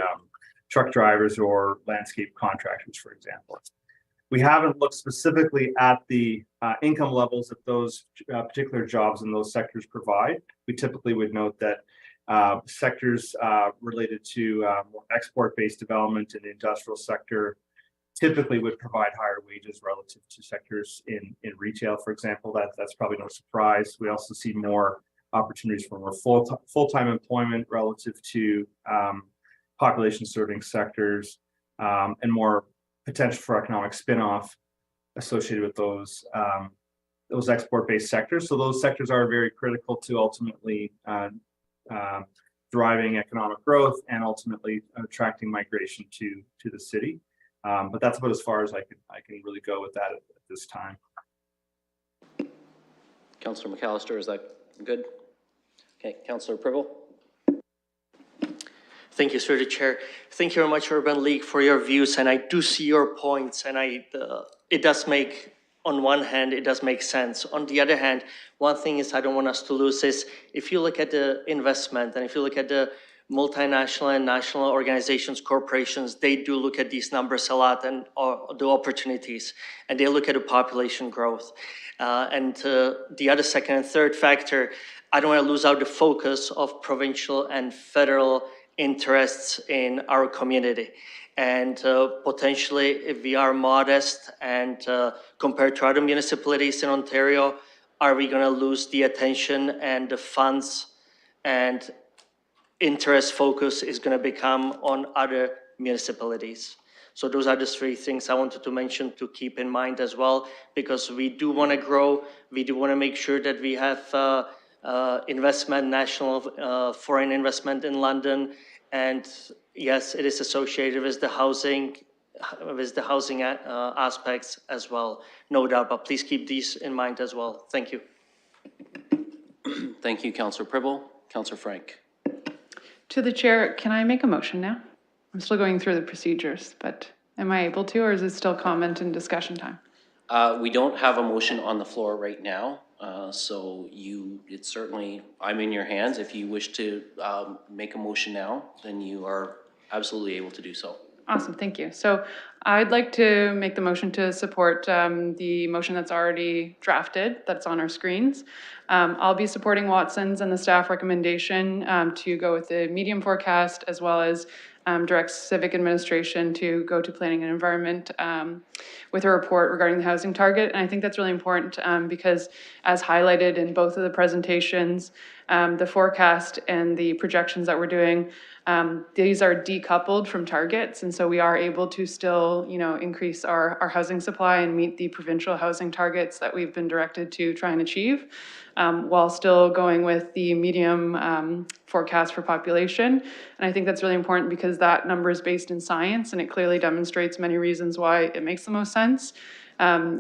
truck drivers or landscape contractors, for example. We haven't looked specifically at the income levels that those particular jobs in those sectors provide. We typically would note that sectors related to more export-based development in the industrial sector typically would provide higher wages relative to sectors in retail, for example. That's probably no surprise. We also see more opportunities for more full-time employment relative to population-serving sectors, and more potential for economic spin-off associated with those export-based sectors. So those sectors are very critical to ultimately driving economic growth and ultimately attracting migration to the city. But that's about as far as I can really go with that at this time.
Councillor McAllister, is that good? Okay, Councillor Pribble?
Thank you, through the chair. Thank you very much, Urban League, for your views, and I do see your points, and it does make, on one hand, it does make sense. On the other hand, one thing is I don't want us to lose is, if you look at the investment and if you look at the multinational and national organizations, corporations, they do look at these numbers a lot and the opportunities, and they look at the population growth. And the other second and third factor, I don't want to lose out the focus of provincial and federal interests in our community. And potentially, if we are modest and compared to other municipalities in Ontario, are we going to lose the attention and the funds and interest focus is going to become on other municipalities? So those are the 3 things I wanted to mention to keep in mind as well, because we do want to grow. We do want to make sure that we have investment, national, foreign investment in London. And yes, it is associated with the housing aspects as well, no doubt, but please keep these in mind as well. Thank you.
Thank you, Councillor Pribble. Councillor Frank?
To the chair, can I make a motion now? I'm still going through the procedures, but am I able to, or is it still comment and discussion time?
We don't have a motion on the floor right now, so it's certainly, I'm in your hands. If you wish to make a motion now, then you are absolutely able to do so.
Awesome, thank you. So I'd like to make the motion to support the motion that's already drafted, that's on our screens. I'll be supporting Watson's and the staff recommendation to go with the medium forecast, as well as direct civic administration to go to planning and environment with a report regarding the housing target. And I think that's really important because, as highlighted in both of the presentations, the forecast and the projections that we're doing, these are decoupled from targets, and so we are able to still, increase our housing supply and meet the provincial housing targets that we've been directed to try and achieve, while still going with the medium forecast for population. And I think that's really important because that number is based in science, and it clearly demonstrates many reasons why it makes the most sense,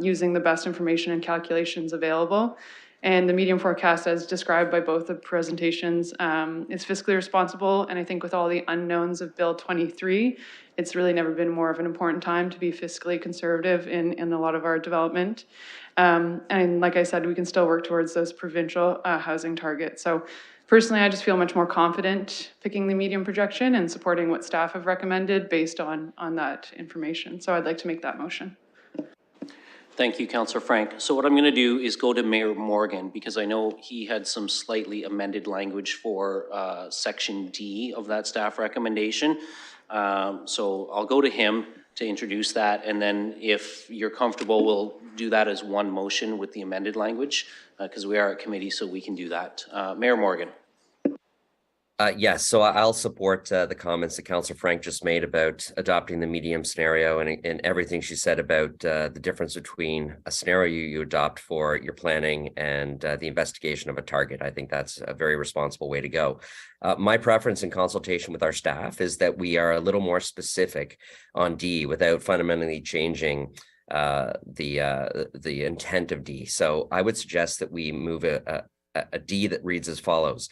using the best information and calculations available. And the medium forecast, as described by both the presentations, is fiscally responsible. And I think with all the unknowns of Bill 23, it's really never been more of an important time to be fiscally conservative in a lot of our development. And like I said, we can still work towards those provincial housing targets. So personally, I just feel much more confident picking the medium projection and supporting what staff have recommended based on that information. So I'd like to make that motion.
Thank you, Councillor Frank. So what I'm going to do is go to Mayor Morgan, because I know he had some slightly amended language for Section D of that staff recommendation. So I'll go to him to introduce that, and then if you're comfortable, we'll do that as one motion with the amended language, because we are at committee, so we can do that. Mayor Morgan.
Yes, so I'll support the comments that Councillor Frank just made about adopting the medium scenario and everything she said about the difference between a scenario you adopt for your planning and the investigation of a target. I think that's a very responsible way to go. My preference in consultation with our staff is that we are a little more specific on D without fundamentally changing the intent of D. So I would suggest that we move a D that reads as follows.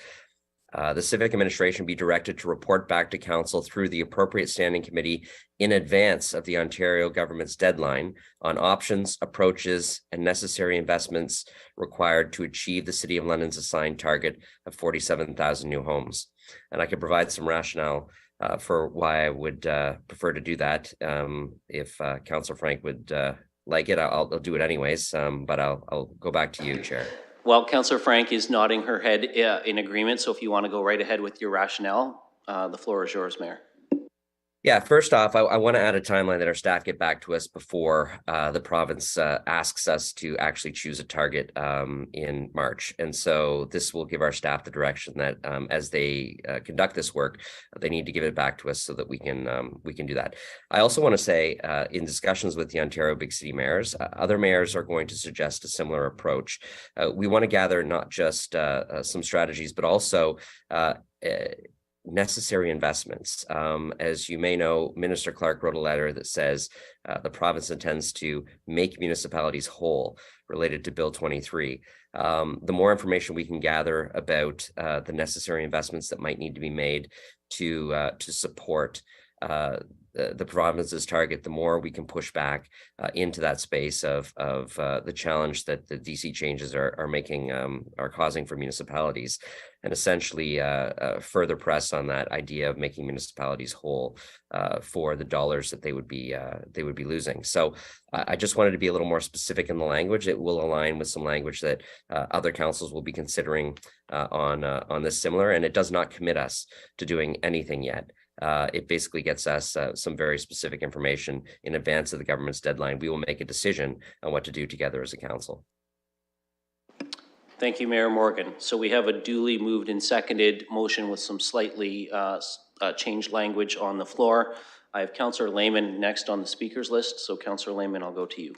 The Civic Administration be directed to report back to Council through the appropriate standing committee in advance of the Ontario government's deadline on options, approaches, and necessary investments required to achieve the City of London's assigned target of 47,000 new homes. And I could provide some rationale for why I would prefer to do that. If Councillor Frank would like it, I'll do it anyways, but I'll go back to you, Chair.
Well, Councillor Frank is nodding her head in agreement, so if you want to go right ahead with your rationale, the floor is yours, Mayor.
Yeah, first off, I want to add a timeline that our staff get back to us before the province asks us to actually choose a target in March. And so this will give our staff the direction that as they conduct this work, they need to give it back to us so that we can do that. I also want to say in discussions with the Ontario Big City Mayors, other mayors are going to suggest a similar approach. We want to gather not just some strategies, but also necessary investments. As you may know, Minister Clark wrote a letter that says the province intends to make municipalities whole related to Bill 23. The more information we can gather about the necessary investments that might need to be made to support the province's target, the more we can push back into that space of the challenge that the DC changes are causing for municipalities, and essentially further press on that idea of making municipalities whole for the dollars that they would be losing. So I just wanted to be a little more specific in the language. It will align with some language that other councils will be considering on this similar, and it does not commit us to doing anything yet. It basically gets us some very specific information in advance of the government's deadline. We will make a decision on what to do together as a council.
Thank you, Mayor Morgan. So we have a duly moved and seconded motion with some slightly changed language on the floor. I have Councillor Lehman next on the speakers list. So Councillor Lehman, I'll go to you.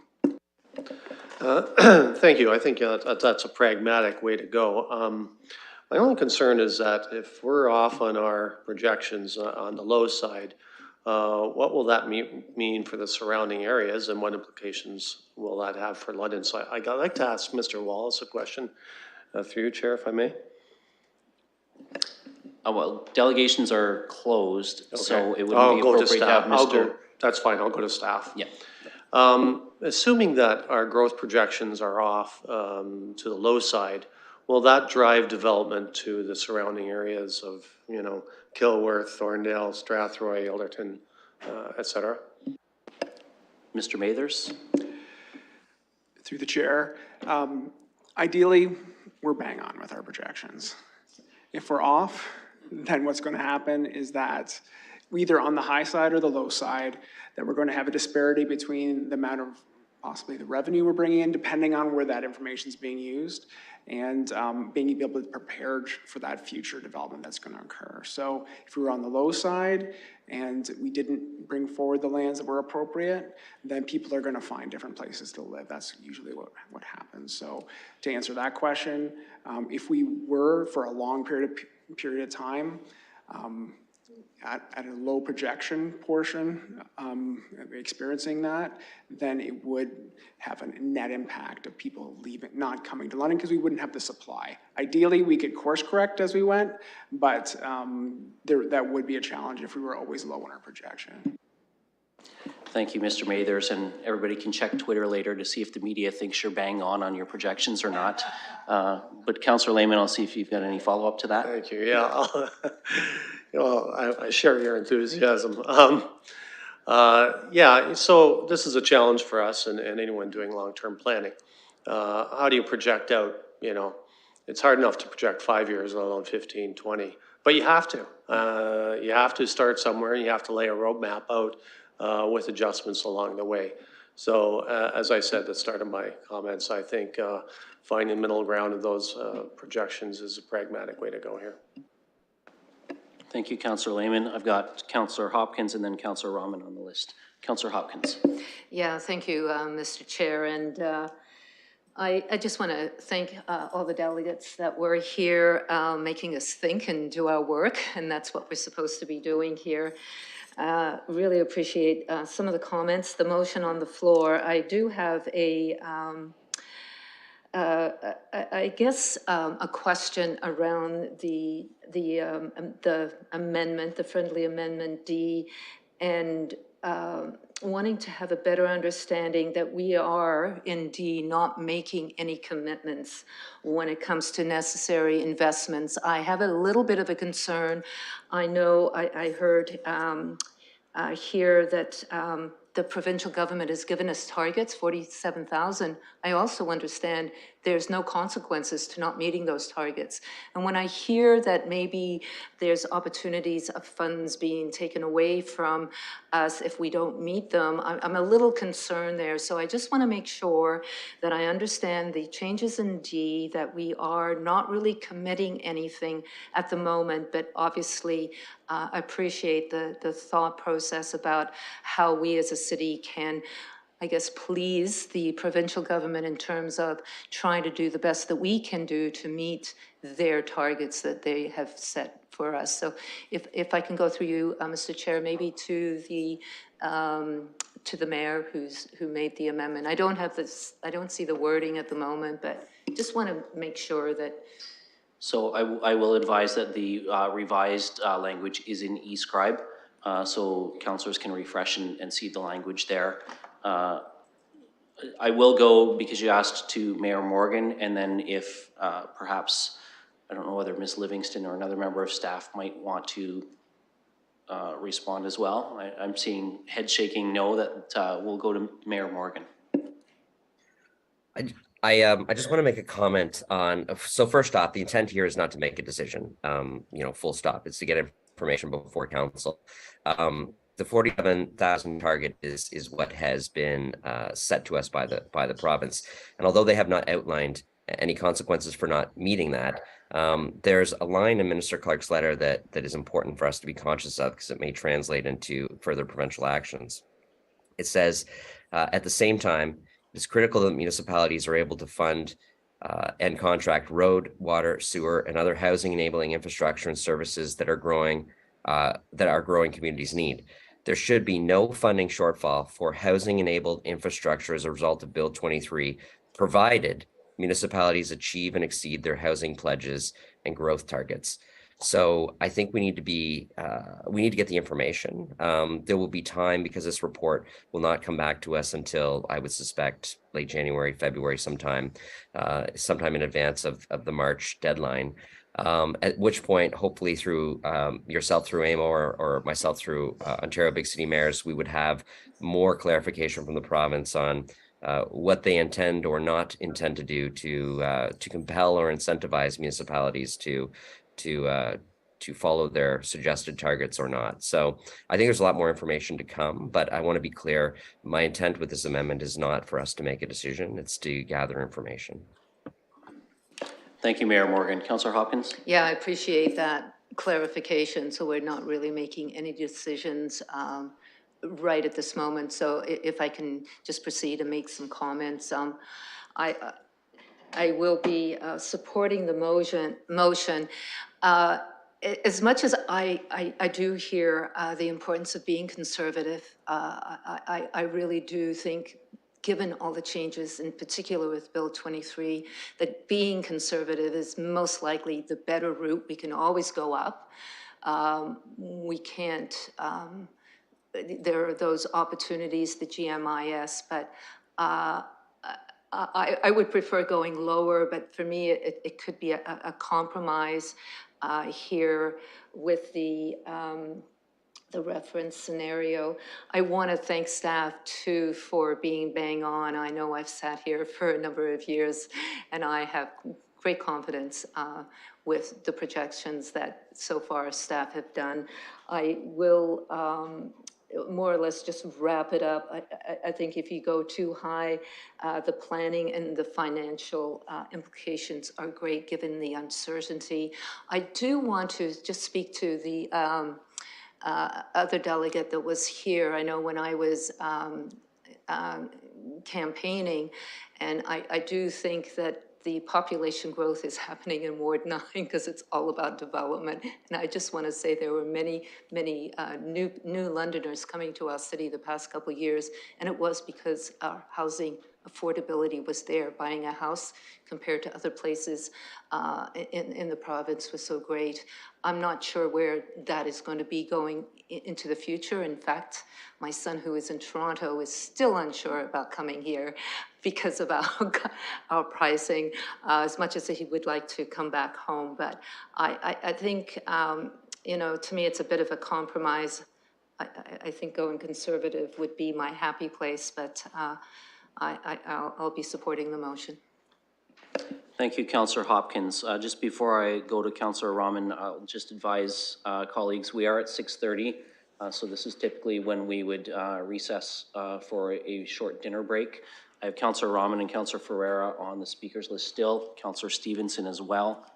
Thank you. I think that's a pragmatic way to go. My only concern is that if we're off on our projections on the low side, what will that mean for the surrounding areas, and what implications will that have for London? So I'd like to ask Mr. Wallace a question through you, Chair, if I may.
Well, delegations are closed,
Okay.
so it wouldn't be appropriate to have Mr.
That's fine, I'll go to staff.
Yeah.
Assuming that our growth projections are off to the low side, will that drive development to the surrounding areas of, you know, Kilworth, Thorndale, Strathroy, Alderton, et cetera?
Mr. Mathers?
Through the chair, ideally, we're bang on with our projections. If we're off, then what's going to happen is that either on the high side or the low side, that we're going to have a disparity between the amount of possibly the revenue we're bringing in, depending on where that information is being used, and being able to be prepared for that future development that's going to occur. So if we were on the low side and we didn't bring forward the lands that were appropriate, then people are going to find different places to live. That's usually what happens. So to answer that question, if we were for a long period of time, at a low projection portion, experiencing that, then it would have a net impact of people leaving, not coming to London, because we wouldn't have the supply. Ideally, we could course correct as we went, but that would be a challenge if we were always low on our projection.
Thank you, Mr. Mathers, and everybody can check Twitter later to see if the media thinks you're bang on your projections or not. But Councillor Lehman, I'll see if you've got any follow-up to that.
Thank you. Yeah, I share your enthusiasm. Yeah, so this is a challenge for us and anyone doing long-term planning. How do you project out, it's hard enough to project 5 years, let alone 15, 20, but you have to. You have to start somewhere and you have to lay a roadmap out with adjustments along the way. So as I said at the start of my comments, I think finding middle ground of those projections is a pragmatic way to go here.
Thank you, Councillor Lehman. I've got Councillor Hopkins and then Councillor Rahman on the list. Councillor Hopkins.
Yeah, thank you, Mr. Chair. And I just want to thank all the delegates that were here making us think and do our work. And that's what we're supposed to be doing here. Really appreciate some of the comments, the motion on the floor. I do have I guess a question around the amendment, the friendly amendment D, and wanting to have a better understanding that we are in D not making any commitments when it comes to necessary investments. I have a little bit of a concern. I know I heard here that the provincial government has given us targets, 47,000. I also understand there's no consequences to not meeting those targets. And when I hear that maybe there's opportunities of funds being taken away from us if we don't meet them, I'm a little concerned there. So I just want to make sure that I understand the changes in D, that we are not really committing anything at the moment, but obviously appreciate the thought process about how we as a city can, I guess, please the provincial government in terms of trying to do the best that we can do to meet their targets that they have set for us. So if I can go through you, Mr. Chair, maybe to the mayor who made the amendment. I don't have this, I don't see the wording at the moment, but just want to make sure that.
So I will advise that the revised language is in eScribe, so councillors can refresh and see the language there. I will go, because you asked, to Mayor Morgan, and then if perhaps, I don't know whether Ms. Livingston or another member of staff might want to respond as well. I'm seeing head shaking no, that we'll go to Mayor Morgan.
I just want to make a comment on, so first off, the intent here is not to make a decision, full stop. It's to get information before council. The 47,000 target is what has been set to us by the province. And although they have not outlined any consequences for not meeting that, there's a line in Minister Clark's letter that is important for us to be conscious of, because it may translate into further provincial actions. It says, at the same time, it's critical that municipalities are able to fund and contract road, water, sewer, and other housing enabling infrastructure and services that are growing communities need. There should be no funding shortfall for housing enabled infrastructure as a result of Bill 23, provided municipalities achieve and exceed their housing pledges and growth targets. So I think we need to get the information. There will be time, because this report will not come back to us until, I would suspect, late January, February, sometime in advance of the March deadline. At which point, hopefully through yourself through AMO or myself through Ontario Big City Mayors, we would have more clarification from the province on what they intend or not intend to do to compel or incentivize municipalities to follow their suggested targets or not. So I think there's a lot more information to come, but I want to be clear. My intent with this amendment is not for us to make a decision. It's to gather information.
Thank you, Mayor Morgan. Councillor Hopkins?
Yeah, I appreciate that clarification. So we're not really making any decisions right at this moment. So if I can just proceed and make some comments. I will be supporting the motion. as much as I do hear the importance of being conservative, I really do think, given all the changes, in particular with Bill 23, that being conservative is most likely the better route. We can always go up. We can't, there are those opportunities, the GMIS, but I would prefer going lower, but for me, it could be a compromise here with the reference scenario. I want to thank staff too for being bang on. I know I've sat here for a number of years and I have great confidence with the projections that so far staff have done. I will more or less just wrap it up. I think if you go too high, the planning and the financial implications are great given the uncertainty. I do want to just speak to the other delegate that was here. I know when I was campaigning, and I do think that the population growth is happening in Ward 9 because it's all about development. And I just want to say there were many new Londoners coming to our city the past couple of years, and it was because our housing affordability was there. Buying a house compared to other places in the province was so great. I'm not sure where that is going to be going into the future. In fact, my son, who is in Toronto, is still unsure about coming here because of our pricing, as much as he would like to come back home. But I think, you know, to me, it's a bit of a compromise. I think going conservative would be my happy place, but I'll be supporting the motion.
Thank you, Councillor Hopkins. Just before I go to Councillor Rahman, I'll just advise colleagues, we are at 6:30. So this is typically when we would recess for a short dinner break. I have Councillor Rahman and Councillor Ferreira on the speakers list still, Councillor Stevenson as well.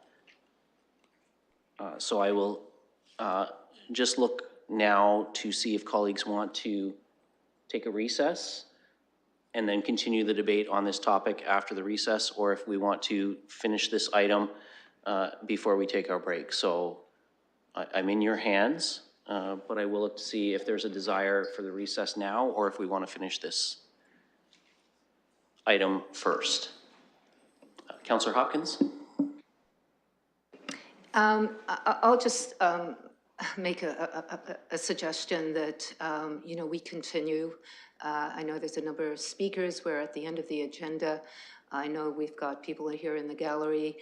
So I will just look now to see if colleagues want to take a recess and then continue the debate on this topic after the recess, or if we want to finish this item before we take our break. So I'm in your hands, but I will look to see if there's a desire for the recess now, or if we want to finish this item first. Councillor Hopkins?
I'll just make a suggestion that, you know, we continue. I know there's a number of speakers. We're at the end of the agenda. I know we've got people here in the gallery.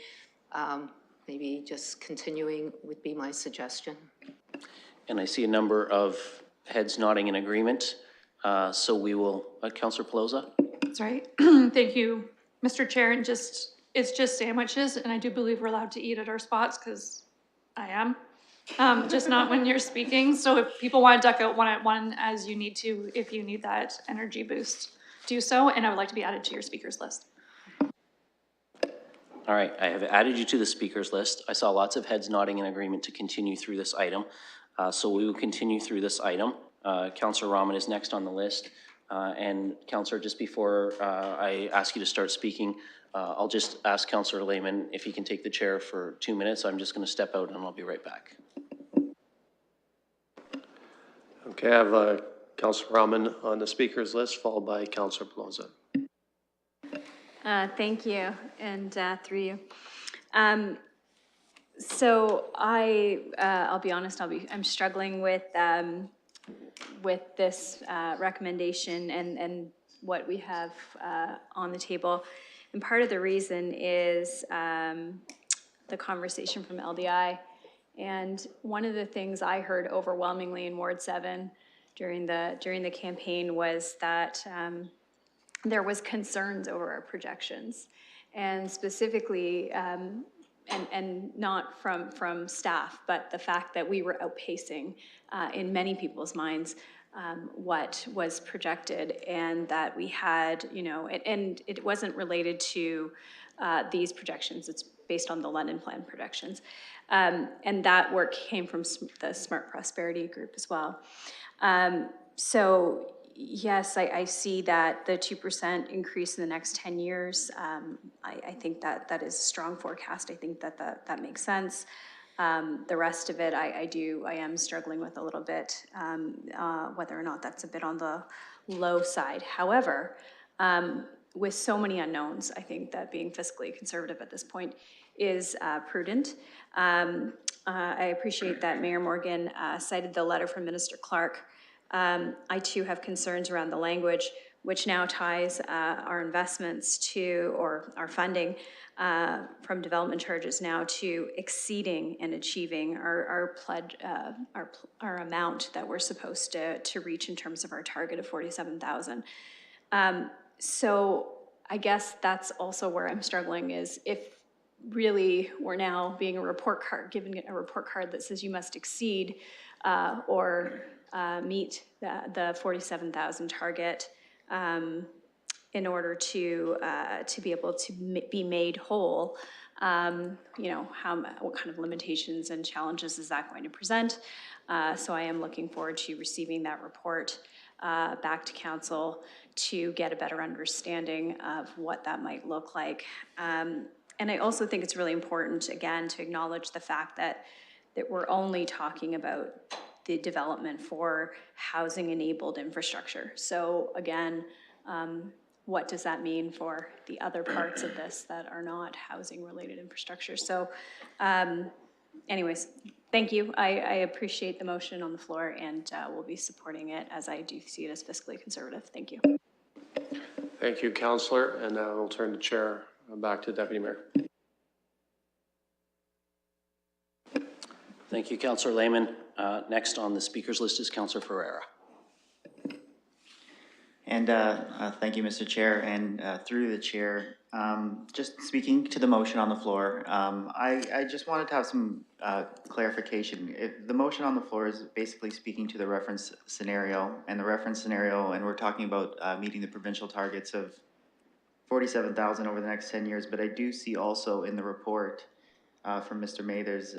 Maybe just continuing would be my suggestion.
And I see a number of heads nodding in agreement. So we will, Councillor Pelosa?
That's right. Thank you, Mr. Chair. And it's just sandwiches, and I do believe we're allowed to eat at our spots because I am. Just not when you're speaking. So if people want to duck out one at one as you need to, if you need that energy boost, do so. And I would like to be added to your speakers list.
All right, I have added you to the speakers list. I saw lots of heads nodding in agreement to continue through this item. So we will continue through this item. Councillor Rahman is next on the list. And Councillor, just before I ask you to start speaking, I'll just ask Councillor Lehman if he can take the chair for 2 minutes. I'm just going to step out and I'll be right back.
Okay, I have Councillor Rahman on the speakers list, followed by Councillor Pelosa.
Thank you, and through you. So I'll be honest. I'm struggling with this recommendation and what we have on the table, and part of the reason is the conversation from LDI. And one of the things I heard overwhelmingly in Ward 7 during the campaign was that there was concerns over our projections, and specifically, and not from staff, but the fact that we were outpacing in many people's minds what was projected, and that we had, you know, and it wasn't related to these projections. It's based on the London Plan projections. And that work came from the Smart Prosperity Group as well. So yes, I see that the 2% increase in the next 10 years. I think that is a strong forecast. I think that makes sense. The rest of it, I am struggling with a little bit, whether or not that's a bit on the low side. However, with so many unknowns, I think that being fiscally conservative at this point is prudent. I appreciate that Mayor Morgan cited the letter from Minister Clark. I too have concerns around the language, which now ties our investments to, or our funding from development charges now to exceeding and achieving our pledge, our amount that we're supposed to reach in terms of our target of 47,000. So I guess that's also where I'm struggling, is if really we're now being a report card, given a report card that says you must exceed or meet the 47,000 target in order to be able to be made whole. You know, what kind of limitations and challenges is that going to present? So I am looking forward to receiving that report back to council to get a better understanding of what that might look like. And I also think it's really important, again, to acknowledge the fact that we're only talking about the development for housing-enabled infrastructure. So again, what does that mean for the other parts of this that are not housing-related infrastructure? So anyways, thank you. I appreciate the motion on the floor, and will be supporting it, as I do see it as fiscally conservative. Thank you.
Thank you, Councillor, and I will turn the chair back to Deputy Mayor.
Thank you, Councillor Lehman. Next on the speakers list is Councillor Ferreira.
And thank you, Mr. Chair, and through the chair, just speaking to the motion on the floor, I just wanted to have some clarification. The motion on the floor is basically speaking to the reference scenario, and we're talking about meeting the provincial targets of 47,000 over the next 10 years, but I do see also in the report from Mr. Mathers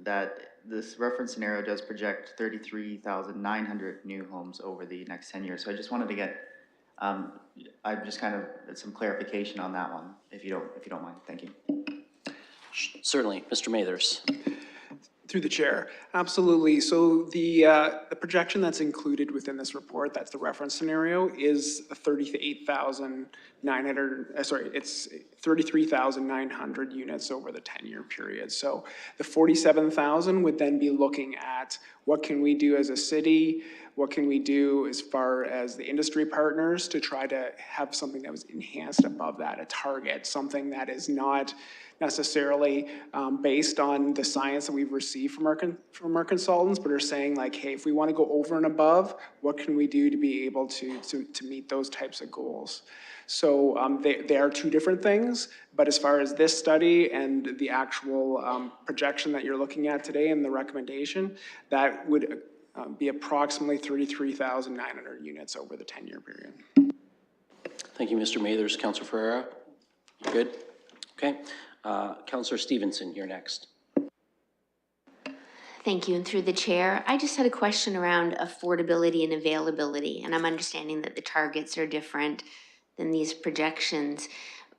that this reference scenario does project 33,900 new homes over the next 10 years. So I just wanted to get, I just kind of some clarification on that one, if you don't mind. Thank you.
Certainly, Mr. Mathers.
Through the chair, absolutely. So the projection that's included within this report, that's the reference scenario, is 38,900. It's 33,900 units over the 10-year period. So the 47,000 would then be looking at what can we do as a city, what can we do as far as the industry partners to try to have something that was enhanced above that, a target, something that is not necessarily based on the science that we've received from our consultants, but are saying like, hey, if we want to go over and above, what can we do to be able to meet those types of goals? So they are two different things, but as far as this study and the actual projection that you're looking at today and the recommendation, that would be approximately 33,900 units over the 10-year period.
Thank you, Mr. Mathers. Councillor Ferreira, good? Okay. Councillor Stevenson, you're next.
Thank you, and through the chair, I just had a question around affordability and availability, and I'm understanding that the targets are different than these projections,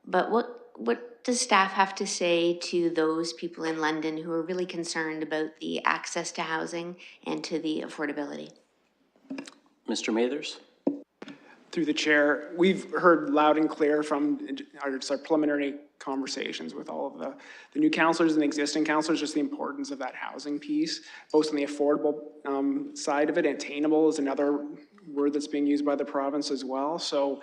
but what does staff have to say to those people in London who are really concerned about the access to housing and to the affordability? Mr.
Mathers.
Through the chair, we've heard loud and clear from our preliminary conversations with all of the new councillors and existing councillors, just the importance of that housing piece, both on the affordable side of it. Attainable is another word that's being used by the province as well. So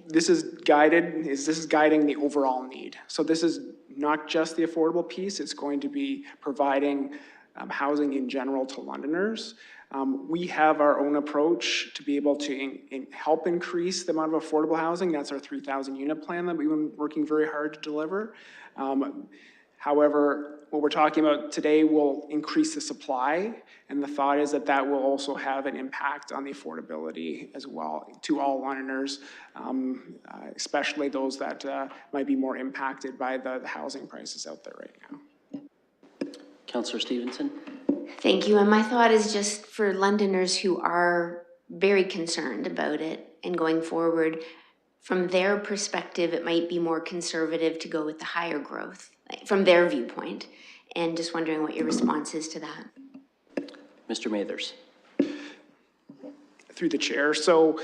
this is guiding the overall need. So this is not just the affordable piece, it's going to be providing housing in general to Londoners. We have our own approach to be able to help increase the amount of affordable housing. That's our 3,000 unit plan that we've been working very hard to deliver. However, what we're talking about today will increase the supply, and the thought is that that will also have an impact on the affordability as well to all Londoners, especially those that might be more impacted by the housing prices out there right now.
Councillor Stevenson.
Thank you, and my thought is just for Londoners who are very concerned about it and going forward, from their perspective, it might be more conservative to go with the higher growth from their viewpoint. And just wondering what your response is to that.
Mr. Mathers.
Through the chair. So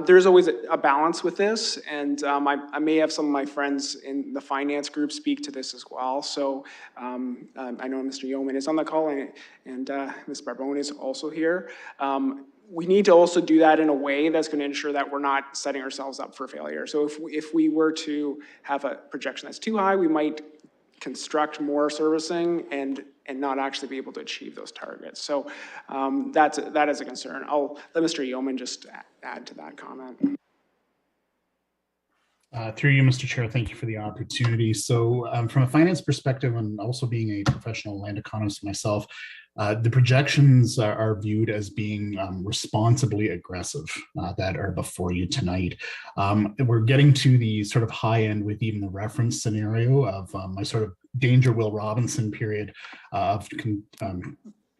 there's always a balance with this, and I may have some of my friends in the finance group speak to this as well. So I know Mr. Yeoman is on the call, and Ms. Barbone is also here. We need to also do that in a way that's going to ensure that we're not setting ourselves up for failure. So if we were to have a projection that's too high, we might construct more servicing and not actually be able to achieve those targets. So that is a concern. I'll let Mr. Yeoman just add to that comment.
Through you, Mr. Chair, thank you for the opportunity. So from a finance perspective, and also being a professional land economist myself, the projections are viewed as being responsibly aggressive that are before you tonight. We're getting to the sort of high end with even the reference scenario of my sort of danger Will Robinson period of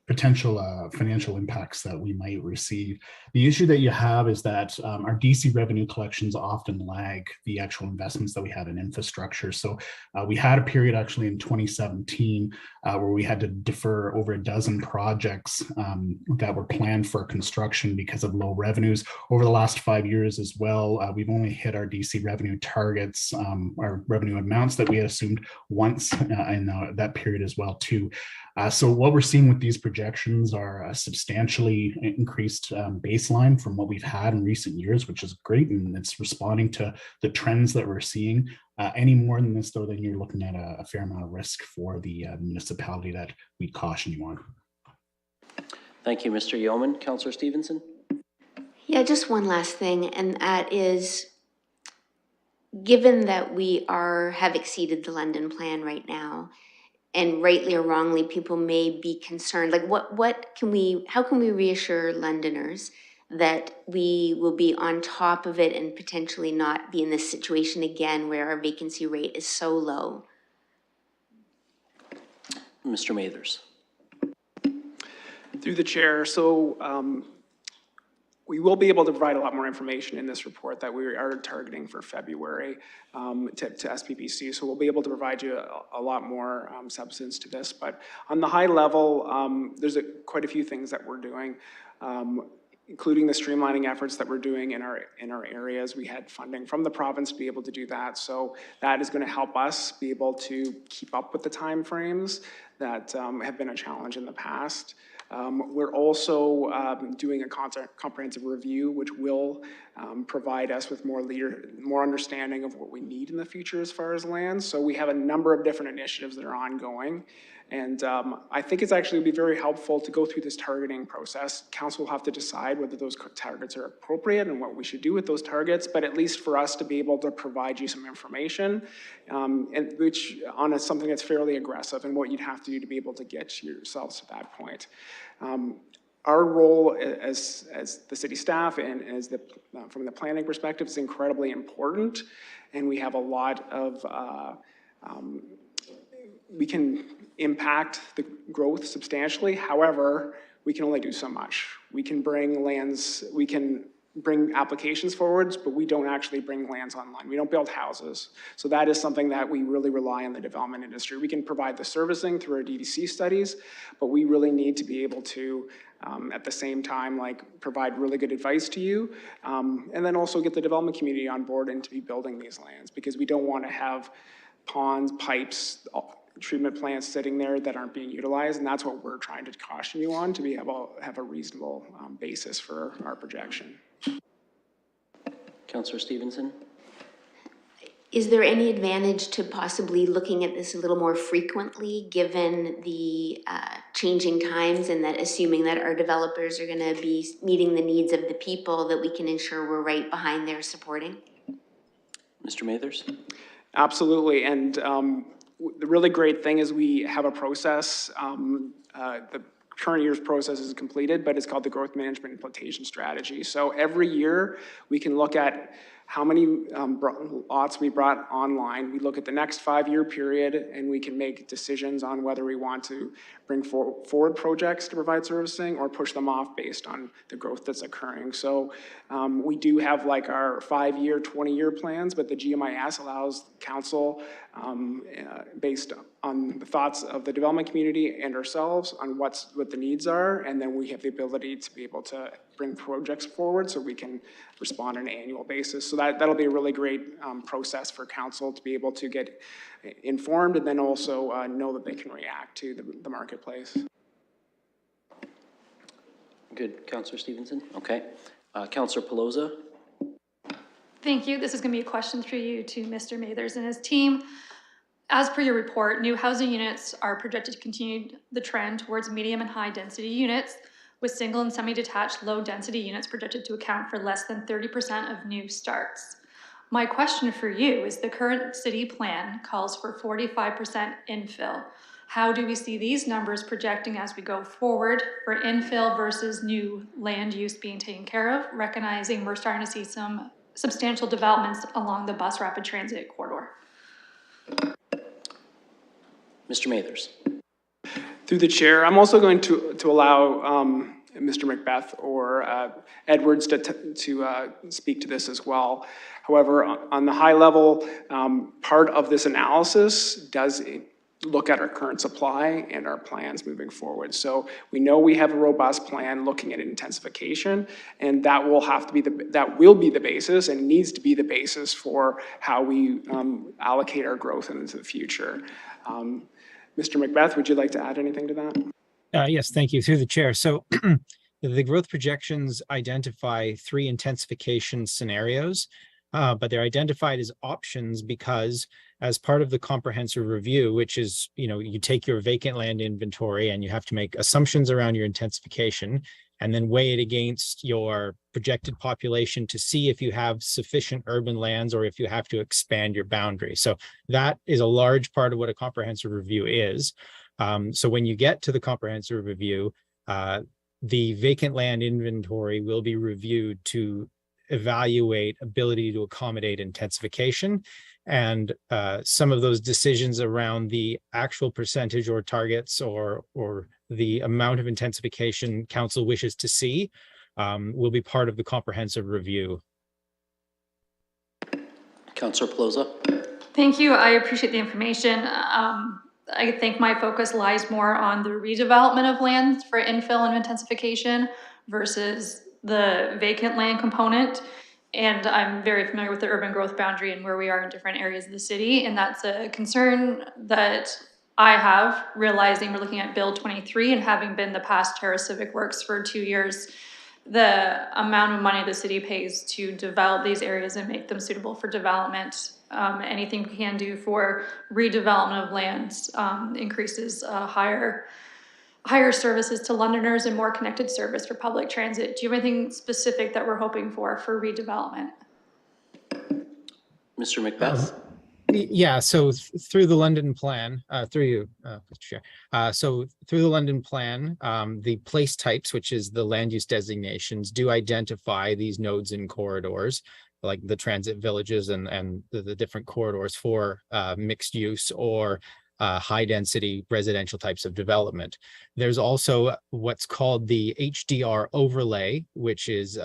potential financial impacts that we might receive. The issue that you have is that our DC revenue collections often lag the actual investments that we have in infrastructure. So we had a period actually in 2017 where we had to defer over a dozen projects that were planned for construction because of low revenues. Over the last 5 years as well, we've only hit our DC revenue targets, our revenue amounts that we had assumed once in that period as well too. So what we're seeing with these projections are a substantially increased baseline from what we've had in recent years, which is great, and it's responding to the trends that we're seeing. Any more than this, though, then you're looking at a fair amount of risk for the municipality that we caution you on.
Thank you, Mr. Yeoman. Councillor Stevenson?
Yeah, just one last thing, and that is, given that we have exceeded the London plan right now, and rightly or wrongly, people may be concerned. Like, how can we reassure Londoners that we will be on top of it and potentially not be in this situation again where our vacancy rate is so low?
Mr. Mathers.
Through the chair, so we will be able to provide a lot more information in this report that we are targeting for February to SPPC. So we'll be able to provide you a lot more substance to this. But on the high level, there's quite a few things that we're doing, including the streamlining efforts that we're doing in our areas. We had funding from the province to be able to do that. So that is going to help us be able to keep up with the timeframes that have been a challenge in the past. We're also doing a comprehensive review, which will provide us with more understanding of what we need in the future as far as land. So we have a number of different initiatives that are ongoing. And I think it's actually be very helpful to go through this targeting process. Council will have to decide whether those targets are appropriate and what we should do with those targets, but at least for us to be able to provide you some information, and which on something that's fairly aggressive and what you'd have to do to be able to get yourselves to that point. Our role as the city staff and as from the planning perspective is incredibly important, and we have a lot of we can impact the growth substantially. However, we can only do so much. We can bring applications forwards, but we don't actually bring lands online. We don't build houses. So that is something that we really rely on the development industry. We can provide the servicing through our DDC studies, but we really need to be able to, at the same time, provide really good advice to you, and then also get the development community on board and to be building these lands, because we don't want to have ponds, pipes, treatment plants sitting there that aren't being utilized, and that's what we're trying to caution you on, to be able to have a reasonable basis for our projection.
Councillor Stevenson?
Is there any advantage to possibly looking at this a little more frequently, given the changing times, and that assuming that our developers are going to be meeting the needs of the people, that we can ensure we're right behind their supporting?
Mr. Mathers?
Absolutely, and the really great thing is we have a process. The current year's process is completed, but it's called the Growth Management Implementation Strategy. So every year we can look at how many lots we brought online. We look at the next 5-year period, and we can make decisions on whether we want to bring forward projects to provide servicing or push them off based on the growth that's occurring. So we do have like our 5-year, 20-year plans, but the GMIS allows council, based on the thoughts of the development community and ourselves on what the needs are, and then we have the ability to be able to bring projects forward so we can respond on an annual basis. So that'll be a really great process for council to be able to get informed and then also know that they can react to the marketplace.
Good, Councillor Stevenson. Okay. Councillor Pelosa.
Thank you. This is going to be a question through you to Mr. Mathers and his team. As per your report, new housing units are projected to continue the trend towards medium and high density units, with single and semi-detached low density units projected to account for less than 30% of new starts. My question for you is the current city plan calls for 45% infill. How do we see these numbers projecting as we go forward for infill versus new land use being taken care of, recognizing we're starting to see some substantial developments along the bus rapid transit corridor?
Mr. Mathers.
Through the chair, I'm also going to allow Mr. Macbeth or Edwards to speak to this as well. However, on the high level, part of this analysis does look at our current supply and our plans moving forward. So we know we have a robust plan looking at intensification, and that will have to be the basis and needs to be the basis for how we allocate our growth into the future. Mr. Macbeth, would you like to add anything to that?
Yes, thank you. Through the chair. So the growth projections identify 3 intensification scenarios, but they're identified as options because as part of the comprehensive review, which is, you take your vacant land inventory and you have to make assumptions around your intensification and then weigh it against your projected population to see if you have sufficient urban lands or if you have to expand your boundary. So that is a large part of what a comprehensive review is. So when you get to the comprehensive review, the vacant land inventory will be reviewed to evaluate ability to accommodate intensification. And some of those decisions around the actual percentage or targets or the amount of intensification council wishes to see will be part of the comprehensive review.
Councillor Pelosa.
Thank you. I appreciate the information. I think my focus lies more on the redevelopment of land for infill and intensification versus the vacant land component. And I'm very familiar with the urban growth boundary and where we are in different areas of the city. And that's a concern that I have, realizing we're looking at Bill 23 and having been the past chair of Civic Works for 2 years, the amount of money the city pays to develop these areas and make them suitable for development. Anything we can do for redevelopment of lands increases higher services to Londoners and more connected service for public transit. Do you have anything specific that we're hoping for redevelopment?
Mr. Macbeth.
Yeah, so through the London plan, through you, Mr. Chair. So through the London plan, the place types, which is the land use designations, do identify these nodes and corridors, like the transit villages and the different corridors for mixed use or high density residential types of development. There's also what's called the HDR overlay, which is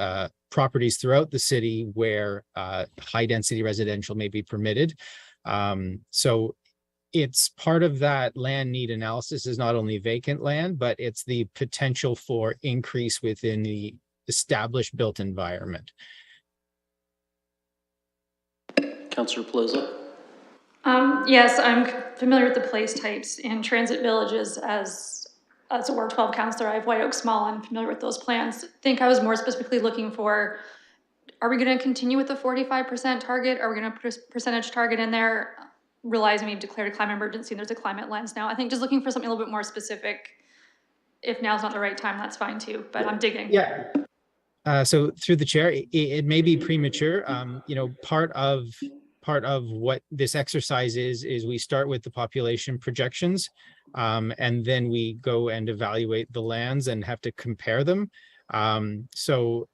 properties throughout the city where high density residential may be permitted. So it's part of that land need analysis is not only vacant land, but it's the potential for increase within the established built environment.
Councillor Pelosa.
Yes, I'm familiar with the place types in transit villages as a Ward 12 councillor. I have White Oak Small. I'm familiar with those plans. I think I was more specifically looking for, are we going to continue with the 45% target? Are we going to put a percentage target in there? Realizing we've declared a climate emergency and there's a climate lens now. I think just looking for something a little bit more specific. If now's not the right time, that's fine too, but I'm digging.
Yeah. So through the chair, it may be premature. Part of what this exercise is we start with the population projections, and then we go and evaluate the lands and have to compare them. So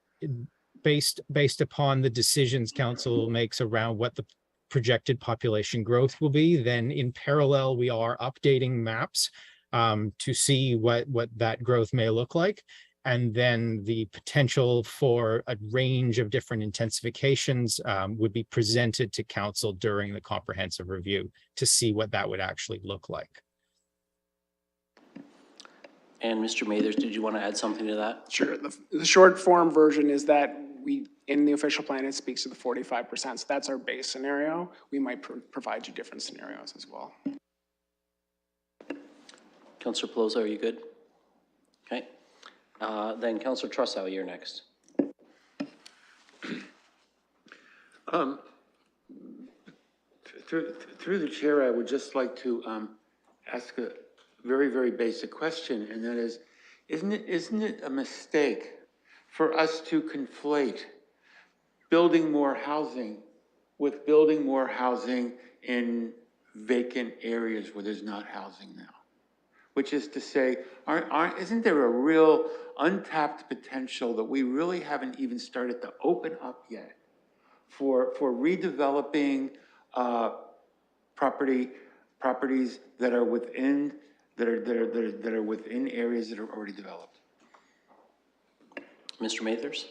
based upon the decisions council makes around what the projected population growth will be, then in parallel, we are updating maps to see what that growth may look like. And then the potential for a range of different intensifications would be presented to council during the comprehensive review to see what that would actually look like.
And Mr. Mathers, did you want to add something to that?
Sure. The short form version is that in the official plan, it speaks to the 45%. So that's our base scenario. We might provide you different scenarios as well.
Councillor Pelosi, are you good? Okay. Then Councillor Trussow, you're next.
Through the chair, I would just like to ask a very, very basic question, and that is, isn't it a mistake for us to conflate building more housing with building more housing in vacant areas where there's not housing now? Which is to say, isn't there a real untapped potential that we really haven't even started to open up yet for redeveloping properties that are within areas that are already developed?
Mr. Mathers?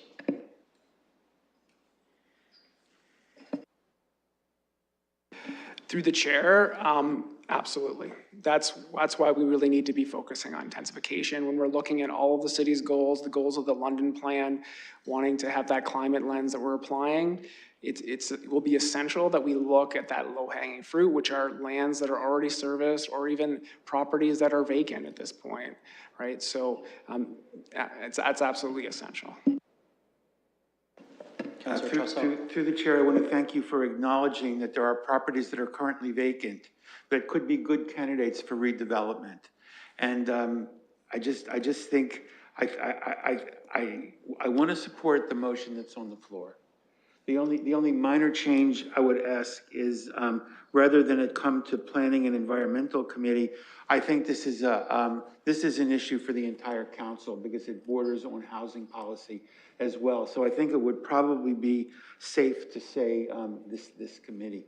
Through the chair, absolutely. That's why we really need to be focusing on intensification. When we're looking at all of the city's goals, the goals of the London plan, wanting to have that climate lens that we're applying, it will be essential that we look at that low-hanging fruit, which are lands that are already serviced or even properties that are vacant at this point, right? So that's absolutely essential.
Through the chair, I want to thank you for acknowledging that there are properties that are currently vacant that could be good candidates for redevelopment. And I just think I want to support the motion that's on the floor. The only minor change I would ask is rather than it come to Planning and Environmental Committee, I think this is an issue for the entire council because it borders on housing policy as well. So I think it would probably be safe to say this committee,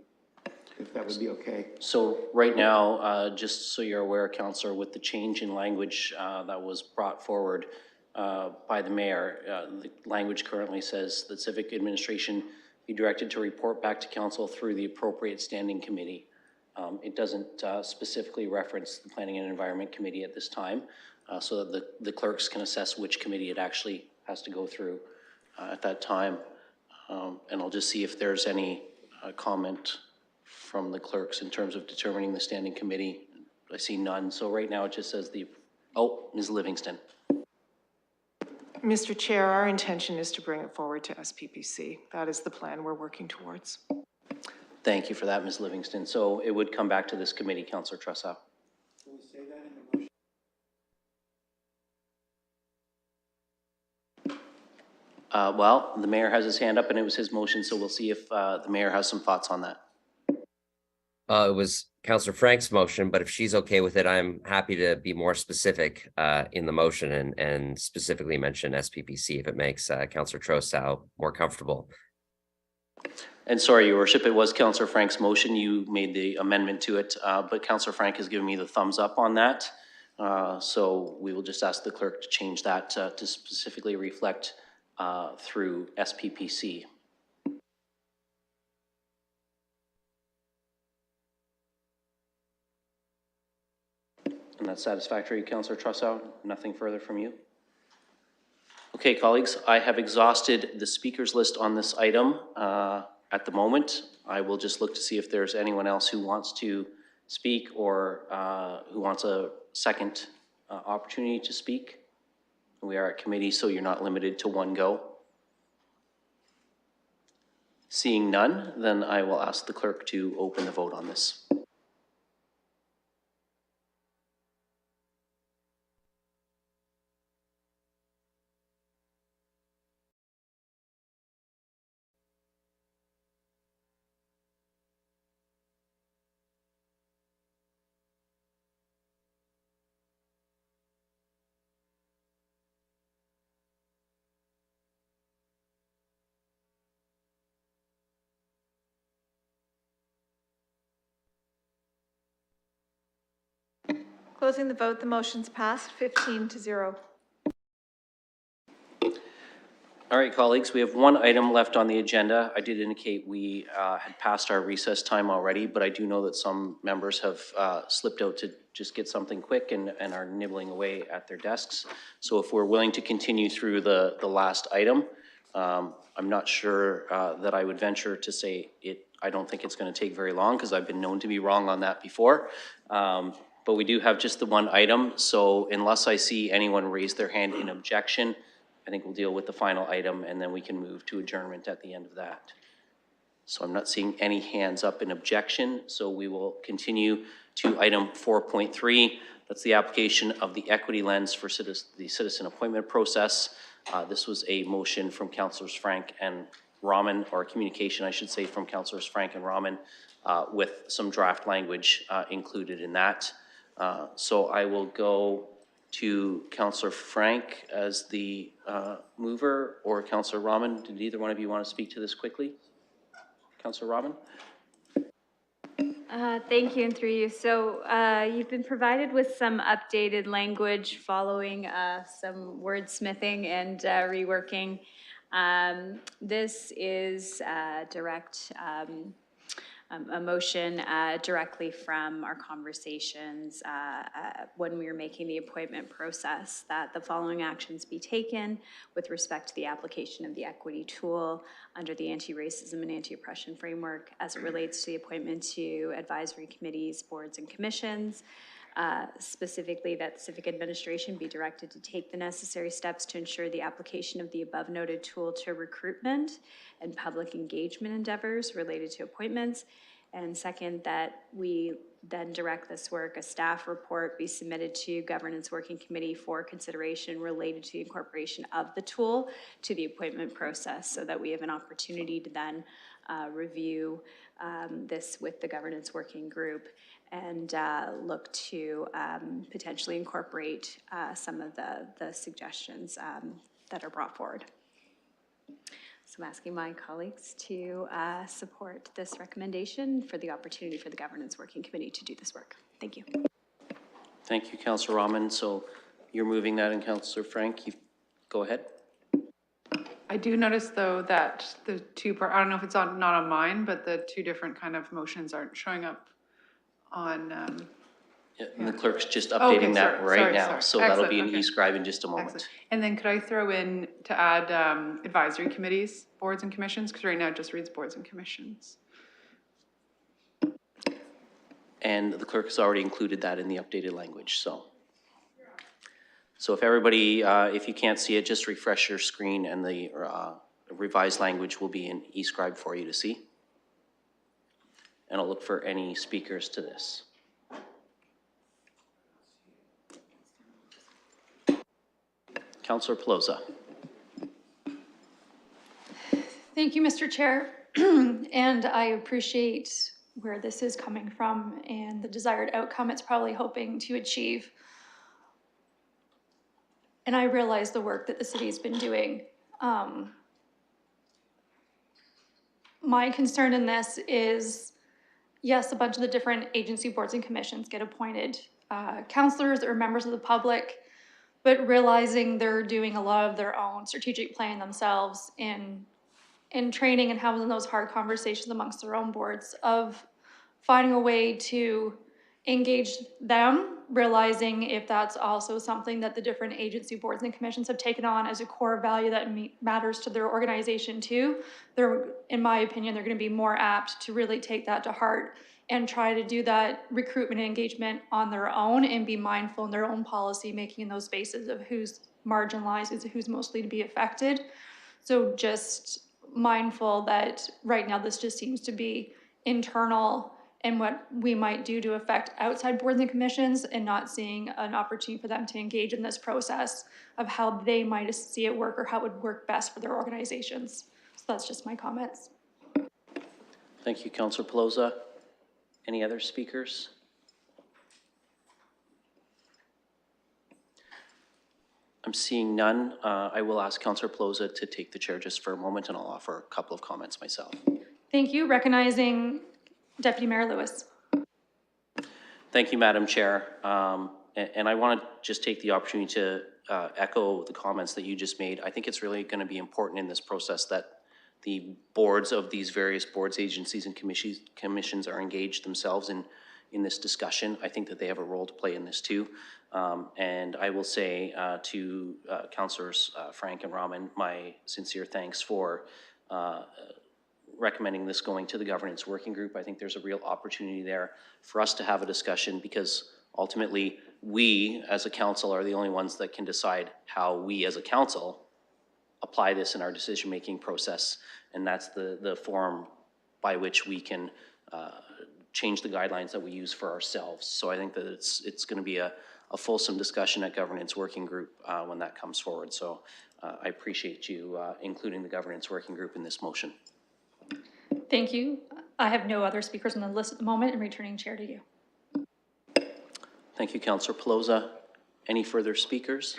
if that would be okay.
So right now, just so you're aware, Councillor, with the change in language that was brought forward by the mayor, the language currently says that civic administration be directed to report back to council through the appropriate standing committee. It doesn't specifically reference the Planning and Environment Committee at this time, so that the clerks can assess which committee it actually has to go through at that time. And I'll just see if there's any comment from the clerks in terms of determining the standing committee. I see none. So right now it just says Ms. Livingston.
Mr. Chair, our intention is to bring it forward to SPPC. That is the plan we're working towards.
Thank you for that, Ms. Livingston. So it would come back to this committee, Councillor Trussow.
Can we say that in the motion?
Well, the mayor has his hand up and it was his motion, so we'll see if the mayor has some thoughts on that.
It was Councillor Frank's motion, but if she's okay with it, I'm happy to be more specific in the motion and specifically mention SPPC if it makes Councillor Trussow more comfortable.
And sorry, Your Worship, it was Councillor Frank's motion. You made the amendment to it, but Councillor Frank has given me the thumbs up on that. So we will just ask the clerk to change that to specifically reflect through SPPC. And that's satisfactory, Councillor Trussow? Nothing further from you? Okay, colleagues, I have exhausted the speakers list on this item at the moment. I will just look to see if there's anyone else who wants to speak or who wants a second opportunity to speak. We are at committee, so you're not limited to one go. Seeing none, then I will ask the clerk to open the vote on this.
Closing the vote, the motion's passed 15-0.
All right, colleagues, we have one item left on the agenda. I did indicate we had passed our recess time already, but I do know that some members have slipped out to just get something quick and are nibbling away at their desks. So if we're willing to continue through the last item, I'm not sure that I would venture to say I don't think it's going to take very long because I've been known to be wrong on that before. But we do have just the one item. So unless I see anyone raise their hand in objection, I think we'll deal with the final item and then we can move to adjournment at the end of that. So I'm not seeing any hands up in objection. So we will continue to item 4.3. That's the application of the equity lens for the citizen appointment process. This was a motion from Councillors Frank and Rahman, or a communication, I should say, from Councillors Frank and Rahman with some draft language included in that. So I will go to Councillor Frank as the mover, or Councillor Rahman. Did either one of you want to speak to this quickly? Councillor Rahman?
Thank you, and through you. So you've been provided with some updated language following some wordsmithing and reworking. This is direct a motion directly from our conversations when we were making the appointment process, that the following actions be taken with respect to the application of the equity tool under the anti-racism and anti-oppression framework as it relates to the appointment to advisory committees, boards, and commissions. Specifically, that civic administration be directed to take the necessary steps to ensure the application of the above noted tool to recruitment and public engagement endeavors related to appointments. And second, that we then direct this work, a staff report be submitted to Governance Working Committee for consideration related to the incorporation of the tool to the appointment process, so that we have an opportunity to then review this with the Governance Working Group and look to potentially incorporate some of the suggestions that are brought forward. So I'm asking my colleagues to support this recommendation for the opportunity for the Governance Working Committee to do this work. Thank you.
Thank you, Councillor Rahman. So you're moving that, and Councillor Frank, you go ahead.
I do notice, though, that the I don't know if it's not on mine, but the two different kind of motions aren't showing up on.
Yeah, and the clerk's just updating that right now. So that'll be an
okay.
e-scribe in just a moment.
Excellent. And then could I throw in to add advisory committees, boards and commissions? Because right now it just reads boards and commissions.
And the clerk has already included that in the updated language. So if everybody, if you can't see it, just refresh your screen and the revised language will be in e-scribe for you to see. And I'll look for any speakers to this. Councillor Pelosa.
Thank you, Mr. Chair. And I appreciate where this is coming from and the desired outcome it's probably hoping to achieve. And I realize the work that the city's been doing. My concern in this is, yes, a bunch of the different agency boards and commissions get appointed councillors or members of the public, but realizing they're doing a lot of their own strategic planning themselves in training and having those hard conversations amongst their own boards of finding a way to engage them, realizing if that's also something that the different agency boards and commissions have taken on as a core value that matters to their organization too. They're, in my opinion, they're going to be more apt to really take that to heart and try to do that recruitment and engagement on their own and be mindful in their own policy making in those spaces of who's marginalized and who's mostly to be affected. So just mindful that right now this just seems to be internal and what we might do to affect outside boards and commissions, and not seeing an opportunity for them to engage in this process of how they might see it work or how it would work best for their organizations. So that's just my comments.
Thank you, Councillor Pelosa. Any other speakers? I'm seeing none. I will ask Councillor Pelosa to take the chair just for a moment, and I'll offer a couple of comments myself.
Thank you. Recognizing Deputy Mayor Lewis.
Thank you, Madam Chair. And I want to just take the opportunity to echo the comments that you just made. I think it's really going to be important in this process that the boards of these various boards, agencies, and commissions are engaged themselves in this discussion. I think that they have a role to play in this too. And I will say to Councillors Frank and Raman, my sincere thanks for recommending this going to the governance working group. I think there's a real opportunity there for us to have a discussion, because ultimately we as a council are the only ones that can decide how we as a council apply this in our decision-making process. And that's the forum by which we can change the guidelines that we use for ourselves. So I think that it's going to be a fulsome discussion at governance working group when that comes forward. So I appreciate you including the governance working group in this motion.
Thank you. I have no other speakers on the list at the moment, and returning chair to you.
Thank you, Councillor Pelosa. Any further speakers?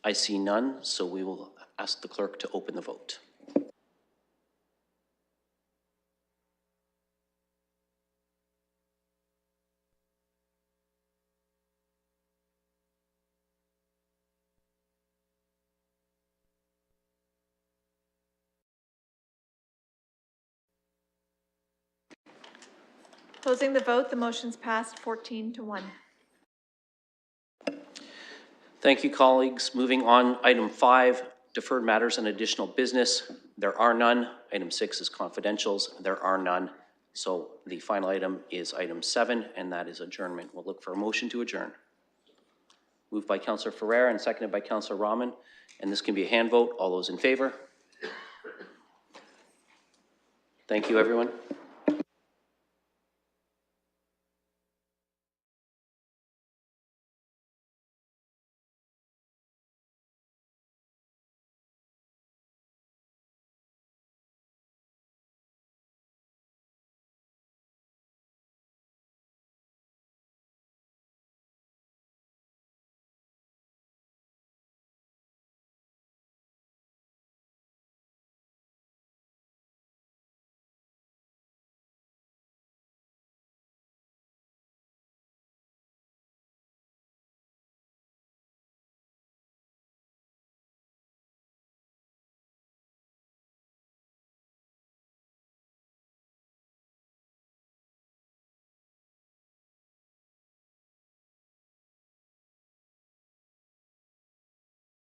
I see none, so we will ask the clerk to open the vote.
Closing the vote, the motion's passed 14-1.
Thank you, colleagues. Moving on, item 5, deferred matters and additional business. There are none. Item 6 is confidentials. There are none. So the final item is item 7, and that is adjournment. We'll look for a motion to adjourn. Moved by Councillor Ferrer and seconded by Councillor Raman. And this can be a hand vote. All those in favor? Thank you, everyone.